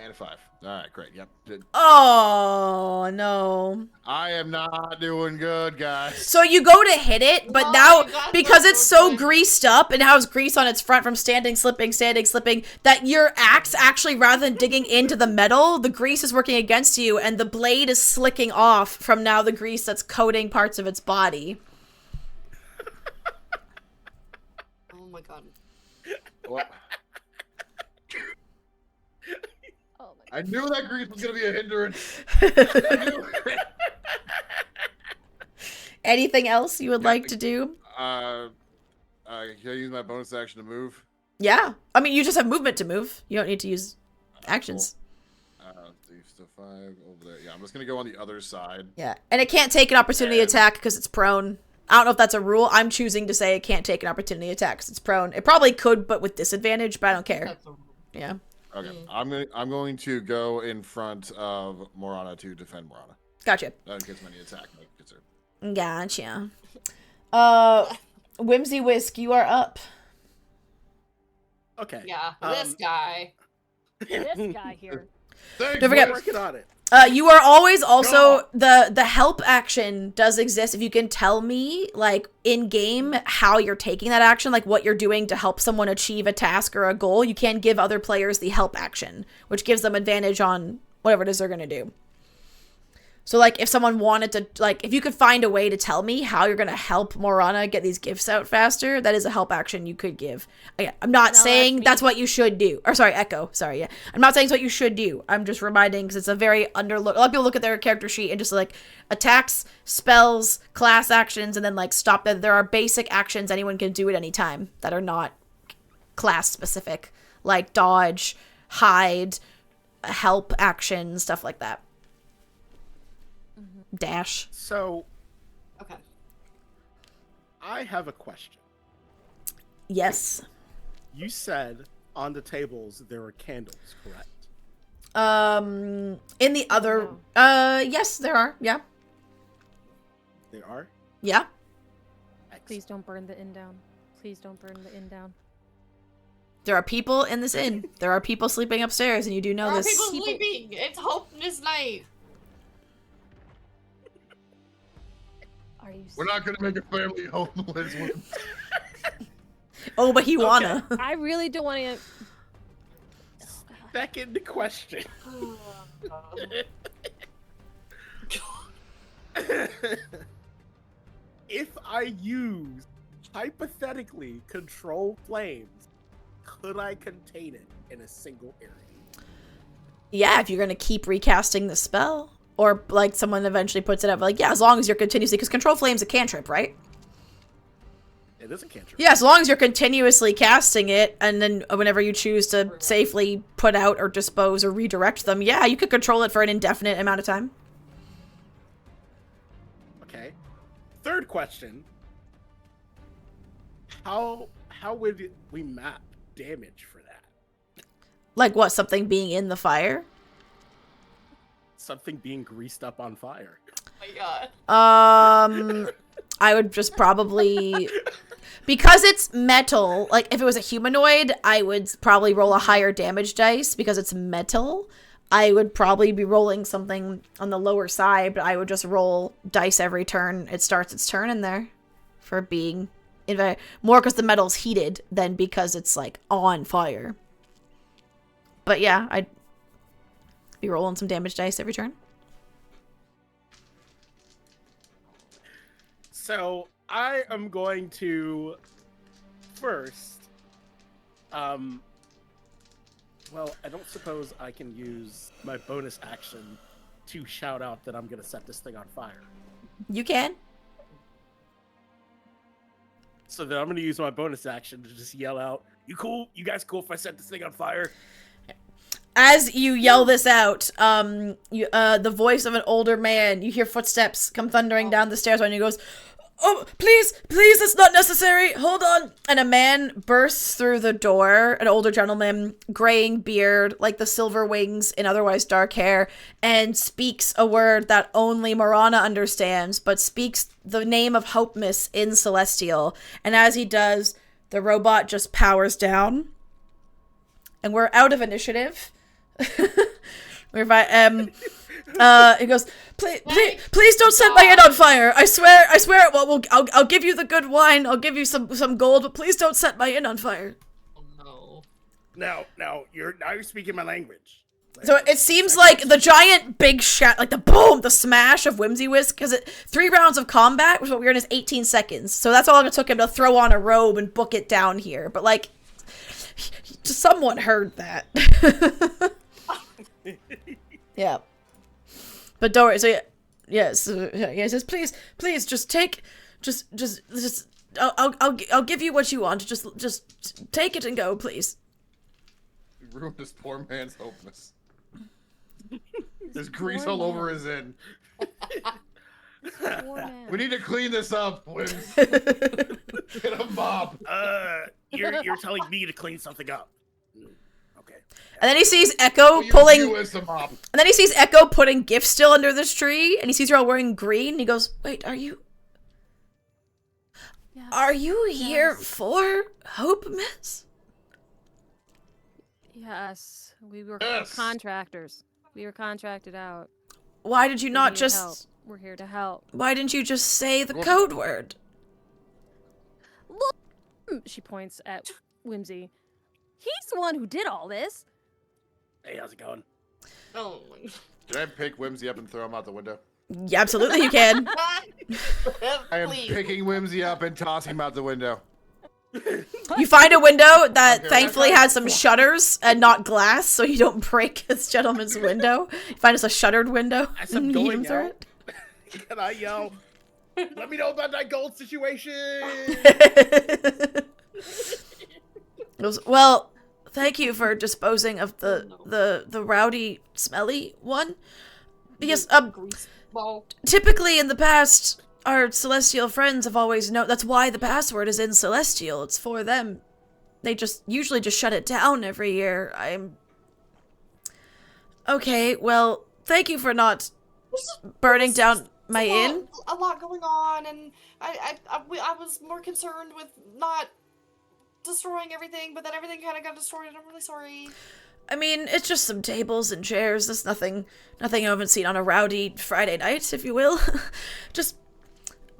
And a 5. All right, great. Yep. Oh, no. I am not doing good, guys. So you go to hit it, but Oh, now, you got because that it's so good. greased up and has grease on its front from standing, slipping, that your axe actually, rather than digging into the metal, the grease is working against you, and the blade is slicking off from now the grease that's coating parts of its body. Oh my god. Well, Oh my I knew that grease was gonna be a hindrance. Anything else you would like to do? Can I use my bonus action to move? Yeah. I mean, you just have movement to move. You don't need to use actions. So 5 over there. Yeah, I'm just gonna go on the other side. Yeah. And it can't take an opportunity attack because it's prone. I don't know if that's a rule. I'm choosing to say it can't take an opportunity attack because it's prone. It probably could, but with disadvantage, but I don't care. That's a Yeah. Okay, I'm going to go in front of Morana to defend Morana. Gotcha. That gets many attack. Gets her. Gotcha. Whimsy Whisk, you are up. Okay. Yeah, this guy. This guy here. Thanks, Don't forget- Whisk. Working on it. You are always also the help action does exist. If you can tell me like in game how you're taking that action, like what you're doing to help someone achieve a task or a goal, you can give other players the help action, which gives them advantage on whatever it is they're gonna do. So like if someone wanted to, like if you could find a way to tell me how you're gonna help Morana get these gifts out faster, that is a help action you could give. Again, I'm not saying that's what you should do. Or sorry, Echo. Sorry, yeah. I'm not saying it's what you should do. I'm just reminding because it's a very underlook. A lot of people look at their character sheet and just like attacks, spells, class actions, and then like stop that. There are basic actions anyone can do at any time that are not class specific, like dodge, hide, help action, stuff like that. Dash. So Okay. I have a question. Yes. You said on the tables there are candles, correct? In the other, yes, there are. Yeah. There are? Yeah. Please don't burn the inn down. Please don't burn the inn down. There are people in this inn. There are people sleeping upstairs, and you do know There are this. people sleeping. It's hopeless night. Are you? We're not gonna make a family homeless. Oh, but he wanna. I really don't want to. Second question. If I use hypothetically control flames, could I contain it in a single area? Yeah, if you're gonna keep recasting the spell, or like someone eventually puts it up, like yeah, as long as you're continuously, because control flame's a cantrip, right? It is a cantrip. Yeah, as long as you're continuously casting it, and then whenever you choose to safely put out or dispose or redirect them, yeah, you could control it for an indefinite amount of time. Okay. Third question. How would we map damage for that? Like what, something being in the fire? Something being greased up on fire. Oh my god. I would just probably, because it's metal, like if it was a humanoid, I would probably roll a higher damage dice because it's metal. I would probably be rolling something on the lower side, but I would just roll dice every turn. It starts its turn in there for being more because the metal's heated than because it's like on fire. But yeah, I'd be rolling some damage dice every turn. So I am going to first, well, I don't suppose I can use my bonus action to shout out that I'm going to set this thing on fire. You can. So then I'm going to use my bonus action to just yell out, "You cool? You guys cool if I set this thing on fire?" As you yell this out, the voice of an older man, you hear footsteps come thundering down the stairs and he goes, "Oh, please, it's not necessary, hold on." And a man bursts through the door, an older gentleman, graying beard, like the silver wings and otherwise dark hair, and speaks a word that only Marana understands, but speaks the name of Hope Miss in Celestial. And as he does, the robot just powers down. And we're out of initiative. He goes, please don't set my inn on fire. I swear it won't. I'll give you the good wine. I'll give you some gold, but please don't set my inn on fire. Oh no. Now you're speaking my language. So it seems like the giant big shot, like the boom, the smash of Whimsy Whisk, because 3 rounds of combat was what we were in is 18 seconds. So that's how long it took him to throw on a robe and book it down here. But like, someone heard that. Yeah. But don't worry, so yes, he says, please, just take, I'll give you what you want, just take it and go, please. You ruined this poor man's hopeless. There's grease all over his inn. We need to clean this up, Wims. Get a mop. You're telling me to clean something up. Okay. And then he sees Echo pulling. And then he sees Echo putting gifts still under this tree, and he sees her all wearing green. And he goes, "Wait, are you here for Hope Miss?" Yes, we were Yes. contractors. We were contracted out. Why did you We not need just? help. We're here to help. Why didn't you just say the code word? Look, she points at Whimsy. He's the one who did all this. Hey, how's it going? Oh. Can I pick Whimsy up and throw him out the window? Yeah, absolutely, you can. I am Please. picking Whimsy up and tossing him out the window. You find a window that Okay, thankfully okay. has some shutters and not glass, so you don't break this gentleman's window. You find us a shuttered window As I'm and going yeet him through out, can I yell, "Let me know about that gold situation"? it. Goes, well, thank you for disposing of the rowdy, smelly one. Because Grease ball. typically in the past, our Celestial friends have always known. That's why the password is in Celestial. It's for them. They usually just shut it down every year. Okay, well, thank you for not burning down my inn. A lot going on, and I was more concerned with not destroying everything, but then everything kind of got destroyed, and I'm really sorry. I mean, it's just some tables and chairs. There's nothing I haven't seen on a rowdy Friday night, if you will.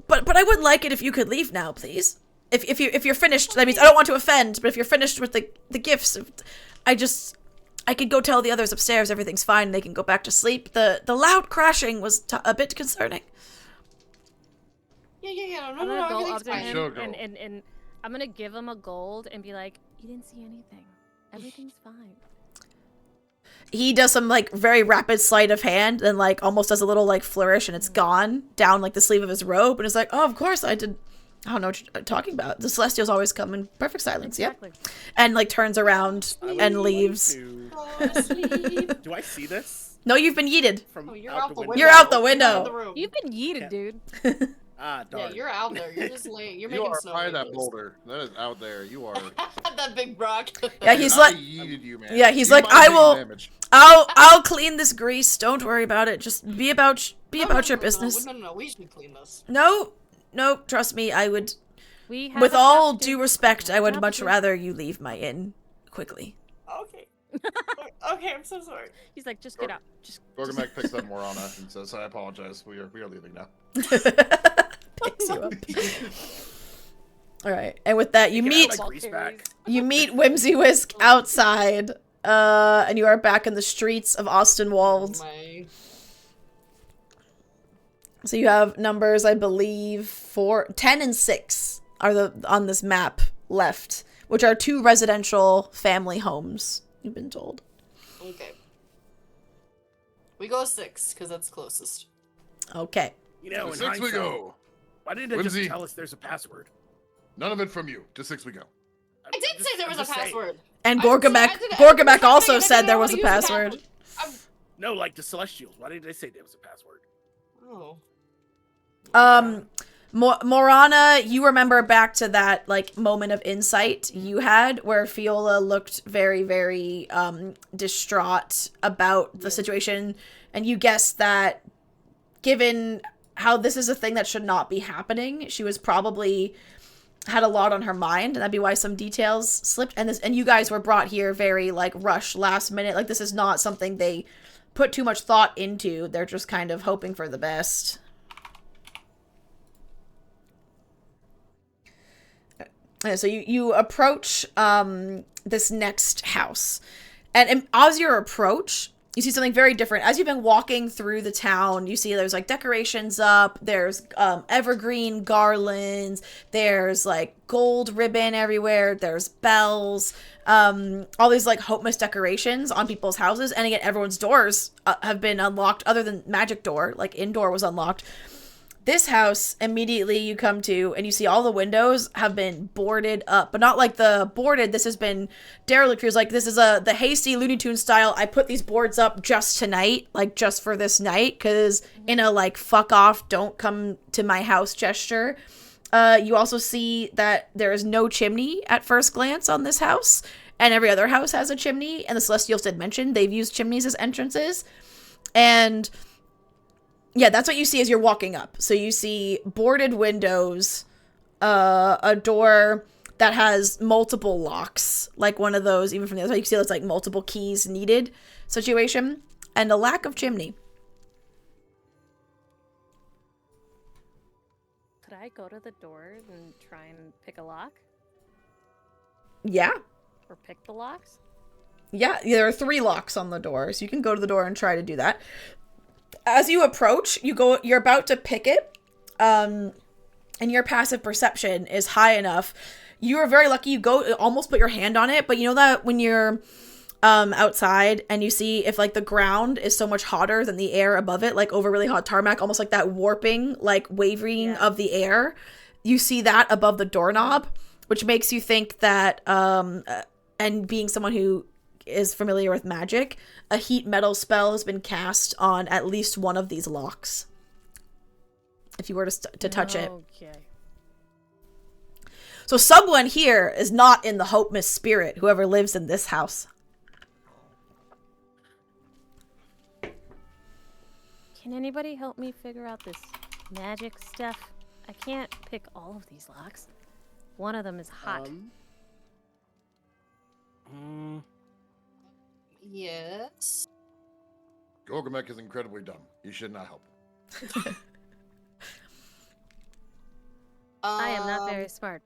But I would like it if you could leave now, please. If you're finished, that means I don't want to offend, but if you're finished with the gifts, I could go tell the others upstairs everything's fine and they can go back to sleep. The loud crashing was a bit concerning. Yeah. I'm No. gonna go Everything's up to fine. him Sure, go. and I'm gonna give him a gold and be like, you didn't see anything. Everything's fine. He does some like very rapid sleight of hand and like almost does a little like flourish and it's gone down like the sleeve of his robe and it's like, oh, of course I did. I don't know what you're talking about. The Celestials always come in perfect silence. Exactly. Yep. And like turns around I would and like leaves. to- Go to sleep. Do I see this No, you've been yeeted. from Oh, you're out the window. You're out the You're window. out the room. You've been yeeted, Yeah. dude. Ah, Yeah, darn. you're out there. You're just laying. You're You making are snow. by that angels. boulder. That is out there. You are. That big rock. Yeah, he's I like, yeeted you, man. yeah, he's You like, might I take will- damage. I'll clean this grease. Don't worry about it. Just be about your business. No. We should clean this. No, trust me. I would, We have with a job all to due do. respect, We have I a would job much to do. rather you leave my inn quickly. Okay. Okay, I'm so sorry. He's like, just get out. Just Gorgamek picks up Morana and says, I apologize. We are leaving now. Picks you up. All right, and with that, you Get meet out my grease back. you meet Whimsy Whisk outside, and you are back in the streets of Austinwald. My... So you have numbers, I believe, 10 and 6 are the on this map left, which are 2 residential family homes. You've been told. Okay. We go 6, because that's closest. Okay. You know, in 6 we hindsight, go. why didn't they Whimsy. just tell us there's a password? None of it from you. To 6 we go. I did say there was a password. And I did say- Gorgamek I did- Gorgamek I also didn't said know there how was to a use the password. No, like the Celestials. Why did they say there was a password? Oh. Morana, you remember back to that like moment of insight you had where Fiola looked very, very distraught about the situation, and you guessed that given how this is a thing that should not be happening, she was probably had a lot on her mind, and that'd be why some details slipped. And you guys were brought here very like rush last minute. Like this is not something they put too much thought into. They're just kind of hoping for the best. So you approach this next house, and as you approach, you see something very different. As you've been walking through the town, you see there's like decorations up, there's evergreen garlands, there's like gold ribbon everywhere, there's bells, all these like Hopemas decorations on people's houses, and again, everyone's doors have been unlocked other than magic door, like indoor was unlocked. This house, immediately you come to, and you see all the windows have been boarded up. But not like the boarded, this has been derelict. Feels like this is the hasty Looney Tunes style, I put these boards up just tonight, like just for this night, because in a like, fuck off, don't come to my house gesture. You also see that there is no chimney at first glance on this house, and every other house has a chimney, and the Celestials did mention they've used chimneys as entrances. And yeah, that's what you see as you're walking up. So you see boarded windows, a door that has multiple locks, like one of those, even from the other side, you can see there's like multiple keys needed situation, and a lack of chimney. Could I go to the door and try and pick a lock? Yeah. Or pick the locks? Yeah, there are 3 locks on the door, so you can go to the door and try to do that. As you approach, you're about to pick it, and your passive perception is high enough. You are very lucky. You go almost put your hand on it, but you know that when you're outside and you see if like the ground is so much hotter than the air above it, like over really hot tarmac, almost like that warping, like wavering of the air. You see that above the doorknob, which makes you think that, and being someone who is familiar with magic, a heat metal spell has been cast on at least one of these locks. If you were to touch it. Okay. So someone here is not in the Hopemas spirit, whoever lives in this house. Can anybody help me figure out this magic stuff? I can't pick all of these locks. One of them is hot. Yes. Gorgamek is incredibly dumb. You should not help. I am not very smart,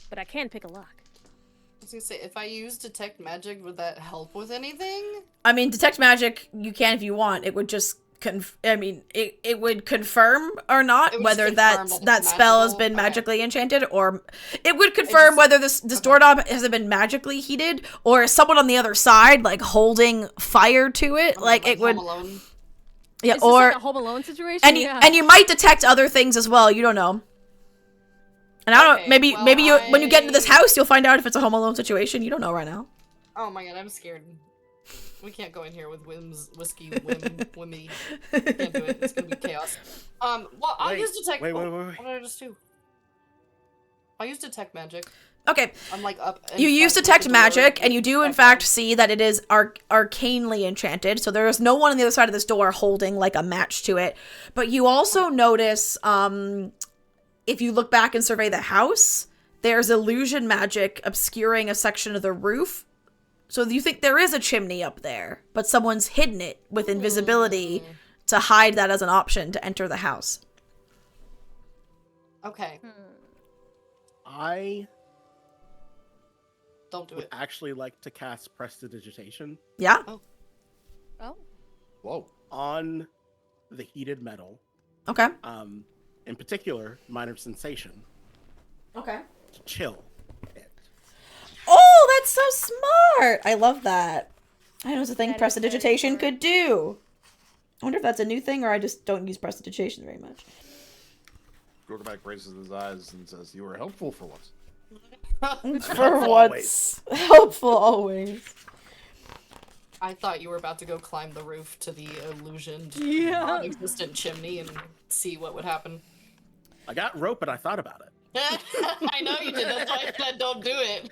but I can pick a lock. I was gonna say, if I use detect magic, would that help with anything? I mean, detect magic, you can if you want. It would just it would confirm or not It would whether just confirm that that it's spell has magical? been Okay. magically enchanted, or it would confirm whether this doorknob hasn't been magically heated, or is someone on the other side like holding fire to it. Like it would, Home Alone. yeah, Is this or like a Home Alone situation? and yeah. and you might detect other things as well. You don't know. And I don't Okay, maybe well, maybe you when you get into this I- house, you'll find out if it's a Home Alone situation. You don't know right now. Oh my god, I'm scared. We can't go in here with wimmy. Can't do it. It's gonna be chaos. Well, I'll use detect. wait. What did I just do? I'll use detect magic. Okay. I'm like up. in You use front with detect the door magic, and you with do in Echo. fact see that it is arcanely enchanted. So there is no one on the other side of this door holding like a match to it. But you also notice, if you look back and survey the house, there's illusion magic obscuring a section of the roof. So you think there is a chimney up there, but someone's hidden it with invisibility to hide that as an option to enter the house. Okay, I don't do would it. actually like to cast Prestidigitation Yeah. Oh. Whoa. on the heated metal. Okay. In particular, Minor Sensation Okay. to chill it. Oh, that's so smart. I love that. I know it's a thing That is very prestidigitation smart. could do. I wonder if that's a new thing or I just don't use prestidigitation very much. Gorgoback raises his eyes and says, "You were helpful for once." For Always. what's helpful always. I thought you were about to go climb the roof to the illusioned, Yeah. non-existent chimney and see what would happen. I got rope, and I thought about it. I know you did. That's why I said don't do it.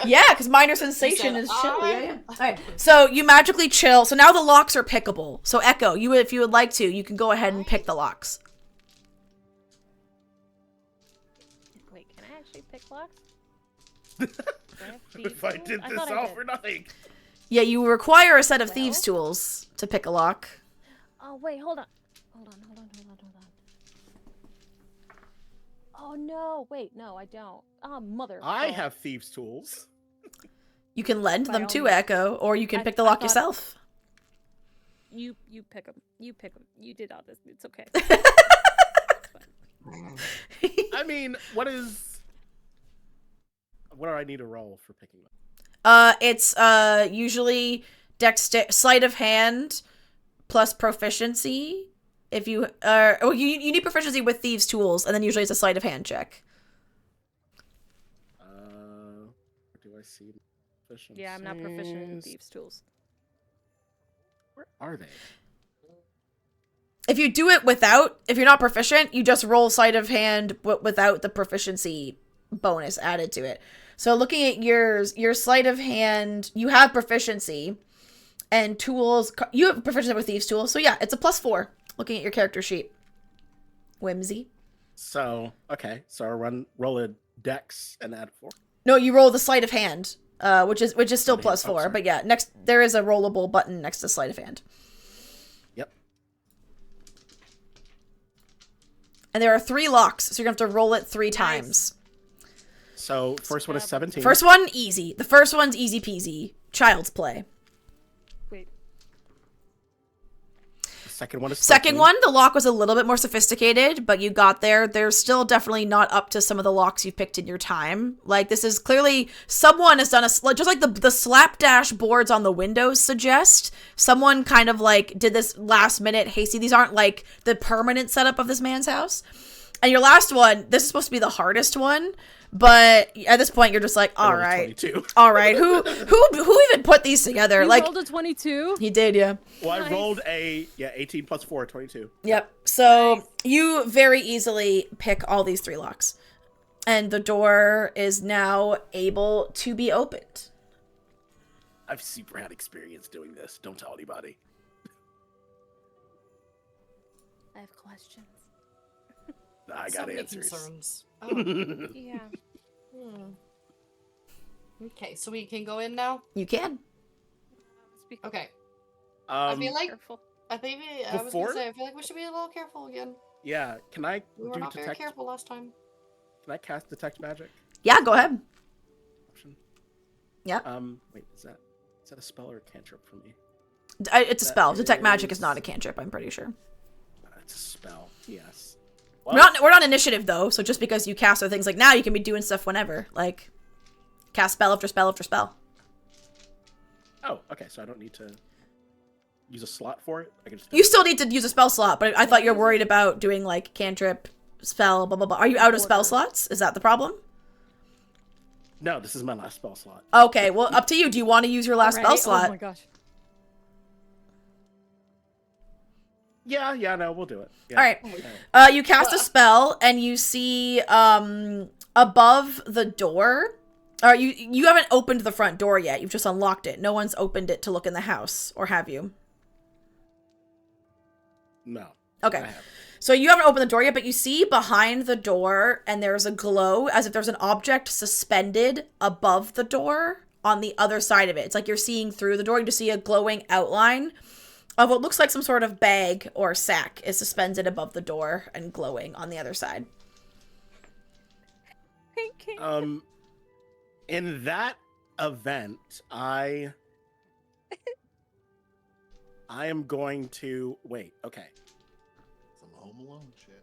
Yeah, because minor sensation said, is chill. "I-" Yeah. Alright. So you magically chill. So now the locks are pickable. So Echo, if you would like to, you can go ahead and pick the locks. Wait, can I actually pick locks? If I did this all for nothing. Yeah, you require a set of Well? thieves' tools to pick a lock. Oh wait, hold on. Hold on. Oh no, wait, no, I don't. Oh mother. I oh. have thieves' tools. You can lend By them all to means. Echo, or you can I- pick the I lock thought- yourself. You pick them. You pick them. You did all this. It's okay. I mean, what do I need to roll for picking them? It's usually sleight of hand plus proficiency. If you you need proficiency with thieves' tools, and then usually it's a sleight of hand check. Where do I see proficiency? Yeah, I'm not proficient in thieves' tools. Where are they? If you do it if you're not proficient, you just roll sleight of hand without the proficiency bonus added to it. So looking at your sleight of hand, you have proficiency, and tools, you have proficiency with thieves' tools. So yeah, it's a +4. Looking at your character sheet. Whimsy. So, okay. So I roll a dex and add 4. No, you roll the sleight of hand, which is still Sleight of hand. +4. sorry. But yeah, there is a rollable button next to sleight of hand. Yep. And there are 3 locks, so you're going to have to roll it 3 times. So, first one is 17. First one, easy. The first one's easy peasy. Child's play. Wait. The second one is 13. Second one, the lock was a little bit more sophisticated, but you got there. They're still definitely not up to some of the locks you've picked in your time. Like, this is clearly, someone has done just like the slapdash boards on the windows suggest, someone kind of like did this last minute hasty. These aren't like the permanent setup of this man's house. And your last one, this is supposed to be the hardest one, but at this point you're just like, all rolled a right, 22. all right, who even put these together? You Like, rolled a 22. he did, yeah. Well, I Nice. rolled 18 plus 4, 22. Yep. So you very easily pick all these 3 locks. And the door is now able to be opened. I've super had experience doing this. Don't tell anybody. I have questions. I So got many answers. concerns. Oh, Yeah. okay, so we can go in now. You can. Okay. I Um, feel like Careful. I think I was Before? gonna say I feel like we should be a little careful again. yeah. Can I We were do not very detect? careful last time. Can I cast detect magic Yeah, go ahead. option? Yeah. Wait, is that a spell or a cantrip for me? It's a That spell. Detect magic is is- not a cantrip, I'm pretty sure. It's a spell. Yes. We're not initiative though, so just because you cast other things like now, you can be doing stuff whenever, like cast spell after spell after spell. Oh, okay. So I don't need to use a slot for it. I can just. You still need to use a spell slot, but I thought you were worried about doing like cantrip, spell, blah blah blah. Are you out of spell slots? Is that the problem? No, this is my last spell slot. Okay, well, up to you. Do you want to use your last spell Already? slot? Oh my gosh. Yeah, no, we'll do it. Yeah. All right. You cast a spell, and you see above the door. Or you haven't opened the front door yet. You've just unlocked it. No one's opened it to look in the house, or have you? No. Okay. I haven't. So you haven't opened the door yet, but you see behind the door, and there's a glow as if there's an object suspended above the door on the other side of it. It's like you're seeing through the door. You just see a glowing outline of what looks like some sort of bag or sack is suspended above the door and glowing on the other side. In that event, I am going to wait. Okay. Some Home Alone shit.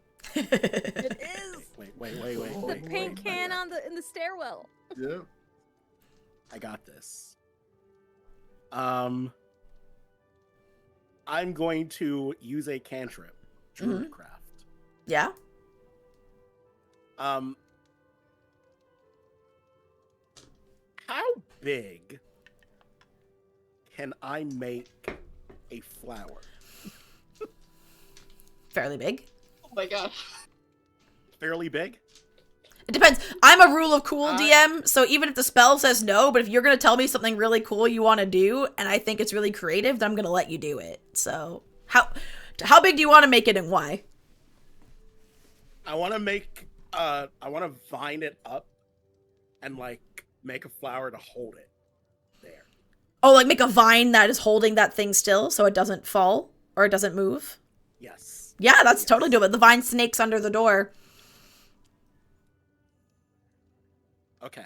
It is Wait. the paint can in the stairwell. Yep. I got this. I'm going to use a cantrip, Druidcraft. Yeah? How big can I make a flower? Fairly big. Oh my god. Fairly big? It depends. I'm a rule of cool DM, so even if the spell says no, but if you're going to tell me something really cool you want to do, and I think it's really creative, then I'm going to let you do it. So, how big do you want to make it and why? I want to vine it up and like make a flower to hold it there. Oh, like make a vine that is holding that thing still so it doesn't fall or it doesn't move? Yes. Yeah, that's totally doable. The vine snakes under the door. Okay.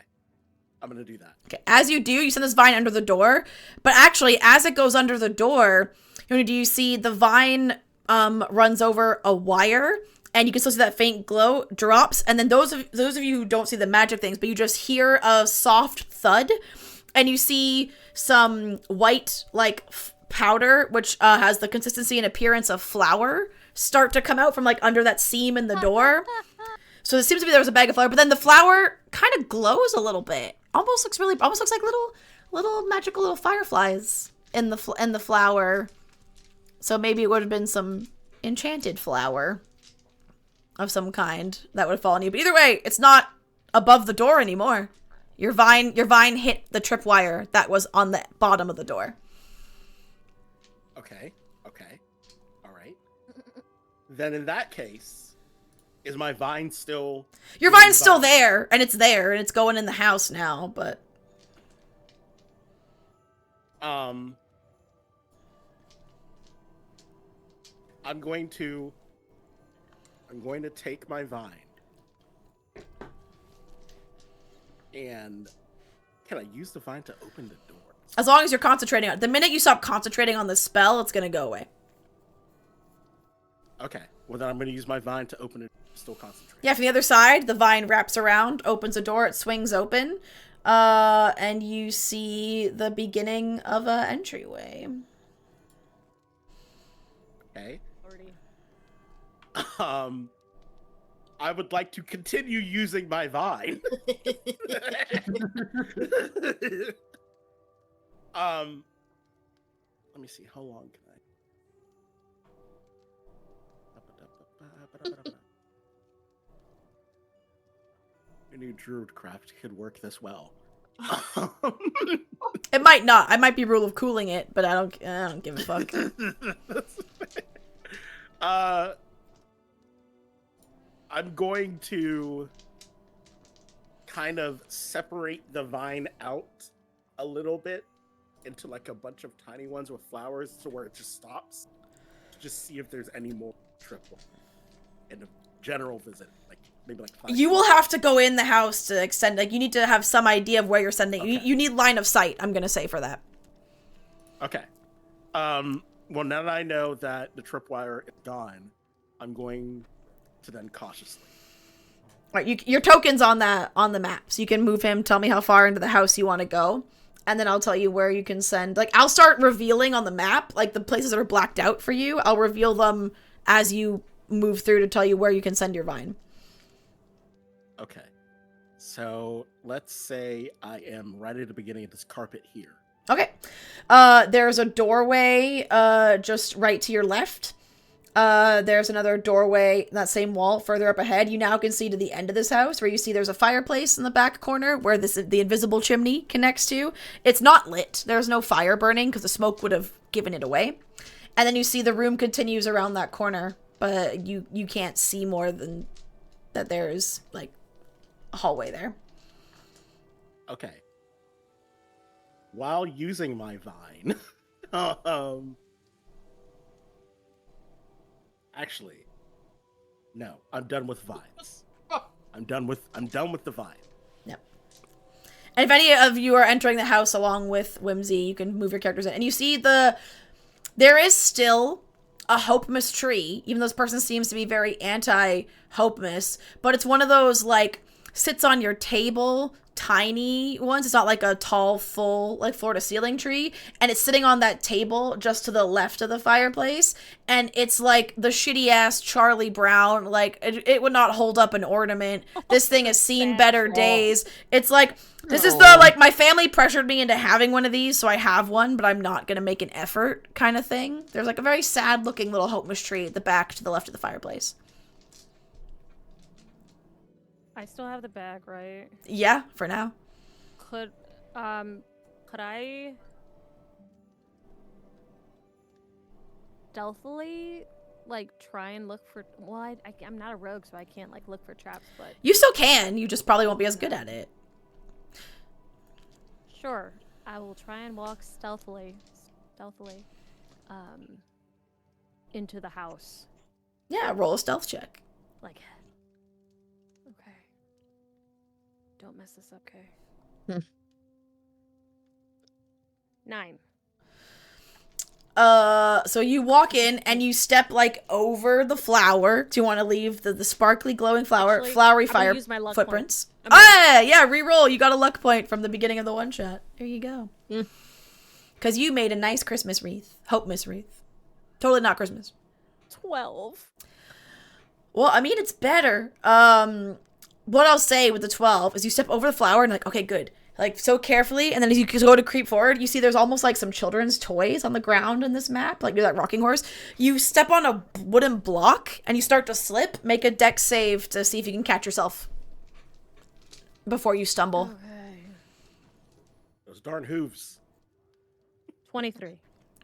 I'm going to do that. Okay, as you do, you send this vine under the door, but actually, as it goes under the door, you see the vine runs over a wire, and you can still see that faint glow drops, and then those of you who don't see the magic things, but you just hear a soft thud, and you see some white, like, powder, which has the consistency and appearance of flour, start to come out from, like, under that seam in the door. So it seems to be there was a bag of flour, but then the flour kind of glows a little bit. Almost looks like little magical little fireflies in the flour. So maybe it would have been some enchanted flour of some kind that would have fallen on you. But either way, it's not above the door anymore. Your vine hit the tripwire that was on the bottom of the door. Okay. All right. Then in that case, is my vine still... Your vine's still there, and it's going in the house now, but... I'm going to take my vine. And can I use the vine to open the door? As long as you're concentrating on it. The minute you stop concentrating on the spell, it's going to go away. Okay. Well, then I'm going to use my vine to open it. Still concentrating. Yeah, from the other side, the vine wraps around, opens a door, it swings open, and you see the beginning of an entryway. Okay. I would like to continue using my vine. Let me see. How long can I? I knew Druidcraft could work this well. It might not. I might be rule of cooling it, but I don't give a fuck. I'm going to kind of separate the vine out a little bit into like a bunch of tiny ones with flowers to where it just stops. To just see if there's any more triple in a general visit. Like maybe like 5. You will have to go in the house to extend. Like you need to have some idea of where you're sending. Okay. You need line of sight. I'm gonna say for that. Okay. Well, now that I know that the tripwire is gone, I'm going to then cautiously. Right, your token's on the map, so you can move him. Tell me how far into the house you want to go, and then I'll tell you where you can send. Like, I'll start revealing on the map, like the places that are blacked out for you. I'll reveal them as you move through to tell you where you can send your vine. Okay. So let's say I am right at the beginning of this carpet here. Okay. There's a doorway just right to your left. There's another doorway in that same wall further up ahead. You now can see to the end of this house where you see there's a fireplace in the back corner where the invisible chimney connects to. It's not lit. There's no fire burning because the smoke would have given it away. And then you see the room continues around that corner, but you can't see more than that there's like a hallway there. Okay. While using my vine, actually, no, I'm done with vines. I'm done with the vine. Yep. And if any of you are entering the house along with Whimsy, you can move your characters in. And you see there is still a Hopemas tree, even though this person seems to be very anti-Hopemas, but it's one of those, like, sits on your table, tiny ones. It's not like a tall, full, like, floor-to-ceiling tree, and it's sitting on that table just to the left of the fireplace, and it's like the shitty-ass Charlie Brown, like, it would not hold up an ornament. This thing has seen better days. It's like, this is the, like, my family pressured me into having one of these, so I have one, but I'm not gonna make an effort kind of thing. There's, like, a very sad-looking little Hopemas tree at the back to the left of the fireplace. I still have the bag, right? Yeah, for now. Could I stealthily, like, try and look for? Well, I'm not a rogue, so I can't, like, look for traps. But You still can. You just probably won't be as good at it. sure, I will try and walk stealthily, into the house. Yeah, roll a stealth check. Like, okay. Don't mess this up, okay? Hmm. 9. So you walk in and you step, like, over the flower. Do you want to leave the sparkly glowing flower, Actually, flowery I'm gonna fire use my luck footprints? point. I'm Ah, yeah, re-roll. You got a luck point from the beginning of the one shot. There you go. Mm. Because you made a nice Christmas wreath. Hopemas wreath. Totally not Christmas. 12. Well, I mean, it's better. What I'll say with the 12 is you step over the flower and, like, okay, good. Like, so carefully, and then as you go to creep forward, you see there's almost like some children's toys on the ground in this map, like near that rocking horse. You step on a wooden block, and you start to slip. Make a dex save to see if you can catch yourself before you stumble. Okay. Those darn hooves. 23.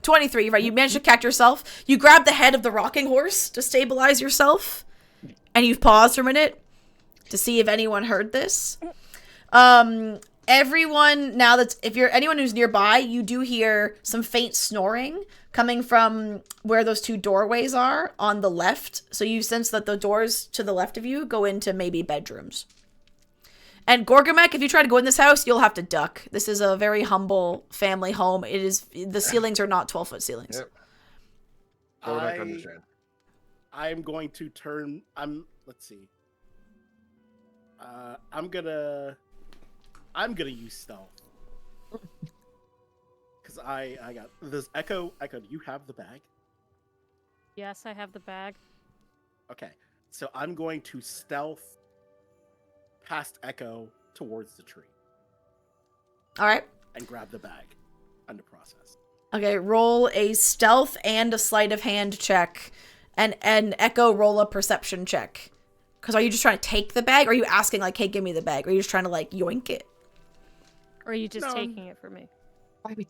23, right? You manage to catch yourself. You grab the head of the rocking horse to stabilize yourself, and you've paused for a minute to see if anyone heard this. Everyone, now that's, if you're anyone who's nearby, you do hear some faint snoring coming from where those two doorways are on the left. So you sense that the doors to the left of you go into maybe bedrooms. And Gorgamek, if you try to go in this house, you'll have to duck. This is a very humble family home. It is, the ceilings are not 12-foot ceilings. Yep. I understand. I'm going to turn. Let's see. I'm gonna use stealth because I got this. Echo, do you have the bag? Yes, I have the bag. Okay, so I'm going to stealth past Echo towards the tree. All right. And grab the bag under process. Okay, roll a stealth and a sleight of hand check. And Echo, roll a perception check. Because are you just trying to take the bag? Or are you asking, like, hey, give me the bag? Or are you just trying to, like, yoink it? Or are you just No. taking it from me? Why we?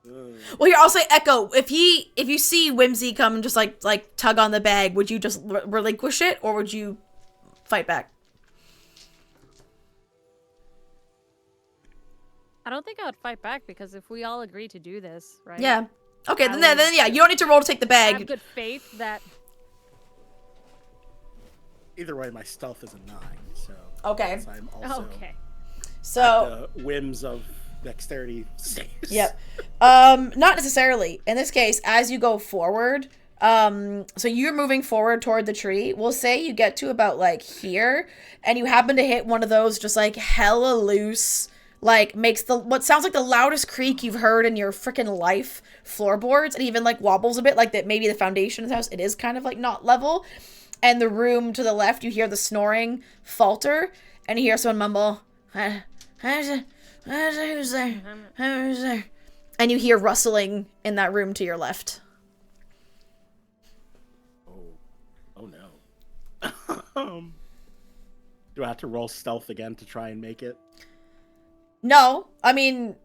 Well, here, I'll say Echo. If you see Whimsy come and just, like tug on the bag, would you just relinquish it? Or would you fight back? I don't think I would fight back because if we all agree to do this, right? Yeah. Okay, I then yeah, you don't need to roll to take the I have bag. good faith that Either way, my stealth is a 9, so Okay. I'm also okay. So at the whims of dexterity saves. Yep. Not necessarily. In this case, as you go forward, so you're moving forward toward the tree. We'll say you get to about like here, and you happen to hit one of those just like hella loose, like makes the what sounds like the loudest creak you've heard in your freaking life floorboards, and even like wobbles a bit, like that maybe the foundation of the house, it is kind of like not level. And the room to the left, you hear the snoring falter, and you hear someone mumble, who's there? Who's there? And you hear rustling in that room to your left. Oh no. Do I have to roll stealth again to try and make it? No, I mean,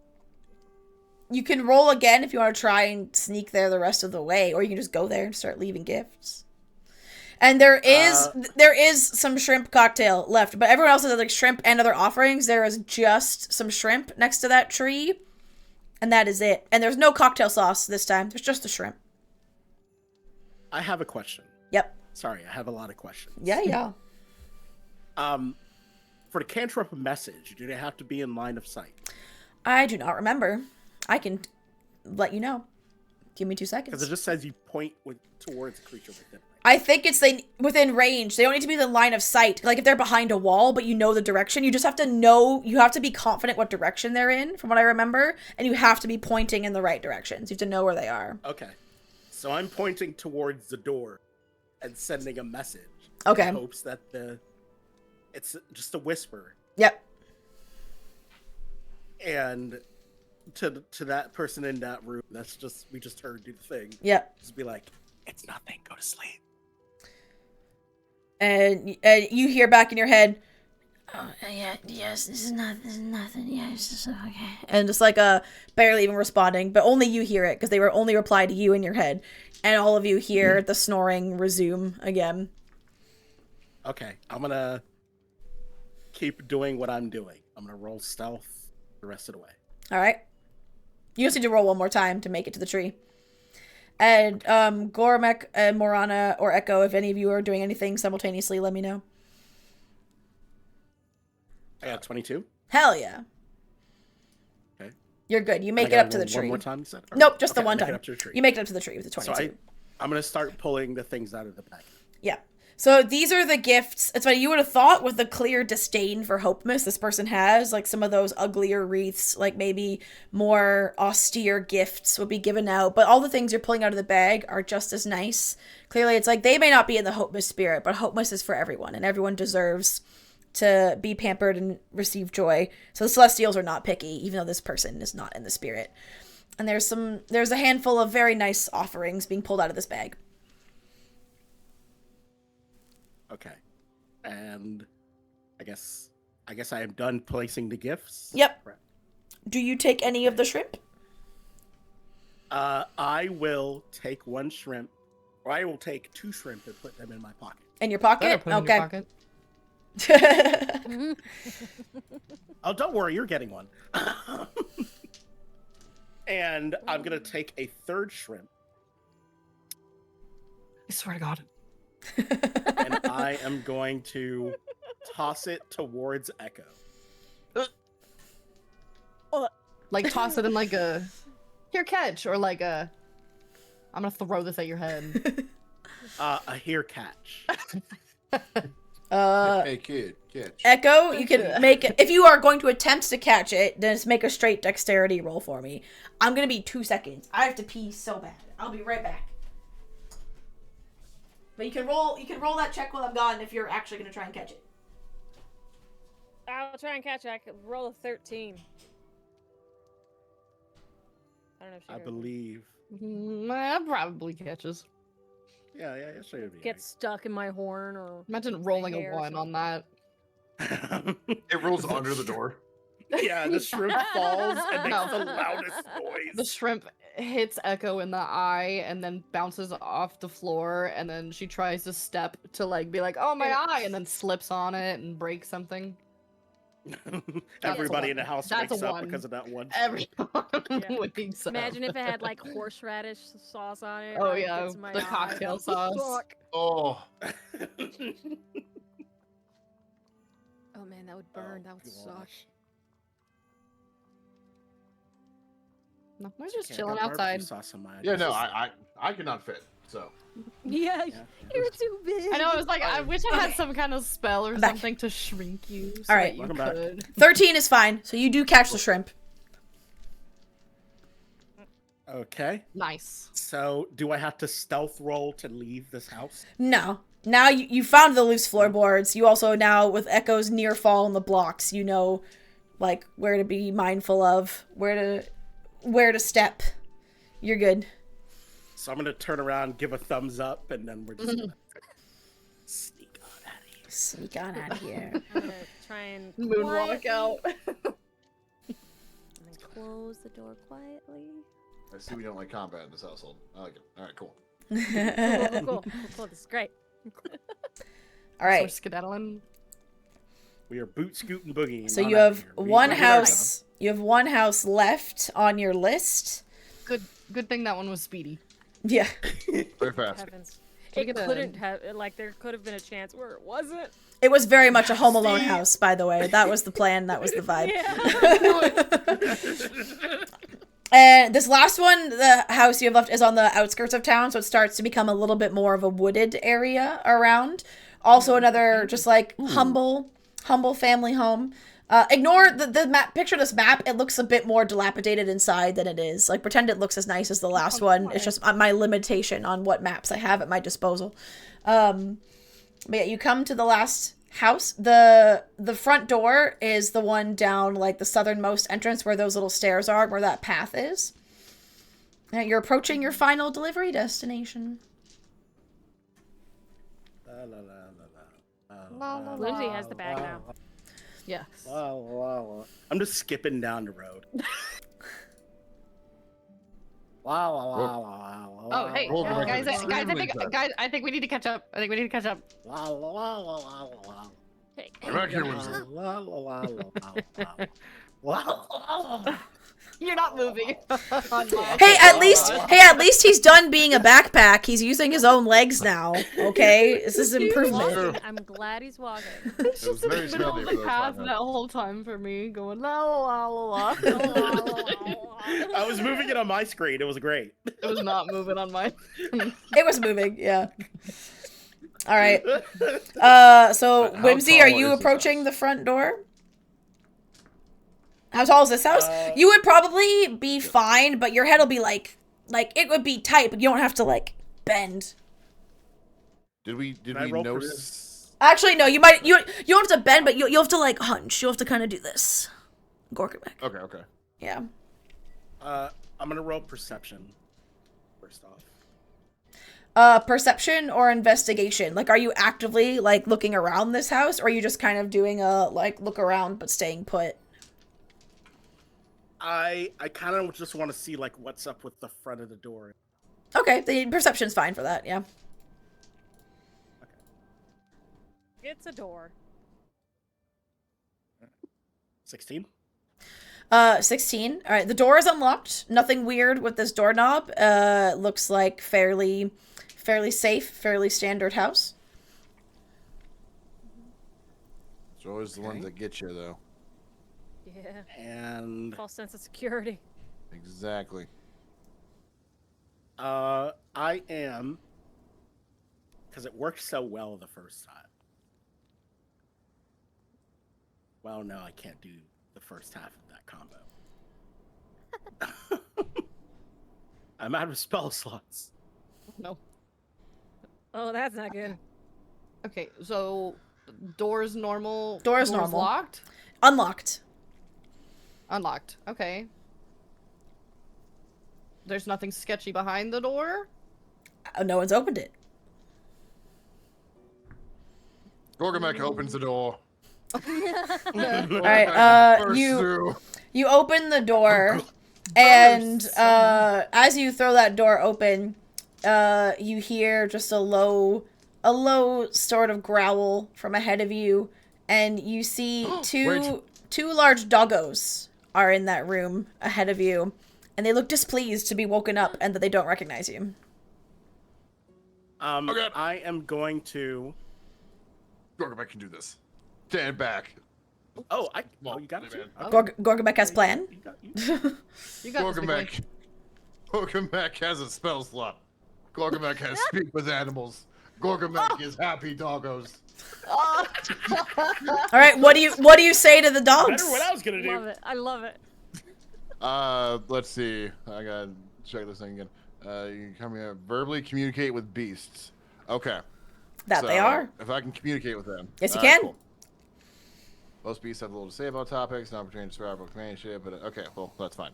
you can roll again if you want to try and sneak there the rest of the way, or you can just go there and start leaving gifts. And there is some shrimp cocktail left, but everyone else has like shrimp and other offerings. There is just some shrimp next to that tree, and that is it. And there's no cocktail sauce this time. There's just the shrimp. I have a question. Yep. Sorry, I have a lot of questions. Yeah. For the cantrip message, do they have to be in line of sight? I do not remember. I can let you know. Give me 2 seconds. Because it just says you point towards the creature within. I think it's within range. They don't need to be in line of sight. Like if they're behind a wall, but you know the direction, you just have to know. You have to be confident what direction they're in, from what I remember, and you have to be pointing in the right directions. You have to know where they are. Okay, so I'm pointing towards the door and sending a message. Okay. In hopes that it's just a whisper. Yep. And to that person in that room, we just heard do the thing. Yep. Just be like, it's nothing. Go to sleep. And you hear back in your head, oh, yeah, yes, this is nothing, yes, this is okay. And just like barely even responding, but only you hear it, because they were only reply to you in your head. And all of you hear the snoring resume again. Okay, I'm gonna keep doing what I'm doing. I'm gonna roll stealth the rest of the way. Alright. You just need to roll one more time to make it to the tree. And Gormek and Morana or Echo, if any of you are doing anything simultaneously, let me know. I got 22. Hell yeah. Okay. You're good. You make it up to the tree. One more time, you said? Nope, just okay, the one make time. it up to the tree. You make it up to the tree with the 22. So I'm going to start pulling the things out of the bag. Yeah. So these are the gifts. It's funny, you would have thought with the clear disdain for Hopemas this person has, like some of those uglier wreaths, like maybe more austere gifts would be given out. But all the things you're pulling out of the bag are just as nice. Clearly, it's like they may not be in the Hopemas spirit, but Hopemas is for everyone, and everyone deserves to be pampered and receive joy. So the Celestials are not picky, even though this person is not in the spirit. And there's a handful of very nice offerings being pulled out of this bag. Okay. And I guess I am done placing the gifts. Yep. Right. Do you take any of the shrimp? I will take one shrimp, or I will take 2 shrimp and put them in my pocket. In your pocket? Put it in your pocket. Oh, don't worry, you're getting one. And I'm gonna take a 3rd shrimp, I swear to God. and I am going to toss it towards Echo. Like toss it in like a here catch, or like a I'm gonna throw this at your head. A here catch. Hey, kid, catch. Echo, you can make it. If you are going to attempt to catch it, then just make a straight dexterity roll for me. I'm going to be 2 seconds. I have to pee so bad. I'll be right back. But you can roll that check while I'm gone if you're actually going to try and catch it. I'll try and catch it. I could roll a 13. I don't know if she I heard me. believe. That probably catches. Yeah, sure. It'd be Get stuck in my horn or Imagine rolling hair a or 1 on that. right. It rolls under the door. Yeah, the shrimp falls and makes No. the loudest The noise. shrimp hits Echo in the eye and then bounces off the floor, and then she tries to step to like be like, oh my eye, and then slips on it and breaks something. Everybody in the house That's a wakes up 1. because of that one. Everyone wakes up. Imagine if it had like horseradish sauce on it. Oh, right? yeah, Gets my the eye. cocktail sauce. Fuck. Oh, Oh man, that would burn. That would suck. No, we're just Okay, I chilling got barbecue outside. sauce on my Yeah, no, just- I cannot fit. So Yeah, Yeah. you're too big. I know. I was like, I wish I had some kind of spell or I'm back. something to shrink you. So All right. that you Welcome back. could. 13 is fine. So you do catch the shrimp. Okay. Nice. So, do I have to stealth roll to leave this house? No. Now you found the loose floorboards. You also now, with Echo's near fall on the blocks, you know, like, where to be mindful of, where to step. You're good. So I'm gonna turn around, give a thumbs up, and then we're just gonna sneak on out of here. Sneak on out of here. I'm gonna try and Moonwalk quietly- out. and then close the door quietly. I see we don't like combat in this household. I like it. All right, cool. Cool. This is great. All right. We're skedaddling. We are boot scooting boogie. So you have one house. You have one house left on your list. Good thing that one was speedy. Yeah. Very fast. Heavens. Can we It get a- couldn't have, like, there could have been a chance where it wasn't. It was very much a Home Alone See? house, by the way. That was the plan. That was the vibe. And this last one, the house you have left is on the outskirts of town, so it starts to become a little bit more of a wooded area around. Also another just like humble family home. Ignore the map. Picture this map. It looks a bit more dilapidated inside than it is. Like, pretend it looks as nice as the last one. It's just my limitation on what maps I have at my disposal. But yeah, you come to the last house. The front door is the one down, like, the southernmost entrance where those little stairs are, where that path is. You're approaching your final delivery destination. La, la, la, La, la, Lindsay has the bag now. Yes. la, la, la. I'm just skipping down the road. La, la, la, la, la, Oh, hey, Roll la, guys, the la, record. guys, I think we need to catch up. la, la, la, la, la, la. Hey, I'm back here, Lindsay. La, la, la, la, la, la, la, la. You're not moving. Hey, at least he's done being a backpack. He's using his own legs now. Okay, this is improvement. walking. I'm glad he's walking. It was very Middle smelly of for the those path 5 that minutes. whole time for me, going la la la la la. I was moving it on my screen. It was great. It was not moving on mine. It was moving, yeah. All right. So How Whimsy, tall are is you this approaching house? the front door? How tall is this house? Uh, You would probably be fine, but your head will be like it would be tight, but you don't have to like bend. Did we Can I roll for notice? this? Actually, no. You might you don't have to bend, but you'll have to like hunch. You'll have to kind of do this. Gorkamek. Okay. Yeah. I'm gonna roll perception first off. Perception or investigation? Like, are you actively like looking around this house, or are you just kind of doing a like look around but staying put? I kind of just want to see like what's up with the front of the door. Okay, the perception's fine for that. Yeah. It's a door. 16. 16. All right, the door is unlocked. Nothing weird with this doorknob. Looks like fairly safe, fairly standard house. It's always the ones that get you, though. Yeah. And False sense of security. Exactly. I am, because it worked so well the first time. Well, no, I can't do the first half of that combo. I'm out of spell slots. No. Oh, that's not good. Okay, so doors normal. Doors doors normal. Locked. Unlocked. Unlocked. Okay. There's nothing sketchy behind the door. No one's opened it. Gorgamek opens the door. All right. You open the door, and as you throw that door open, you hear just a low sort of growl from ahead of you, and you see two large doggos are in that room ahead of you, and they look displeased to be woken up and that they don't recognize you. Okay. I am going to. Gorgamek can do this. Stand back. Oh, you got it. man. Okay. Gorgamek has plan. You got, You got this, big boy. Gorgamek Gorgamek has a spell slot. Gorgamek has speak with animals. Gorgamek is happy doggos. All right, what do you say to the dogs? Better what I was gonna do. Love it. I love it. Let's see. I gotta check this thing again. You can come here, verbally communicate with beasts. Okay. That So, they are. If I can communicate with them. Yes, you All right, can. cool. Most beasts have little to say about topics, an opportunity to survival companionship, but okay, well, that's fine.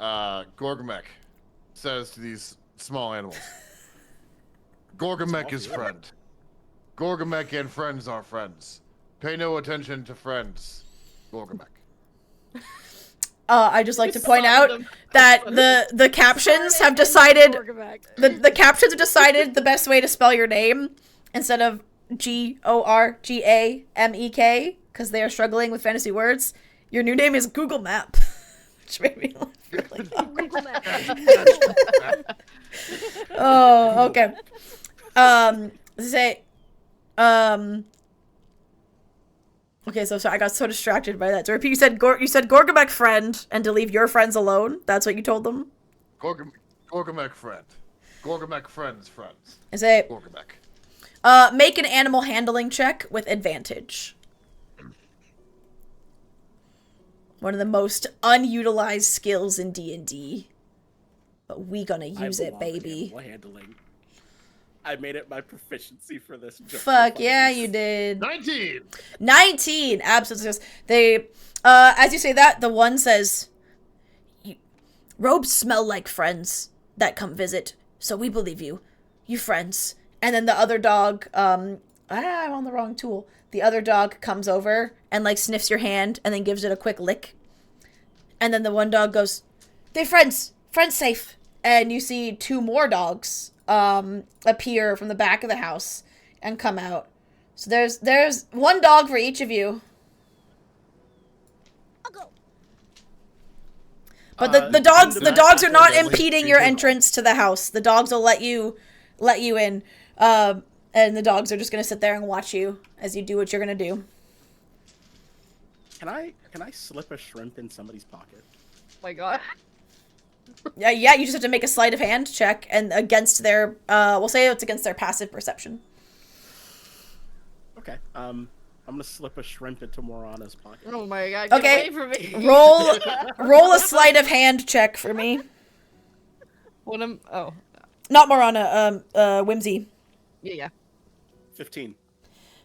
Gorgamek says to these small animals, Gorgamek is friend. Gorgamek and friends are friends. Pay no attention to friends. Gorgamek. I just like to point out that the captions have decided the captions have decided the best way to spell your name instead of Gorgamek because they are struggling with fantasy words. Your new name is Google Map, which made me laugh really hard. Oh, okay. Okay, so sorry, I got so distracted by that. To repeat, you said Gorgamek friend and to leave your friends alone. That's what you told them. Gorgamek friend. Gorgamek friends. I say Gorgamek. make an animal handling check with advantage. One of the most unutilized skills in D&D. But we gonna use it, baby. Animal handling. I made it my proficiency for this. Fuck yeah, you did. 19. Absolutely. They, as you say that, the one says, robes smell like friends that come visit, so we believe you. You friends. And then the other dog, I'm on the wrong tool. The other dog comes over and like sniffs your hand and then gives it a quick lick. And then the one dog goes, they're friends. Friends safe. And you see two more dogs appear from the back of the house and come out. So there's one dog for each of you. I'll go. But the dogs are not impeding your entrance to the house. The dogs will let you in. And the dogs are just gonna sit there and watch you as you do what you're gonna do. Can I slip a shrimp in somebody's pocket? Oh my god. Yeah, you just have to make a sleight of hand check and against their we'll say it's against their passive perception. Okay. I'm gonna slip a shrimp into Morana's pocket. Oh my god. Get Okay. away from me. Roll a sleight of hand check for me. What am? Oh. Not Morana, Whimsy. Yeah. 15.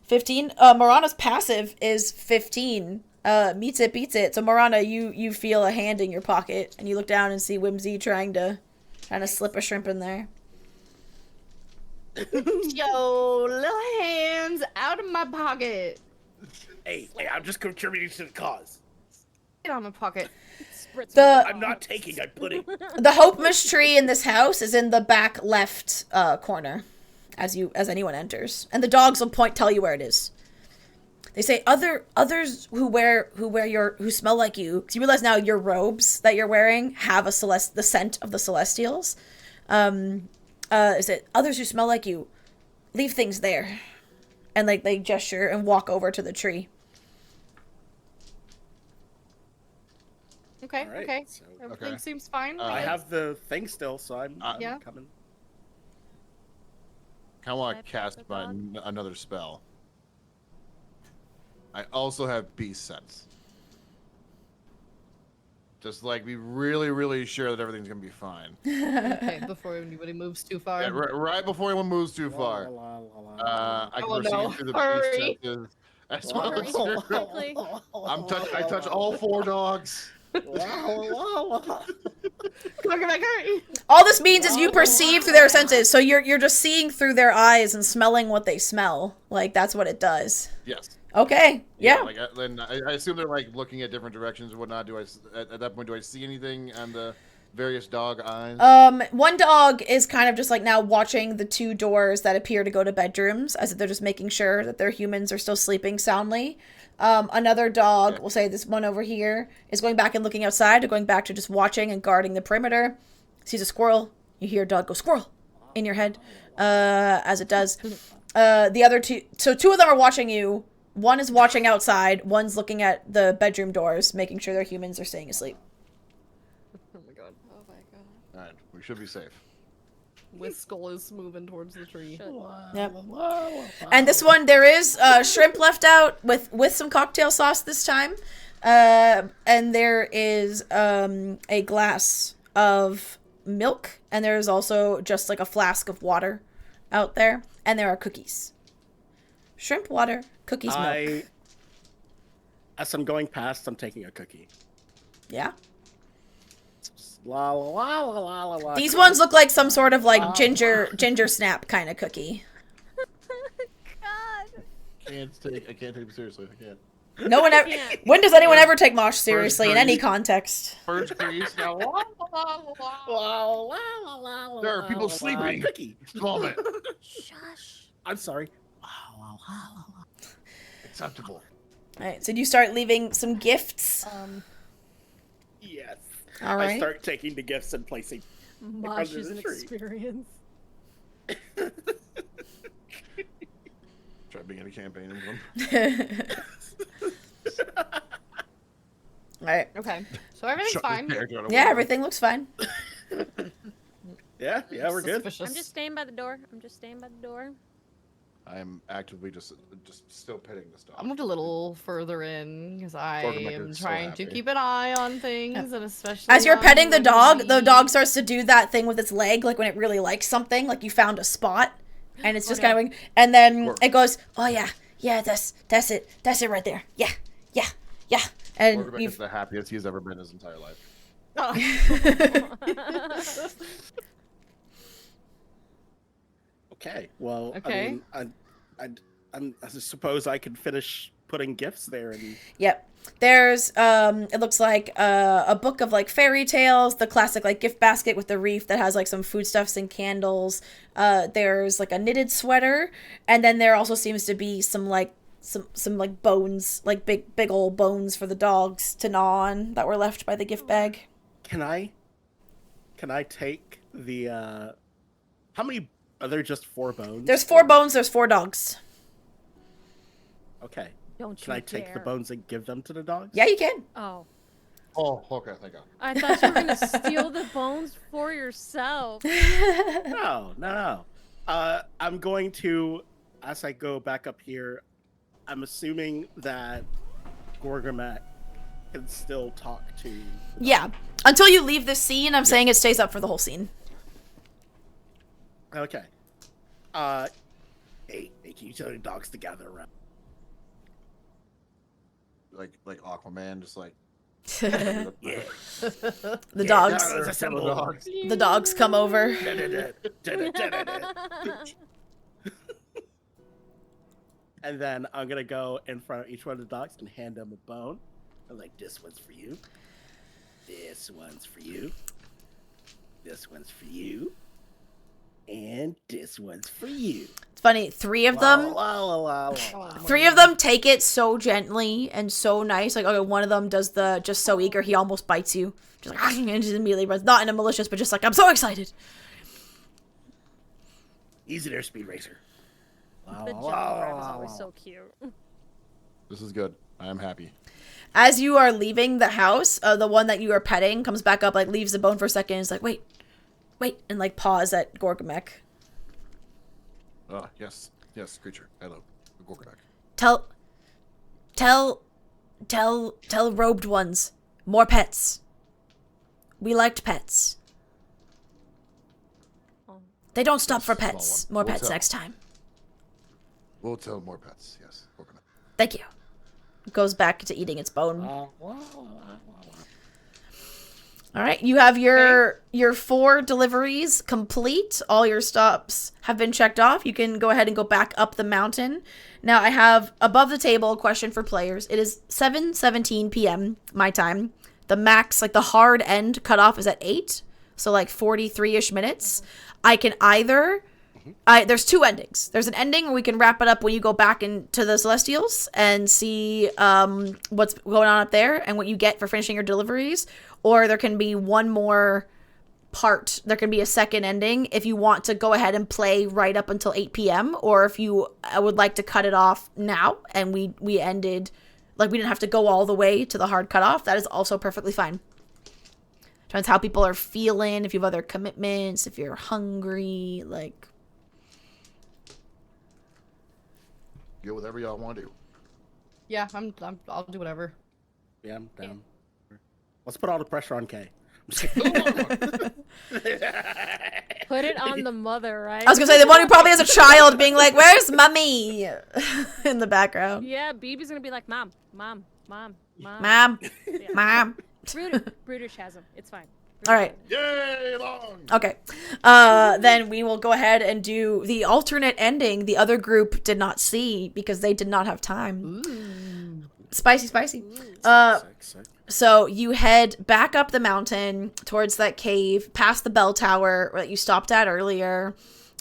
15. Morana's passive is 15. Meets it, beats it. So Morana, you feel a hand in your pocket, and you look down and see Whimsy trying to slip a shrimp in there. Yo, little hands out of my pocket. Hey, I'm just contributing to the cause. Get out of my pocket. I'm not taking, I'm putting. The Hope Mish tree in this house is in the back left corner, as anyone enters, and the dogs will tell you where it is. They say others who smell like you, because you realize now your robes that you're wearing have the scent of the Celestials. Is it others who smell like you, leave things there, and like they gesture and walk over to the tree. Okay. Alright, Okay. so- Everything seems fine. I have the thing still, so I'm Yeah. coming. I want I to cast pet the dog? another spell. I also have beast sense. Just like be really, really sure that everything's gonna be fine. Okay, before anybody moves too far. Yeah, right before anyone moves too far. I can Oh, proceed no. through the Hurry. beast senses as well Hurry. as your- Quickly. I touch all 4 dogs. Come back, hurry. All this means is you perceive through their senses, so you're just seeing through their eyes and smelling what they smell. Like that's what it does. Yes. Okay. Yeah. Like then I assume they're like looking at different directions or whatnot. At that point do I see anything on the various dog eyes? One dog is kind of just like now watching the 2 doors that appear to go to bedrooms, as if they're just making sure that their humans are still sleeping soundly. Another dog, we'll say this one over here, is going back and looking outside, or going back to just watching and guarding the perimeter. Sees a squirrel. You hear a dog go, squirrel, in your head, as it does. The other 2, so 2 of them are watching you. One is watching outside. One's looking at the bedroom doors, making sure their humans are staying asleep. Oh my god. All right. We should be safe. Whistle is moving towards the tree. Yep. And this one, there is shrimp left out with some cocktail sauce this time. And there is a glass of milk, and there's also just like a flask of water out there, and there are cookies. Shrimp, water, cookies, milk. As I'm going past, I'm taking a cookie. Yeah. La la la la la la la. These ones look like some sort of like ginger snap kind of cookie. God. I can't take him seriously. I can't. No one ever. When does anyone ever take Mosh seriously in any context? First crease. Now, there are people sleeping. Cookie. Moment. Shush. I'm sorry. Acceptable. All right. So do you start leaving some gifts? Yes. All right. I start taking the gifts and placing. Mosh under is the an tree. experience. Try being in a campaign. All right. Okay, so everything's fine. Yeah, everything looks fine. Yeah, we're good. Suspicious. I'm just staying by the door. I am actively just still pitting the stuff. I moved a little further in because I Gorgamac am is so trying to happy. keep an eye on things, and especially As you're on petting the Wendy. dog starts to do that thing with its leg, like when it really likes something, like you found a spot, and it's just kind of, and then it goes, oh yeah, that's it right there, yeah, and Gorgamac you've is the happiest he's ever been in his entire life. Oh. Okay. Well, Okay. I suppose I can finish putting gifts there and. Yep. There's it looks like a book of like fairy tales, the classic like gift basket with the wreath that has like some foodstuffs and candles. There's like a knitted sweater, and then there also seems to be some like bones, like big old bones for the dogs to gnaw on that were left by the gift bag. Can I take the how many are there? Just 4 bones? There's 4 bones, there's 4 dogs. Okay. Don't you Can I take the dare. bones and give them to the dogs? Yeah, you can. Oh. Oh, okay, thank God. I thought you were gonna steal the bones for yourself. No. I'm going to, as I go back up here, I'm assuming that Gorgamac can still talk to. Yeah. Until you leave this scene, I'm saying it stays up for the whole scene. Okay. Hey, can you tell the dogs to gather around? Like Aquaman, just like Yeah. The dogs. Let's assemble. The dogs come over. And then I'm gonna go in front of each one of the dogs and hand them a bone. I'm like, this one's for you. This one's for you. This one's for you. And this one's for you. It's funny, 3 of them. La. 3 of them take it so gently and so nice. Like, okay, one of them does the just so eager he almost bites you. Just like, and just immediately runs. Not in a malicious, but just like, I'm so excited. Easy there, Speed Racer. The jungle rat is always so cute. this is good. I am happy. As you are leaving the house, the one that you are petting comes back up, like leaves the bone for a second, and is like, wait, and like paws at Gorgamac. Yes, creature. Hello, Gorgamac. Tell robed ones, more pets. We liked pets. They don't stop for Small pets. one. More We'll pets tell. next time. We'll tell more pets. Yes, Gorgamac. Thank you. Goes back to eating its bone. All right, you have your 4 deliveries complete. All your stops have been checked off. You can go ahead and go back up the mountain. Now I have above the table a question for players. It is 7:17 p.m. my time. The max, like the hard end cutoff, is at 8, so like 43-ish minutes. I can either there's 2 endings. There's an ending where we can wrap it up when you go back into the Celestials and see what's going on up there and what you get for finishing your deliveries. Or there can be one more part. There can be a second ending if you want to go ahead and play right up until 8 p.m. Or if you would like to cut it off now and we ended, like we didn't have to go all the way to the hard cutoff. That is also perfectly fine. Depends how people are feeling, if you have other commitments, if you're hungry, like. Go whatever y'all want to do. Yeah, I'll do whatever. Yeah, I'm down. Let's put all the pressure on Kay. I'm just kidding. Put it on the mother, right? I was gonna say the one who probably has a child being like, "Where's mommy?" in the background. Yeah, BB's gonna be like, Mom, Mom, Mom, Mom. Mom, Yeah. mom. Brutish has him. It's fine. All right. Yay, long. Okay. Then we will go ahead and do the alternate ending the other group did not see because they did not have time. Ooh. Spicy. Sick. So you head back up the mountain towards that cave, past the bell tower that you stopped at earlier.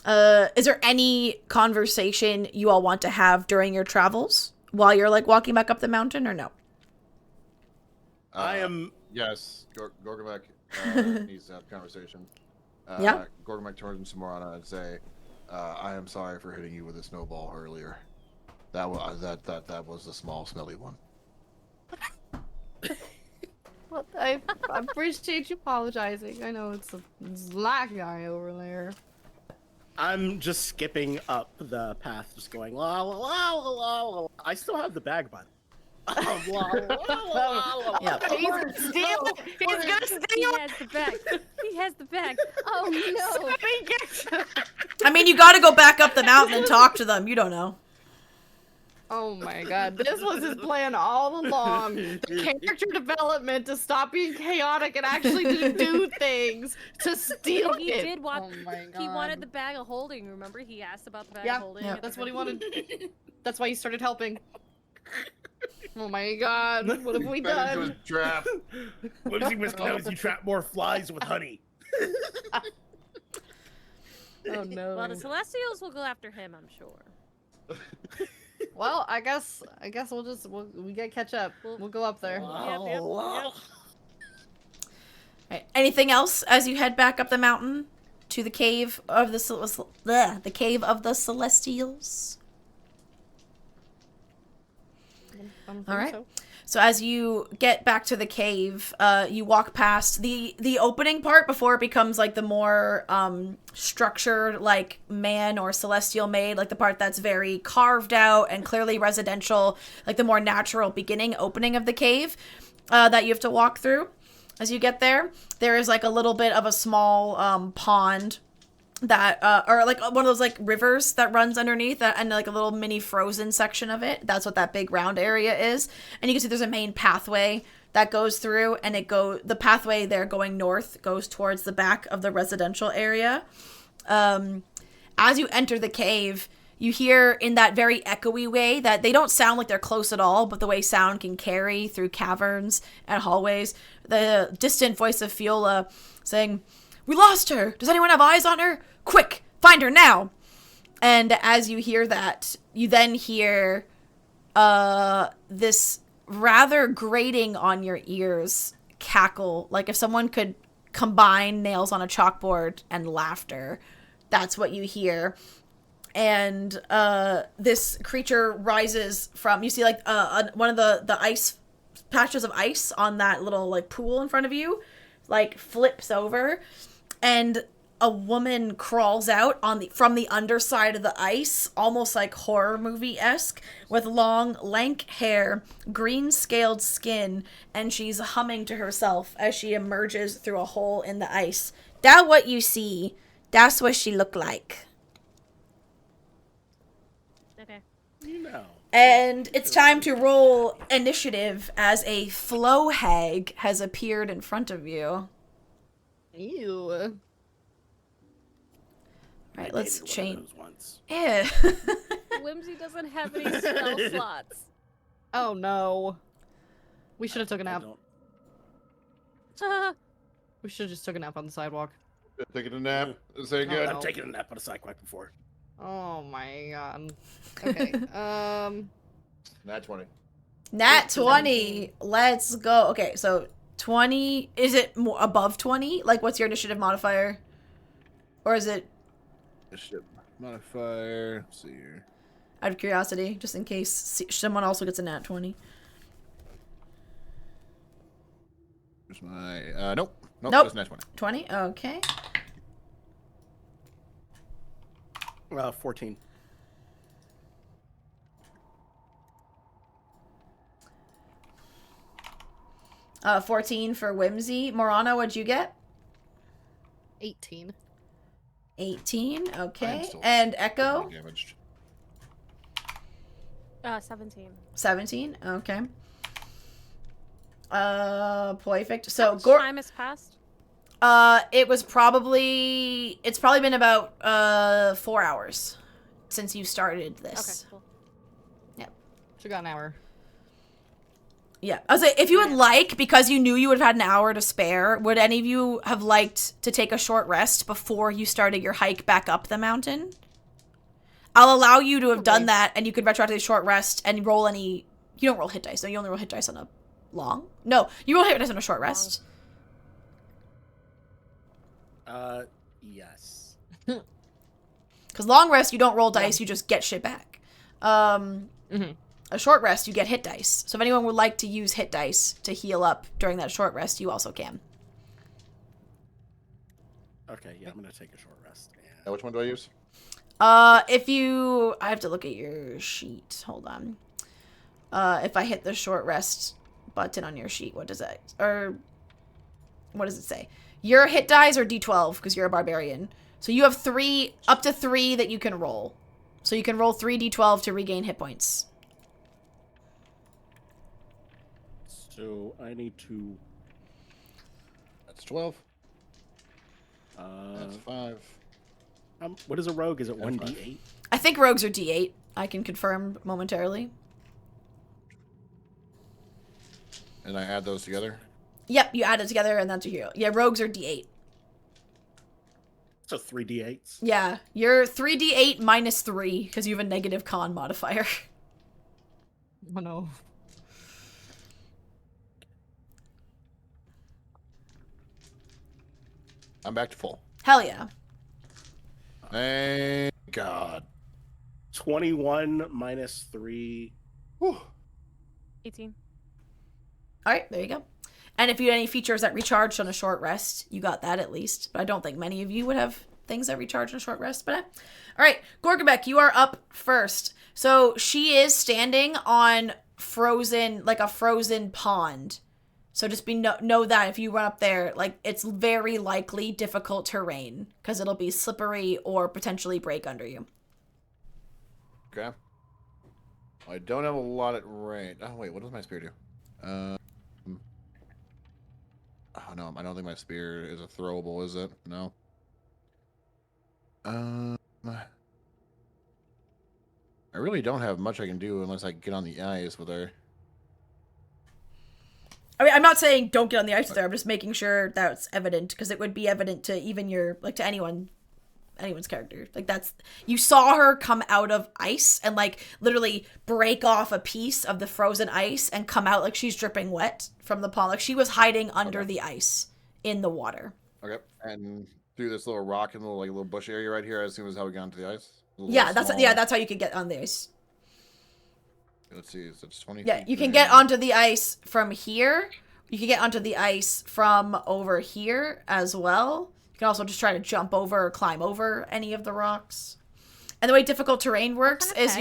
Is there any conversation you all want to have during your travels while you're like walking back up the mountain or no? I am. Yes, Gorgamek needs to have a conversation. Yeah. Gorgamek turns to Morana and say, "I am sorry for hitting you with a snowball earlier. That was the small, smelly one." Well, I appreciate you apologizing. I know it's a black guy over there. I'm just skipping up the path, just going la la la la la la. I still have the bag, by the way. La, la, la, la, Yeah. He's gonna steal it. He's gonna He steal it. has the bag. He has the bag. Oh no! I mean, you got to go back up the mountain and talk to them. You don't know. Oh my god, this was his plan all along. The character development to stop being chaotic and actually to do things to steal He it. did want. Oh my god. He wanted the bag of holding. Remember, he asked about the bag Yeah, of holding. yeah. at the That's what he very- wanted. That's why he started helping. Oh my god, what have we Fed into done? his trap. Whimsy Whisk knows you trap more flies with honey. Oh no. Well, the Celestials will go after him, I'm sure. Well, I guess we gotta catch up. We'll go up there. Yep. All right. Anything else as you head back up the mountain to the cave of the cave of the Celestials? All right. So as you get back to the cave, you walk past the opening part before it becomes like the more structured, like man or celestial made, like the part that's very carved out and clearly residential, like the more natural beginning opening of the cave that you have to walk through. As you get there, there is like a little bit of a small pond that or like one of those like rivers that runs underneath that, and like a little mini frozen section of it. That's what that big round area is. And you can see there's a main pathway that goes through, and the pathway there going north goes towards the back of the residential area. As you enter the cave, you hear in that very echoey way that they don't sound like they're close at all, but the way sound can carry through caverns and hallways, the distant voice of Fiola saying, "We lost her! Does anyone have eyes on her? Quick, find her now!" And as you hear that, you then hear this rather grating on your ears cackle, like if someone could combine nails on a chalkboard and laughter. That's what you hear. And this creature rises from, you see like one of the ice patches of ice on that little like pool in front of you, like flips over, and a woman crawls out from the underside of the ice, almost like horror movie-esque, with long, lank hair, green-scaled skin, and she's humming to herself as she emerges through a hole in the ice. That what you see. That's what she look like. Okay. You know. And it's time to roll initiative as a flow hag has appeared in front of you. Ew. Right, I let's dated one of change. those once. Yeah. Whimsy doesn't have any spell slots. Oh no. We should have took a I nap. don't- We should have just took a nap on the sidewalk. Taking a nap. Say good. no. I've taken a nap on a sidewalk before. Oh my god. Okay. Nat 20. Nat 20. Let's go. Okay, so 20. Is it more above 20? Like, what's your initiative modifier? Or is it Initiative modifier. Let's see here. out of curiosity, just in case someone also gets a nat 20? Here's my. Nope. Nope, Nope. just net 20. 20. Okay. 14. Uh, 14 for Whimsy. Morana, what'd you get? 18. 18. I am Okay. still And Echo? heavily damaged. 17. 17. Okay. Perfect. How So much Gor. time has passed? It's probably been about 4 hours since you started this. Okay, cool. She got an hour. Yeah. I was like, if you would like, because you knew you would have had an hour to spare, would any of you have liked to take a short rest before you started your hike back up the mountain? I'll allow you to have done that, and you could retroactively short rest and roll any. You don't roll hit dice, no. You only roll hit dice on a long. No, you roll hit dice on a short rest. Yes. Because long rest, you don't roll dice, you just get shit back. A short rest, you get hit dice. So if anyone would like to use hit dice to heal up during that short rest, you also can. Okay, yeah, I'm gonna take a short rest. Which one do I use? I have to look at your sheet. Hold on. If I hit the short rest button on your sheet, what does it say? Your hit dice are D12 because you're a barbarian. So you have up to 3 that you can roll. So you can roll 3d12 to regain hit points. So I need to. That's 12. Uh, That's 5. what is a rogue? Is it And 1d8? I think rogues are D8. I can confirm momentarily. And I add those together. Yep, you add it together and that's your hero. Yeah, rogues are D8. So 3d8s. Yeah, you're 3d8 minus 3 because you have a negative con modifier. Oh no. I'm back to full. Hell yeah. Thank God. 21 minus 3. Whew. 18. All right, there you go. And if you had any features that recharged on a short rest, you got that at least. But I don't think many of you would have things that recharge on a short rest. But all right, Gorgabek, you are up first. So she is standing on a frozen pond. So just know that if you run up there, like, it's very likely difficult terrain because it'll be slippery or potentially break under you. Okay. I don't have a lot at range. Oh wait, what does my spear do? Oh no, I don't think my spear is a throwable, is it? No. I really don't have much I can do unless I get on the ice with her. I mean, I'm not saying don't get on the ice there. I'm just making sure that's evident because it would be evident to even to anyone's character. Like, you saw her come out of ice and literally break off a piece of the frozen ice and come out like she's dripping wet from the pond. Like, she was hiding under the ice in the water. Okay, and through this little rock and little bush area right here, I assume is how we got into the ice. Yeah, that's how you could get on the ice. Let's see, so it's 20 Yeah, feet you can there. get onto the ice from here. You can get onto the ice from over here as well. You can also just try to jump over or climb over any of the rocks. And the way difficult terrain works is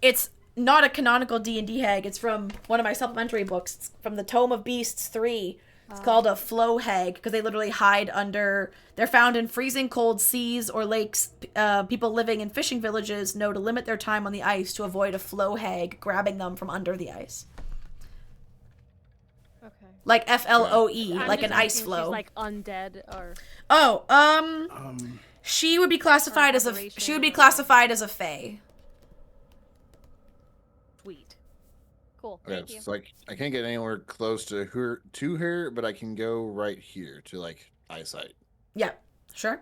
it's not a canonical D&D hag. It's from one of my supplementary books. It's from the Tome of Beasts 3. It's called a flow hag because they literally hide under. They're found in freezing cold seas or lakes. People living in fishing villages know to limit their time on the ice to avoid a flow hag grabbing them from under the ice. Okay. Like FLOE, I'm like just an ice asking if flow. She's like undead or. She would be classified as a fae. Sweet. Cool. Okay, Thank you. so I can't get anywhere close to her, but I can go right here to eyesight, Yeah, sure.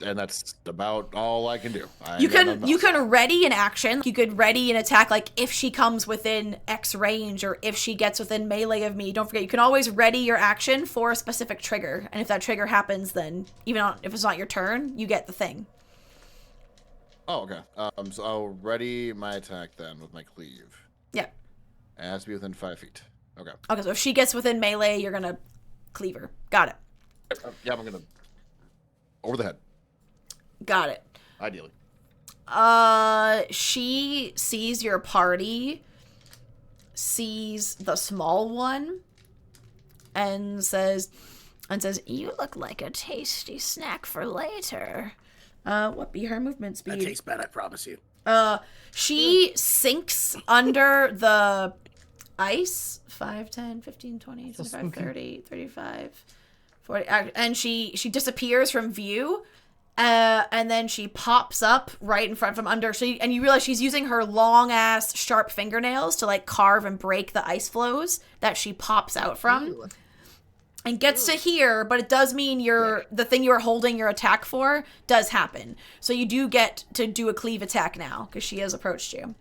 and that's about all I can do. You can ready an action. You could ready an attack if she comes within X range or if she gets within melee of me. Don't forget, you can always ready your action for a specific trigger. And if that trigger happens, then if it's not your turn, you get the thing. Oh, okay. So I'll ready my attack then with my cleave. Yeah. It has to be within 5 feet. Okay. Okay, so if she gets within melee, you're gonna cleaver. Got it. Yeah, I'm gonna over the head, Got it. ideally. She sees your party, sees the small one, and says, "You look like a tasty snack for later." What be her movement speed? That tastes bad, I promise you. She sinks under the ice. 5, 10, 15, 20, 25, 30, 35, 40. And she disappears from view. And then she pops up right in front from under. And you realize she's using her long ass sharp fingernails to like carve and break the ice flows that she pops out from. Ew. And gets to here, but it does mean the thing you were holding your attack for does happen. So you do get to do a cleave attack now, because she has approached you.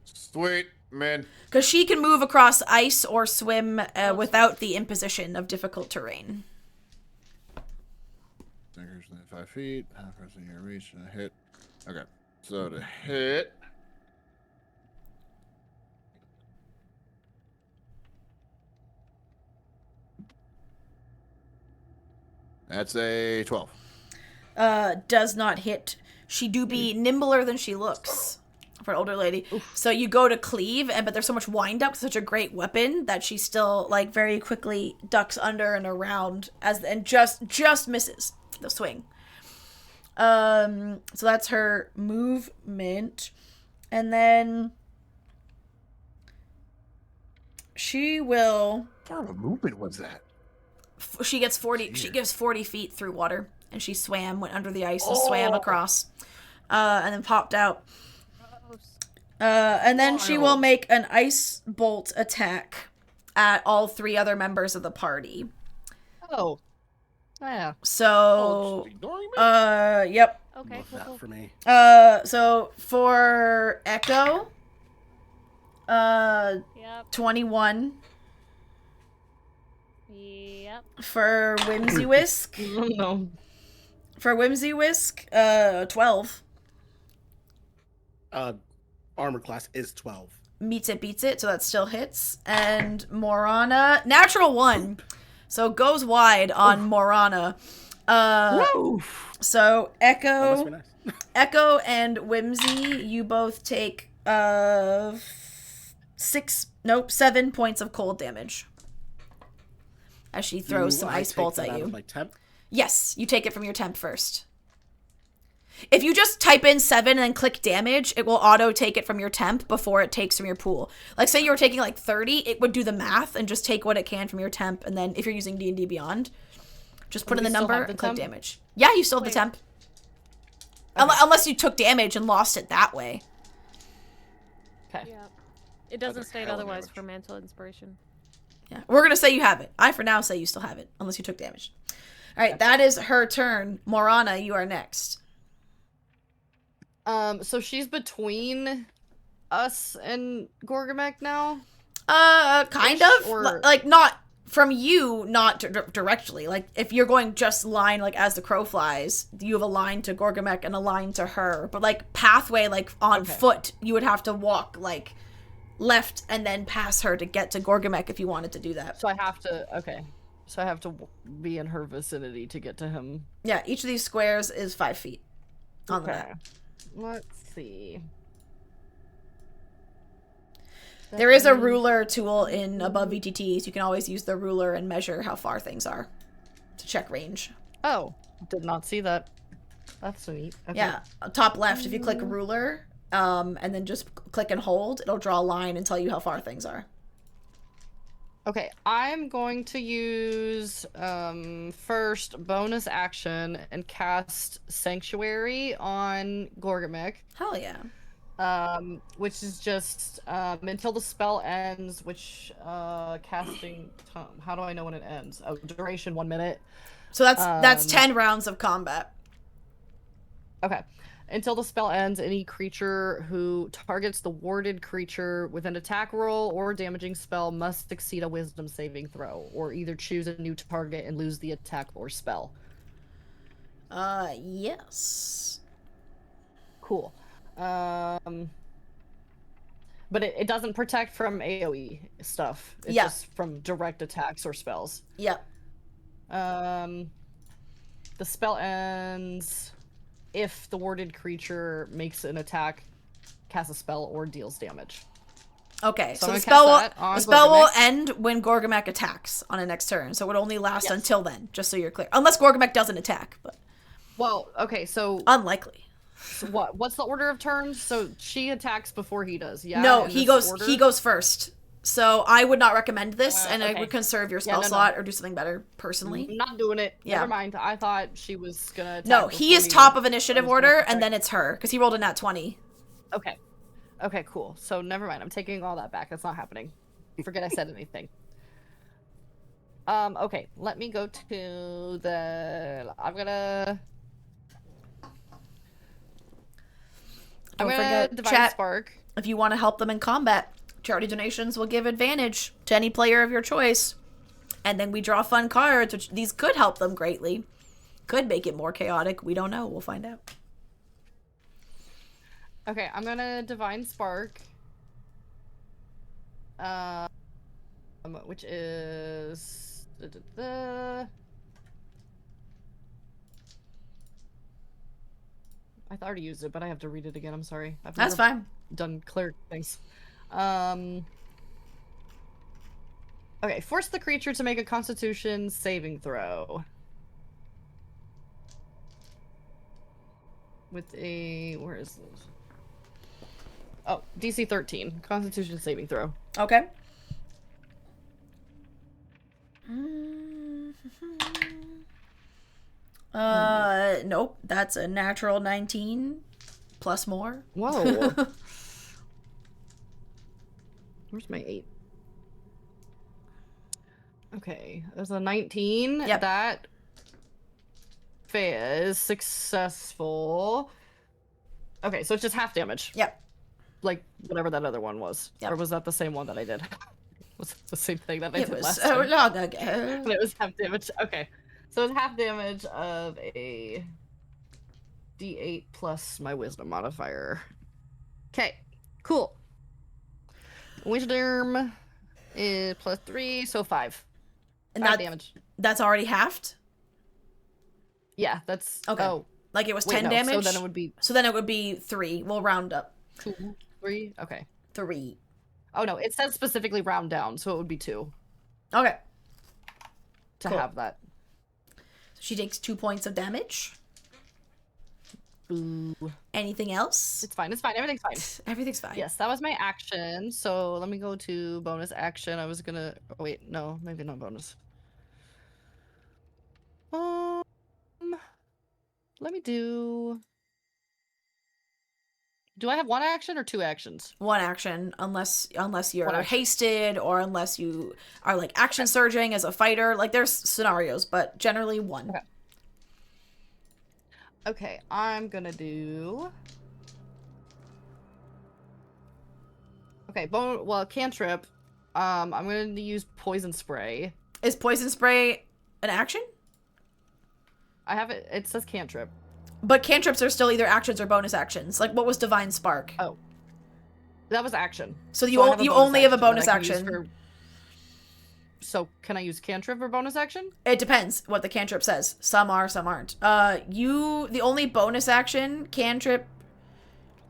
Sweet, man. Because she can move across ice or swim without the imposition of difficult terrain. Fingers within 5 feet. Half pressing your reach and a hit. Okay, so to hit. That's a 12. Does not hit. She do be nimbler than she looks for an older lady. So you go to cleave, but there's so much wind up, such a great weapon that she still like very quickly ducks under and around and just misses the swing. So that's her movement, and then she will. What part of a movement was that? She gets 40. She gives 40 feet through water, and she went under the ice and swam across, and then popped out. And then she will make an ice bolt attack at all 3 other members of the party. Oh. Yeah. So, just ignoring me? yep. Okay, Love cool, that cool. for me. So for Echo, Yep. 21. Yep. For Whimsy Whisk, No. 12. Armor class is 12. Meets it, beats it, so that still hits. And Morana, natural 1. So goes wide on Morana. So That must be Echo, nice. Echo and Whimsy, you both take 7 points of cold damage as she throws some I ice take bolts that at out you. of my temp? Yes, you take it from your temp first. If you just type in 7 and then click damage, it will auto take it from your temp before it takes from your pool. Like, say you were taking like 30, it would do the math and just take what it can from your temp, and then if you're using D&D Beyond, just put in the we still number have the and click temp? damage. Yeah, you still have the temp. Unless you took damage and lost it that way. Okay. Yeah. It doesn't That's a state hell of otherwise damage. for mental inspiration. Yeah, we're gonna say you have it. I for now say you still have it, unless you took damage. All right, that is her turn. Morana, you are next. So she's between us and Gorgamek now? Kind Ish, of. or- Like, not from you, not directly. Like, if you're going just line, like, as the crow flies, you have a line to Gorgamek and a line to her. But, like, pathway, like, on Okay. foot, you would have to walk, like, left and then pass her to get to Gorgamek if you wanted to do that. So I have to, okay. So I have to be in her vicinity to get to him. Yeah, each of these squares is 5 feet on the map. Okay. Let's see. There is a ruler tool in above VTTs. You can always use the ruler and measure how far things are to check range. Oh, did not see that. That's sweet. Okay. Yeah, top left, if you click ruler, and then just click and hold, it'll draw a line and tell you how far things are. Okay, I'm going to use first bonus action and cast Sanctuary on Gorgamek. Hell yeah. Which is just until the spell ends, which casting time. How do I know when it ends? Oh, duration 1 minute. So that's 10 rounds of combat. Okay. Until the spell ends, any creature who targets the warded creature with an attack roll or damaging spell must succeed a wisdom saving throw, or either choose a new target and lose the attack or spell. Yes. Cool. But it doesn't protect from AoE stuff. It's Yeah. just from direct attacks or spells. Yep. The spell ends if the warded creature makes an attack, casts a spell, or deals damage. Okay, So so I'm the gonna spell cast that on the spell will Gorgamek. end when Gorgamek attacks on a next turn, so it would only last Yes. until then, just so you're clear. Unless Gorgamek doesn't attack, but Well, okay, so unlikely. what's the order of turns? So she attacks before he does. Yeah. No, in he this goes order? first. So I would not recommend this, and I okay. would conserve your Yeah, spell no. slot or do something better personally. I'm not doing it. Yeah. Never mind. I thought she was gonna attack No, he before is top of I initiative was gonna order, protect. and then it's her because he rolled a nat 20. Okay. Okay, cool. So never mind. I'm taking all that back. That's not happening. Forget I said anything. Okay. Let me go to the. I'm gonna Don't gonna forget, Divine chat. Spark. If you want to help them in combat, charity donations will give advantage to any player of your choice. And then we draw fun cards, which these could help them greatly. Could make it more chaotic. We don't know. We'll find out. Okay, I'm gonna Divine Spark. Which is I already used it, but I have to read it again. I'm sorry. I've That's never fine. done cleric things. Okay, force the creature to make a Constitution saving throw. With a where is this? Oh, DC 13, Constitution saving throw. Okay. Nope. That's a natural 19 plus more. Whoa. Where's my 8? Okay, there's a 19. Yep. That is successful. Okay, so it's just half damage. Yep. Like whatever that other one was. Yep. Or was that the same one that I did? Was it the same thing that I It did was last so time? long ago. But it was half damage. Okay. So it's half damage of a D8 plus my wisdom modifier. Okay. Cool. Wisdom is plus 3, so 5. And 5 that, damage. that's already halved? Yeah, that's Okay. Oh, Like it was wait, 10 no, damage? So then it would be So then it would be 3. We'll round up. 2, 3. Okay. 3. Oh no, it says specifically round down, so it would be 2 Okay. to Cool. have that. So she takes 2 points of damage. Boo. Anything else? It's fine. It's fine. Everything's fine. Everything's fine. Yes, that was my action. So let me go to bonus action. I was gonna. Oh, wait, no, maybe not bonus. Let me do. Do I have 1 action or 2 actions? 1 action, unless you're One action. hasted or unless you are like action surging as a fighter. Like there's scenarios, but generally 1. Okay. Okay, I'm gonna do. Okay, cantrip. I'm gonna use poison spray. Is poison spray an action? I have it. It says cantrip. But cantrips are still either actions or bonus actions. Like what was Divine Spark? Oh, that was action. So I you have a you bonus only have a action that bonus I can use action. for- So can I use cantrip for bonus action? It depends what the cantrip says. Some are, some aren't. The only bonus action cantrip,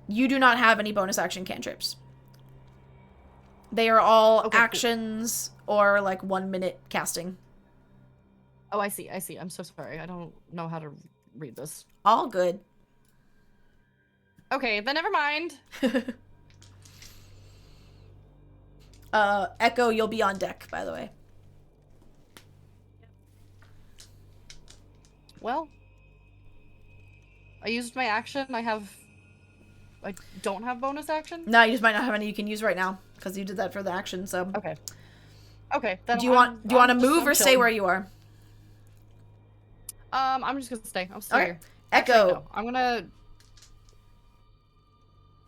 you do not have any bonus action cantrips. They are all Okay, cool. actions or like 1 minute casting. Oh, I see. I see. I'm so sorry. I don't know how to read this. All good. Okay, then never mind. Echo, you'll be on deck, by the way. Well, I used my action. I don't have bonus action. No, you just might not have any you can use right now because you did that for the action. So, Okay. Okay. Then do you want to move or stay where you are? I'm just gonna stay. I'm still Okay. here. Echo. Actually, no. I'm gonna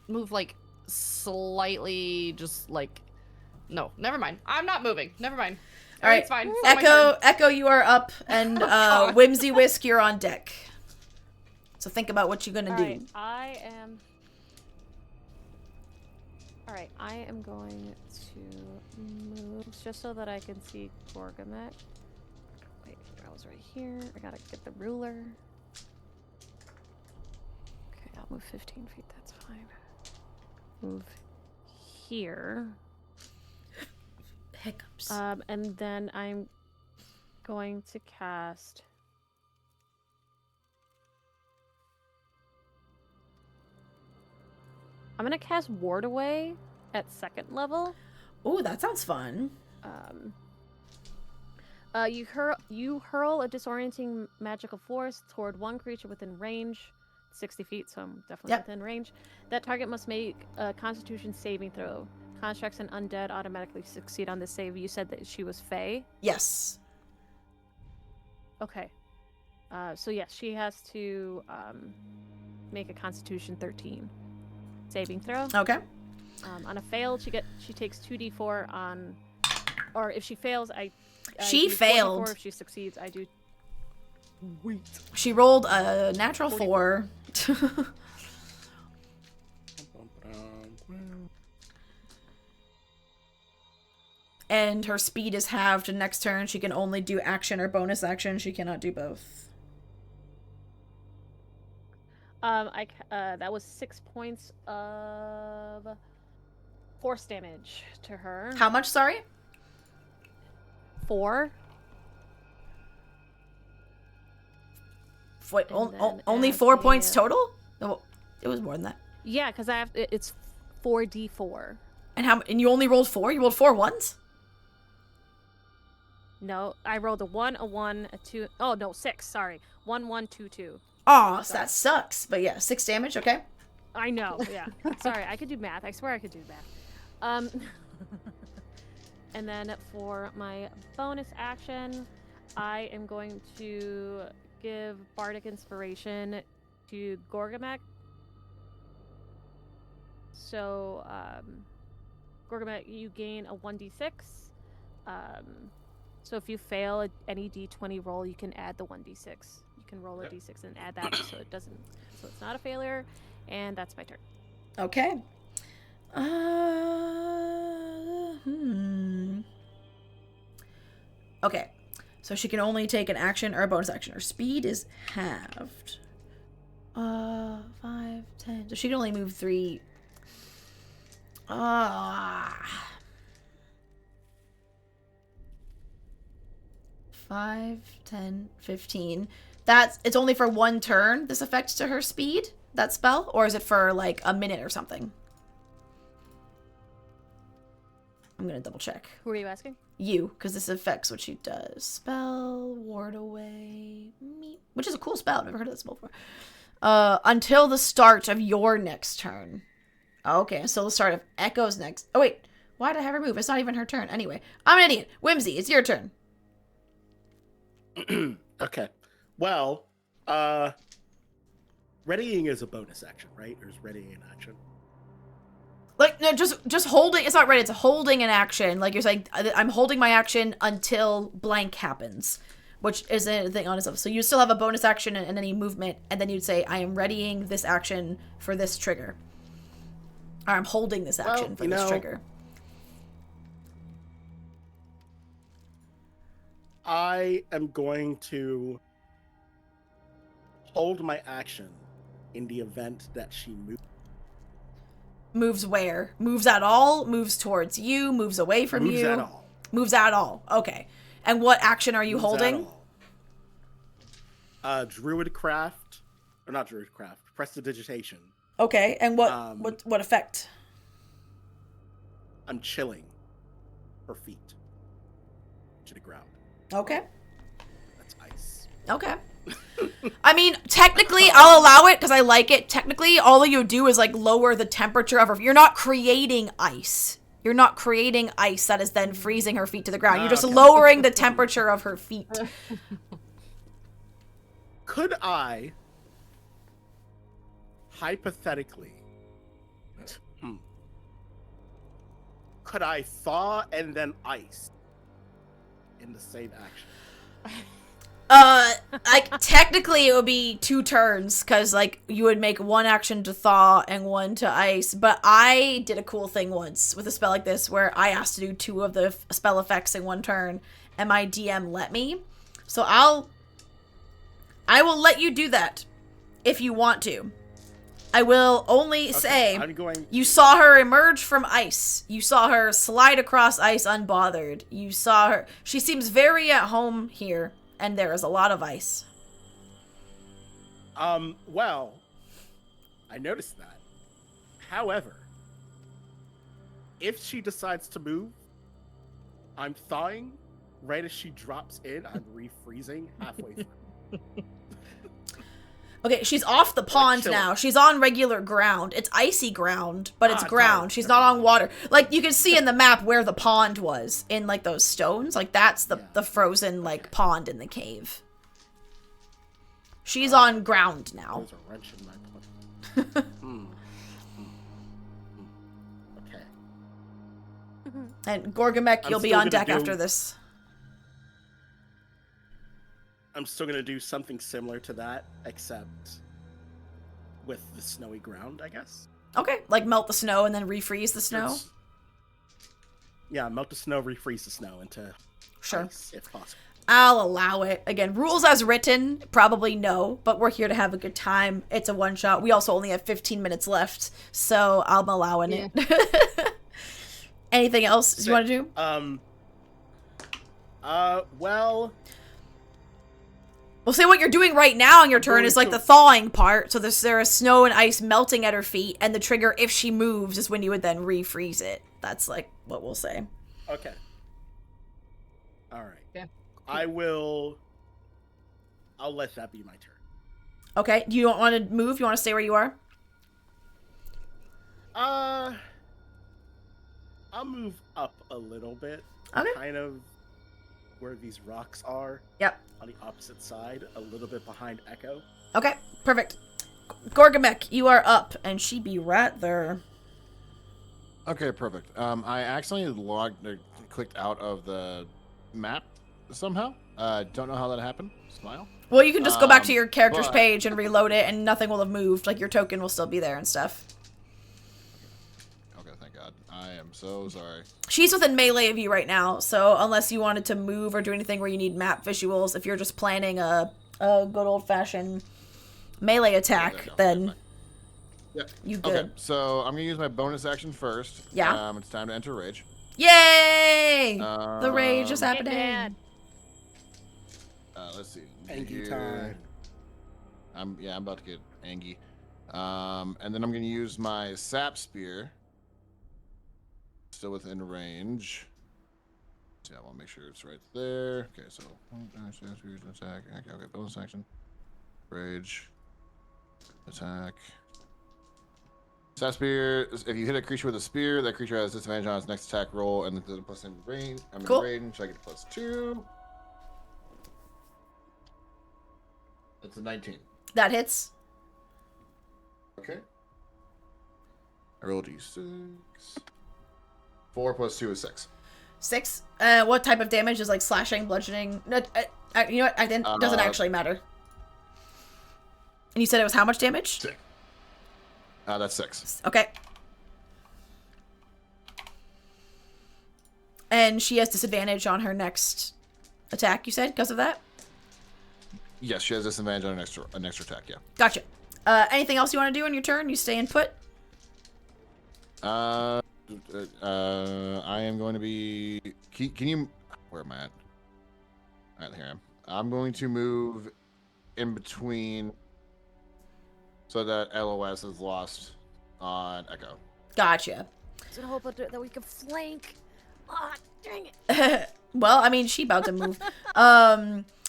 move like slightly, just like. No, never mind. I'm not moving. Never mind. All right, It's fine. It's not my turn. Echo, you are up, and Whimsy Whisk, you're on deck. So think about what you're gonna do. Alright, I am All right, I am going to move just so that I can see Gorgamet. Wait, I was right here. I gotta get the ruler. Okay, I'll move 15 feet. That's fine. Move here. Hiccups. And then I'm going to cast. I'm gonna cast Ward Away at 2nd level. Oh, that sounds fun. You hurl a disorienting magical force toward one creature within range, 60 feet, so I'm definitely within range. That target must make a Constitution saving throw. Constructs and undead automatically succeed on this save. You said that she was Fey? Yes. Okay. So yes, she has to make a Constitution 13 saving throw. Okay. On a fail, she takes 2d4 on, or if she fails, She do 4d4. failed. If she succeeds, I do. She rolled a natural 4. And her speed is halved, and next turn she can only do action or bonus action. She cannot do both. That was 6 points of force damage to her. How much, sorry? 4. Wait, And then only add 4 a- points total? No, it was more than that. Yeah, because it's 4d4. And you only rolled 4? You rolled 4 ones? No, I rolled a 1, a 1, a 2. Oh no, 6. Sorry, 1, 1, 2, 2. Aw, so that sucks. But yeah, 6 damage, okay. I know. Yeah. Sorry, I could do math. I swear I could do math. And then for my bonus action, I am going to give Bardic Inspiration to Gorgamek. So, Gorgamek, you gain a 1d6. So if you fail any d20 roll, you can add the 1d6. You can roll a d6 and add that so it's not a failure. And that's my turn. Okay. Okay. So she can only take an action or a bonus action. Her speed is halved. 5, 10. So she can only move 3. 5, 10, 15. It's only for 1 turn, this effect to her speed, that spell? Or is it for like a minute or something? I'm gonna double check. Who are you asking? You, because this affects what she does. Spell, ward away, which is a cool spell. I've never heard of this before. Until the start of your next turn. Okay, so the start of Echo's next. Oh wait, why did I have her move? It's not even her turn. Anyway, I'm an idiot. Whimsy, it's your turn. Okay. Well, readying is a bonus action, right? Or is readying an action? Like, no, just holding. It's not ready. It's holding an action. Like, you're saying, I'm holding my action until blank happens, which is a thing on itself. So you still have a bonus action and any movement, and then you'd say, I am readying this action for this trigger. Or I'm holding this action for this trigger. I am going to hold my action in the event that she moves. Moves where? Moves at all? Moves towards you? Moves away from Moves you? at all. Moves at all. Okay. And what action are you Moves at holding? all. Druidcraft, or not Druidcraft, Prestidigitation. Okay. And what effect? I'm chilling her feet to the ground. Okay. That's ice. Okay. I mean, technically, I'll allow it because I like it. Technically, all you do is like lower the temperature of her. You're not creating ice. You're not creating ice that is then freezing her feet to the ground. You're just lowering the temperature of her feet. Could I, hypothetically, could I thaw and then ice in the same action? Like technically it would be 2 turns because like you would make 1 action to thaw and 1 to ice. But I did a cool thing once with a spell like this where I asked to do 2 of the spell effects in 1 turn, and my DM let me. So I will let you do that if you want to. I will only say you saw her emerge from ice. You saw her slide across ice unbothered. You saw her. She seems very at home here, and there is a lot of ice. Well, I noticed that. However, if she decides to move, I'm thawing. Right as she drops in, I'm refreezing halfway through. Okay, she's off the pond now. She's on regular ground. It's icy ground, but it's ground. She's not on water. Like, you can see in the map where the pond was, in, like, those stones. Like, that's the frozen, like, pond in the cave. She's on ground now. There's a wrench in my plate. Okay. And Gorgamek, you'll be on deck after this. I'm still going to do something similar to that, except with the snowy ground, I guess. Okay, like melt the snow and then refreeze the snow? Yeah, melt the snow, refreeze the snow into ice, if possible. I'll allow it. Again, rules as written, probably no, but we're here to have a good time. It's a one-shot. We also only have 15 minutes left, so I'm allowing it. Anything else you want to do? Well... We'll say what you're doing right now on your turn is like the thawing part. So there is snow and ice melting at her feet, and the trigger, if she moves, is when you would then refreeze it. That's like what we'll say. Okay. All right. Yeah. I'll let that be my turn. Okay. You don't want to move? You want to stay where you are? I'll move up a little bit. Okay. Kind of where these rocks are. Yep. On the opposite side, a little bit behind Echo. Okay, perfect. Gorgamek, you are up, and she be right there. Okay, perfect. I accidentally clicked out of the map somehow. Don't know how that happened. Smile. Well, you can just go back to your character's page and reload it, and nothing will have moved. Like, your token will still be there and stuff. Okay, thank God. I am so sorry. She's within melee of you right now, so unless you wanted to move or do anything where you need map visuals, if you're just planning a good old-fashioned melee attack, then you good. Okay, so I'm going to use my bonus action first. Yeah. It's time to enter Rage. Yay! The rage is happening. Let's see. Angie time. I'm about to get Angie. And then I'm going to use my Sap Spear. Still within range. So I want to make sure it's right there. Okay, so attack. Okay, bonus action. Rage. Attack. Sap Spear. If you hit a creature with a spear, that creature has disadvantage on its next attack roll, and the plus in range. I'm in range. I get +2. That's a 19. That hits. Okay. I roll d6. 4 + 2 is 6. 6. What type of damage is like slashing, bludgeoning? No, you know what? I didn't. Doesn't actually matter. And you said it was how much damage? 6. That's 6. Okay. And she has disadvantage on her next attack. You said because of that? Yes, she has disadvantage on an extra attack. Yeah. Gotcha. Anything else you want to do on your turn? You staying put? I am going to be. Can you? Where am I at? All right, here I am. I'm going to move in between, so that LOS is lost on Echo. Gotcha. Is it a hope that we can flank? Ah, dang it. Well, I mean, she about to move.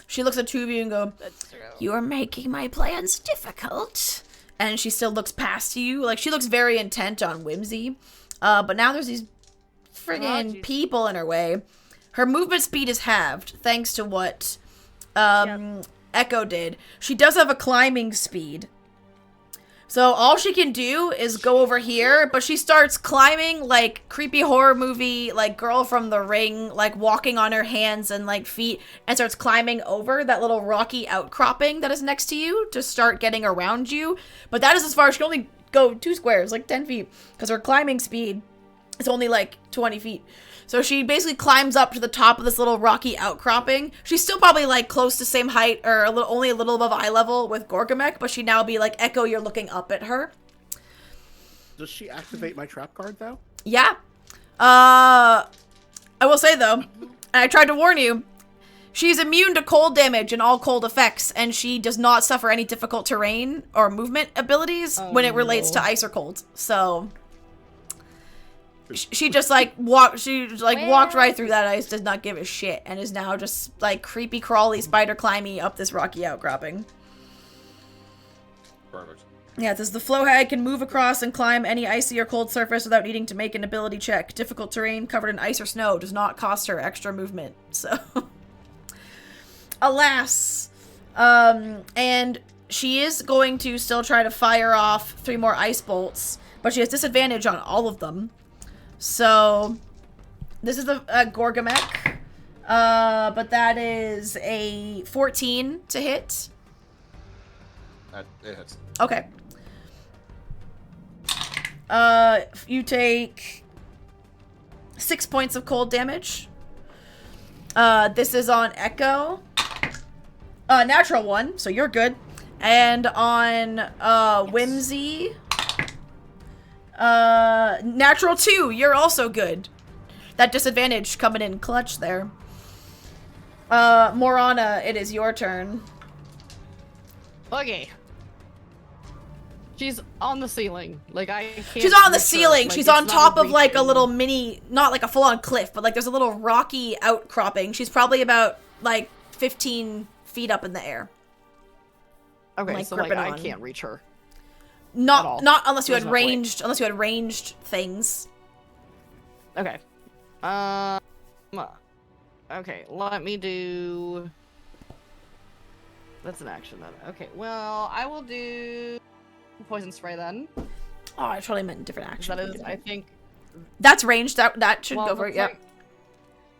She looks at 2 of you and go, That's true. "You are making my plans difficult." And she still looks past you. Like, she looks very intent on whimsy. But now there's these friggin' people in her way. Her movement speed is halved, thanks to what Echo did. She does have a climbing speed. So all she can do is go over here, but she starts climbing like creepy horror movie, like Girl from the Ring, like walking on her hands and like feet, and starts climbing over that little rocky outcropping that is next to you to start getting around you. But that is as far as she can only go 2 squares, like 10 feet, because her climbing speed is only like 20 feet. So she basically climbs up to the top of this little rocky outcropping. She's still probably like close to same height or only a little above eye level with Gorgamek, but she'd now be like, Echo, you're looking up at her. Does she activate my trap card though? Yeah. I will say though, and I tried to warn you, she's immune to cold damage and all cold effects, and she does not suffer any difficult terrain or movement abilities when it relates to ice or cold. So she just like walked right through that ice, did not give a shit, and is now just like creepy crawly spider climby up this rocky outcropping. Perfect. Yeah, this the flowhag can move across and climb any icy or cold surface without needing to make an ability check. Difficult terrain covered in ice or snow does not cost her extra movement. So alas. And she is going to still try to fire off 3 more ice bolts, but she has disadvantage on all of them. So, this is the Gorgamek, but that is a 14 to hit. It hits. Okay. You take 6 points of cold damage. This is on Echo. Natural 1, so you're good. And on Whimsy... natural 2, you're also good. That disadvantage coming in clutch there. Morana, it is your turn. Okay. She's on the ceiling. Like, I can't... She's on the reach her. ceiling. Like, She's it's on not top of, like, a reaching. little mini... Not, like, a full-on cliff, but, like, there's a little rocky outcropping. She's probably about, like, 15 feet up in the air. Okay, like, so, like, gripping I on. can't reach her. Not unless you There's had no way. ranged... Unless you had ranged things. Okay. Okay, let me do... That's an action, then. Okay, well, I will do... Poison Spray, then. Oh, I totally meant different action. That is, I think... That's ranged. That should Well, go for it, looks yep. like-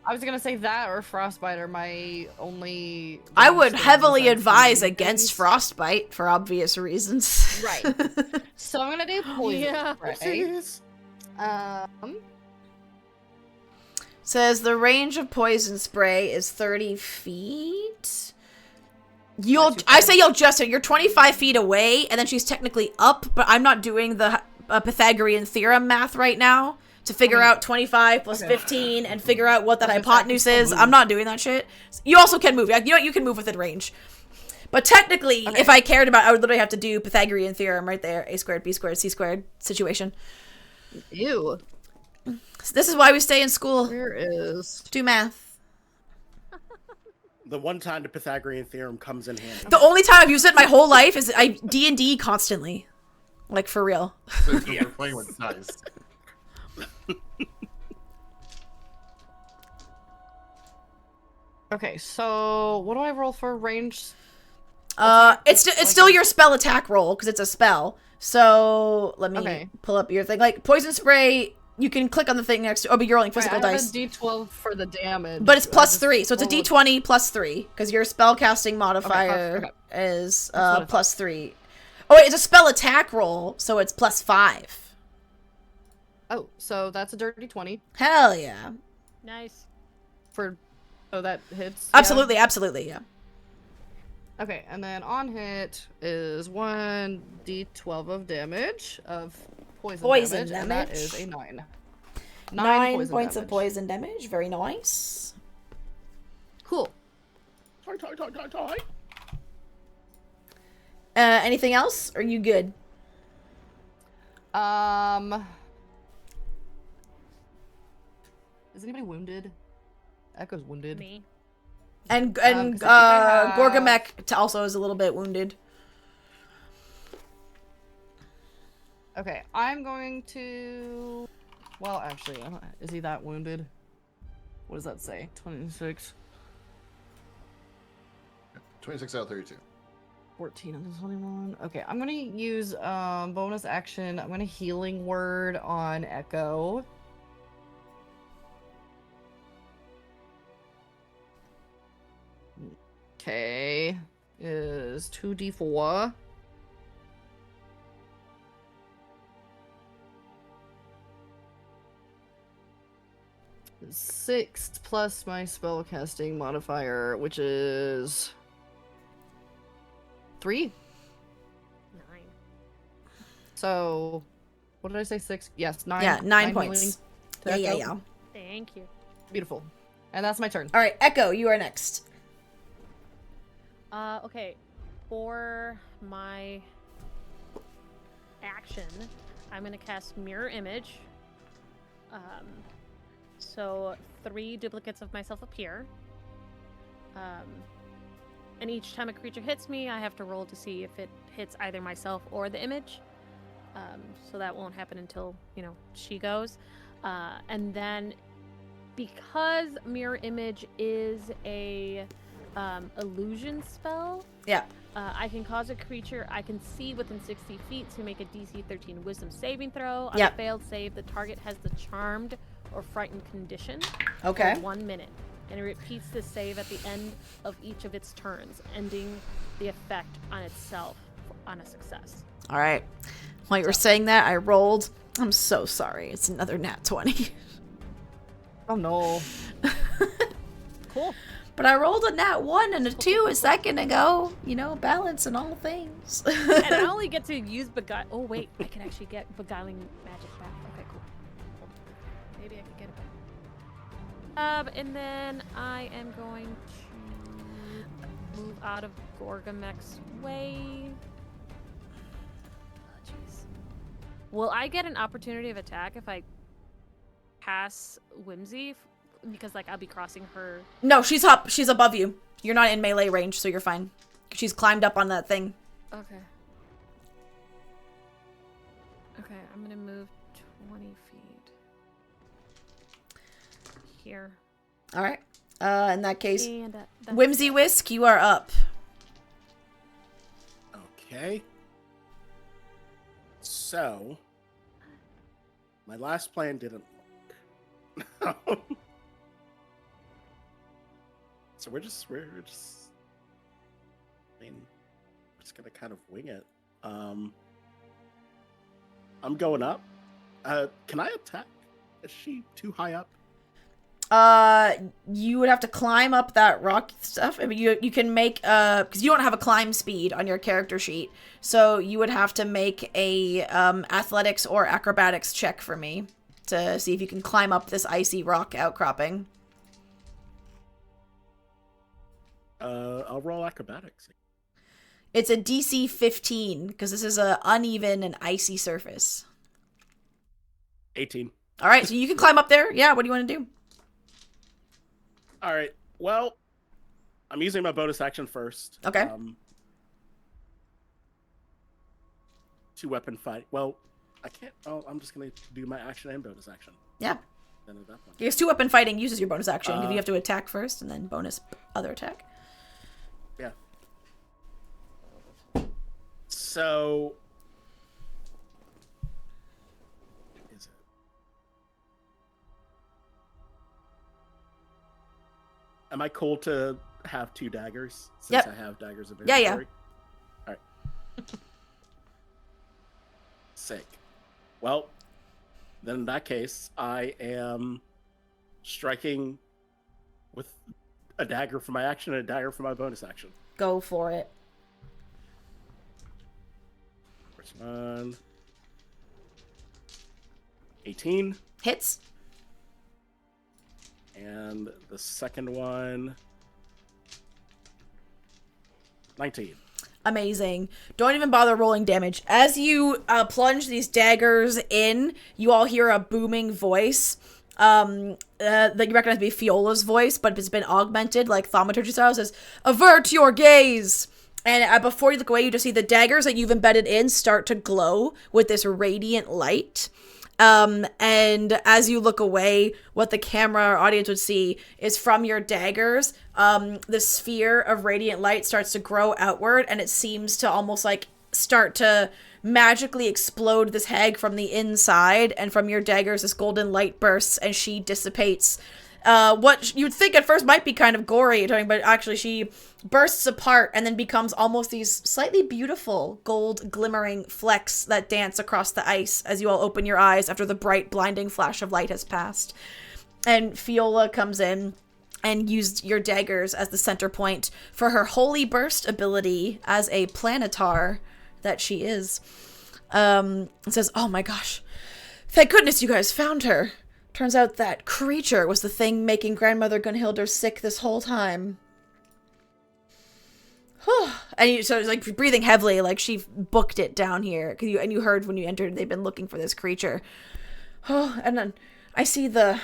I was gonna say that or Frostbite are my only... I would things heavily besides advise healing against things. frostbite for obvious reasons. Right. So I'm gonna do Poison Spray. Says the range of poison spray is 30 feet. I say you'll just hit. You're 25 feet away, and then she's technically up, but I'm not doing the Pythagorean theorem math right now to figure out 25 plus 15 and figure out what that hypotenuse is. I'm not doing that shit. You also can move. You know what? You can move within range. But technically, if I cared about, I would literally have to do Pythagorean theorem right there. A squared, B squared, C squared situation. Ew. This is why we stay in school. Where is... Do math. The one time the Pythagorean theorem comes in handy. The only time I've used it in my whole life is I D&D constantly. Like, for real. We're playing with dice. Okay, so what do I roll for range? It's still your spell attack roll because it's a spell. So let me pull up your thing. Like poison spray, you can click on the thing next to. Oh, but you're rolling physical I have dice. a D12 for the damage. But it's I plus just 3, so it's a rolled- D20 plus 3 because your spell casting modifier okay. is what I thought. plus 3. Oh wait, it's a spell attack roll, so it's plus 5. Oh, so that's a dirty 20 Hell yeah! Nice. for... Oh, that hits? Absolutely, absolutely, yeah. Yeah. Okay, and then on hit is 1 D12 of damage of poison damage, and that is a 9. 9 poison points of damage. poison damage. Very nice. Cool. Toy. Anything else? Or are you good? Is anybody wounded? Echo's wounded. Me. And 'cause I think I have- Gorgamek also is a little bit wounded. Okay, I'm going to... Well, actually, is he that wounded? What does that say? 26? 26 out of 32. 14 on this 21. Okay, I'm gonna use bonus action. I'm gonna healing word on Echo. Okay, is 2d4. Six plus my spellcasting modifier, which is 3. 9. So, what did I say? 6? Yes, 9. Yeah, 9 healing points. to Yeah, yeah, Echo. yeah. Thank you. Beautiful. And that's my turn. All right, Echo, you are next. Okay. For my action, I'm gonna cast Mirror Image. So 3 duplicates of myself appear. And each time a creature hits me, I have to roll to see if it hits either myself or the image. So that won't happen until, she goes. And then because Mirror Image is a illusion spell, Yeah. I can cause a creature I can see within 60 feet to make a DC 13 Wisdom saving throw. On Yep. a failed save, the target has the charmed or frightened condition Okay. for 1 minute. And it repeats the save at the end of each of its turns, ending the effect on itself on a success. All right. While you were saying that, I rolled. I'm so sorry. It's another nat 20. Oh no. Cool. But I rolled a nat 1 and a 2 a second ago. Balance and all things. And I only get to use beguile. Oh wait, I can actually get beguiling magic back. Okay, cool. Maybe I could get it back. And then I am going to move out of Gorgamek's way. Oh, jeez. Will I get an opportunity of attack if I pass Whimsy? Because I'll be crossing her. No, she's up. She's above you. You're not in melee range, so you're fine. She's climbed up on that thing. Okay. Okay, I'm gonna move 20 feet. Here. All right. In that case, And that's Whimsy Whisk, you are up. Okay. So, my last plan didn't work. So we're just I mean, we're just gonna kind of wing it. I'm going up. Can I attack? Is she too high up? You would have to climb up that rock stuff. I mean, you can make because you don't have a climb speed on your character sheet, so you would have to make a athletics or acrobatics check for me to see if you can climb up this icy rock outcropping. I'll roll acrobatics. It's a DC 15 because this is a uneven and icy surface. 18. All right, so you can climb up there. Yeah, what do you want to do? All right. Well, I'm using my bonus action first. Okay. 2 weapon fight. Well, I can't. Oh, I'm just gonna do my action and bonus action. Yeah. Then at that point. Because 2 weapon fighting uses your bonus action because you have to attack first and then bonus other attack. Yeah. So. Is it? Am I cool to have 2 daggers? Since Yep. I have daggers of Yeah, yeah. inventory? All right. Sick. Well, then in that case, I am striking with a dagger for my action and a dagger for my bonus action. Go for it. First one. 18. Hits. And the second one. 19. Amazing. Don't even bother rolling damage. As you plunge these daggers in, you all hear a booming voice that you recognize to be Fiola's voice, but it's been augmented like thaumaturgy style. It says, "Avert your gaze!" And before you look away, you just see the daggers that you've embedded in start to glow with this radiant light. And as you look away, what the camera or audience would see is from your daggers, the sphere of radiant light starts to grow outward, and it seems to almost like start to magically explode this hag from the inside, and from your daggers this golden light bursts and she dissipates. What you'd think at first might be kind of gory, but actually she bursts apart and then becomes almost these slightly beautiful gold glimmering flecks that dance across the ice as you all open your eyes after the bright blinding flash of light has passed. And Fiola comes in and used your daggers as the center point for her holy burst ability as a planetar that she is. And says, "Oh my gosh, thank goodness you guys found her. Turns out that creature was the thing making Grandmother Gunhilder sick this whole time." And so it's like breathing heavily, like she booked it down here. And you heard when you entered, they've been looking for this creature. Oh, and then I see the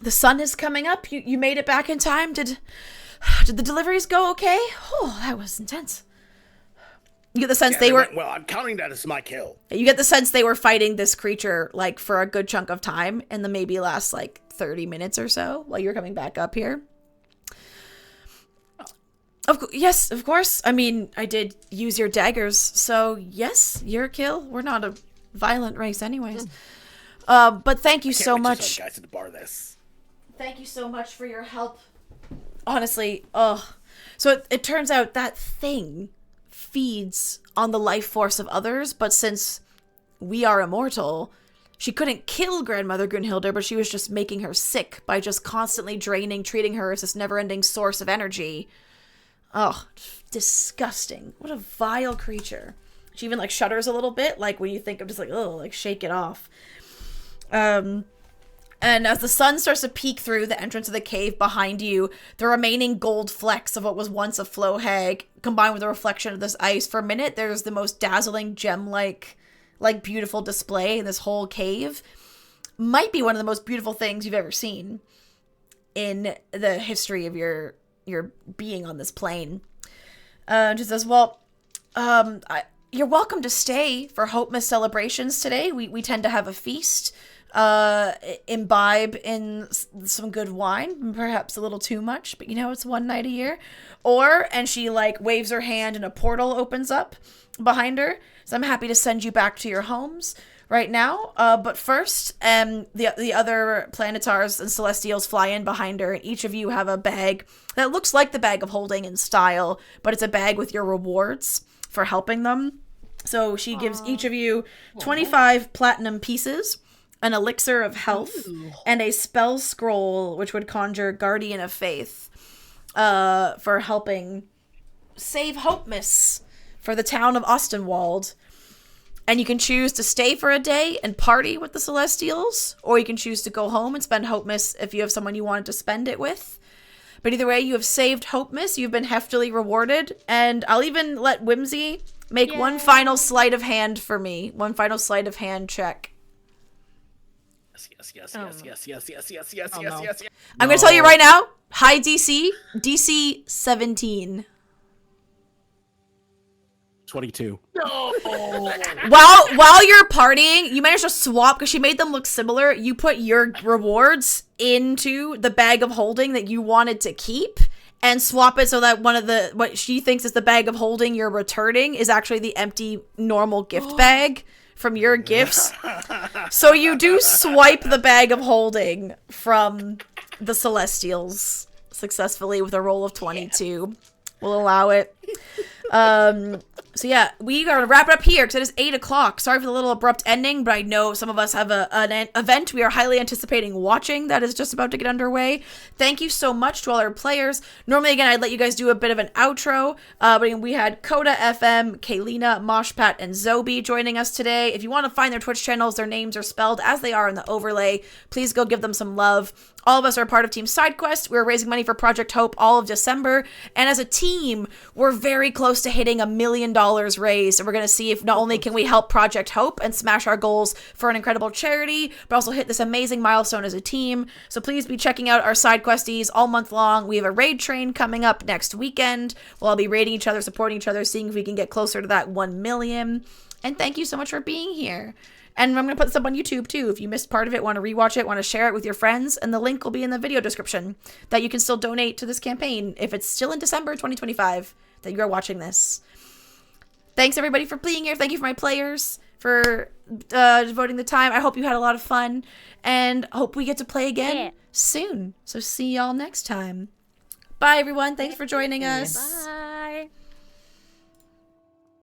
sun is coming up. You made it back in time. Did the deliveries go okay? Oh, that was intense. You get the sense they were... Well, I'm counting that as my kill. You get the sense they were fighting this creature, like, for a good chunk of time, in the maybe last, like, 30 minutes or so, while you're coming back up here. Yes, of course. I mean, I did use your daggers, so yes, your kill. We're not a violent race anyways. But thank you so much. Guys at the bar this. Thank you so much for your help. Honestly, so it turns out that thing feeds on the life force of others, but since we are immortal, she couldn't kill Grandmother Gunhilder, but she was just making her sick by just constantly treating her as this never-ending source of energy. Oh, disgusting. What a vile creature. She even, like, shudders a little bit, like, when you think of just, like, oh, like, shake it off. And as the sun starts to peek through the entrance of the cave behind you, the remaining gold flecks of what was once a flow hag, combined with the reflection of this ice, for a minute, there's the most dazzling gem-like, beautiful display in this whole cave. Might be one of the most beautiful things you've ever seen in the history of your being on this plane. Just says, well, you're welcome to stay for Hope Miss celebrations today. We tend to have a feast, imbibe in some good wine, perhaps a little too much, but it's one night a year. And she like waves her hand and a portal opens up behind her. So I'm happy to send you back to your homes right now. But first, the other planetars and celestials fly in behind her, and each of you have a bag that looks like the bag of holding in style, but it's a bag with your rewards for helping them. So she gives each of you 25 platinum pieces, an elixir of health, and a spell scroll, which would conjure Guardian of Faith, for helping save Hope Miss for the town of Ostenwald. And you can choose to stay for a day and party with the Celestials, or you can choose to go home and spend Hope Miss if you have someone you wanted to spend it with. But either way, you have saved Hope Miss, you've been heftily rewarded, and I'll even let Whimsy make one final sleight of hand for me. One final sleight of hand check. Yes. I'm going to tell you right now, high DC 17. 22. No. While you're partying, you managed to swap, because she made them look similar. You put your rewards into the bag of holding that you wanted to keep, and swap it so that one of what she thinks is the bag of holding you're returning is actually the empty normal gift bag from your gifts. So you do swipe the bag of holding from the Celestials successfully with a roll of 22. We'll allow it. So yeah, we gotta wrap it up here because it is 8 o'clock. Sorry for the little abrupt ending, but I know some of us have an event we are highly anticipating watching that is just about to get underway. Thank you so much to all our players. Normally, again, I'd let you guys do a bit of an outro, but we had Coda FM, Kaylina, Moshpat, and Zobi joining us today. If you want to find their Twitch channels, their names are spelled as they are in the overlay. Please go give them some love. All of us are part of Team SideQuest. We're raising money for Project Hope all of December, and as a team, we're very close to hitting $1 million $1,000 raised, and we're going to see if not only can we help Project Hope and smash our goals for an incredible charity, but also hit this amazing milestone as a team. So please be checking out our side questies all month long. We have a raid train coming up next weekend. We'll all be raiding each other, supporting each other, seeing if we can get closer to that 1 million. And thank you so much for being here. And I'm going to put this up on YouTube too. If you missed part of it, want to rewatch it, want to share it with your friends, and the link will be in the video description that you can still donate to this campaign if it's still in December 2025 that you are watching this. Thanks everybody for being here. Thank you for my players for devoting the time. I hope you had a lot of fun and hope we get to play again soon. So see y'all next time. Bye everyone. Thanks for joining us. Bye.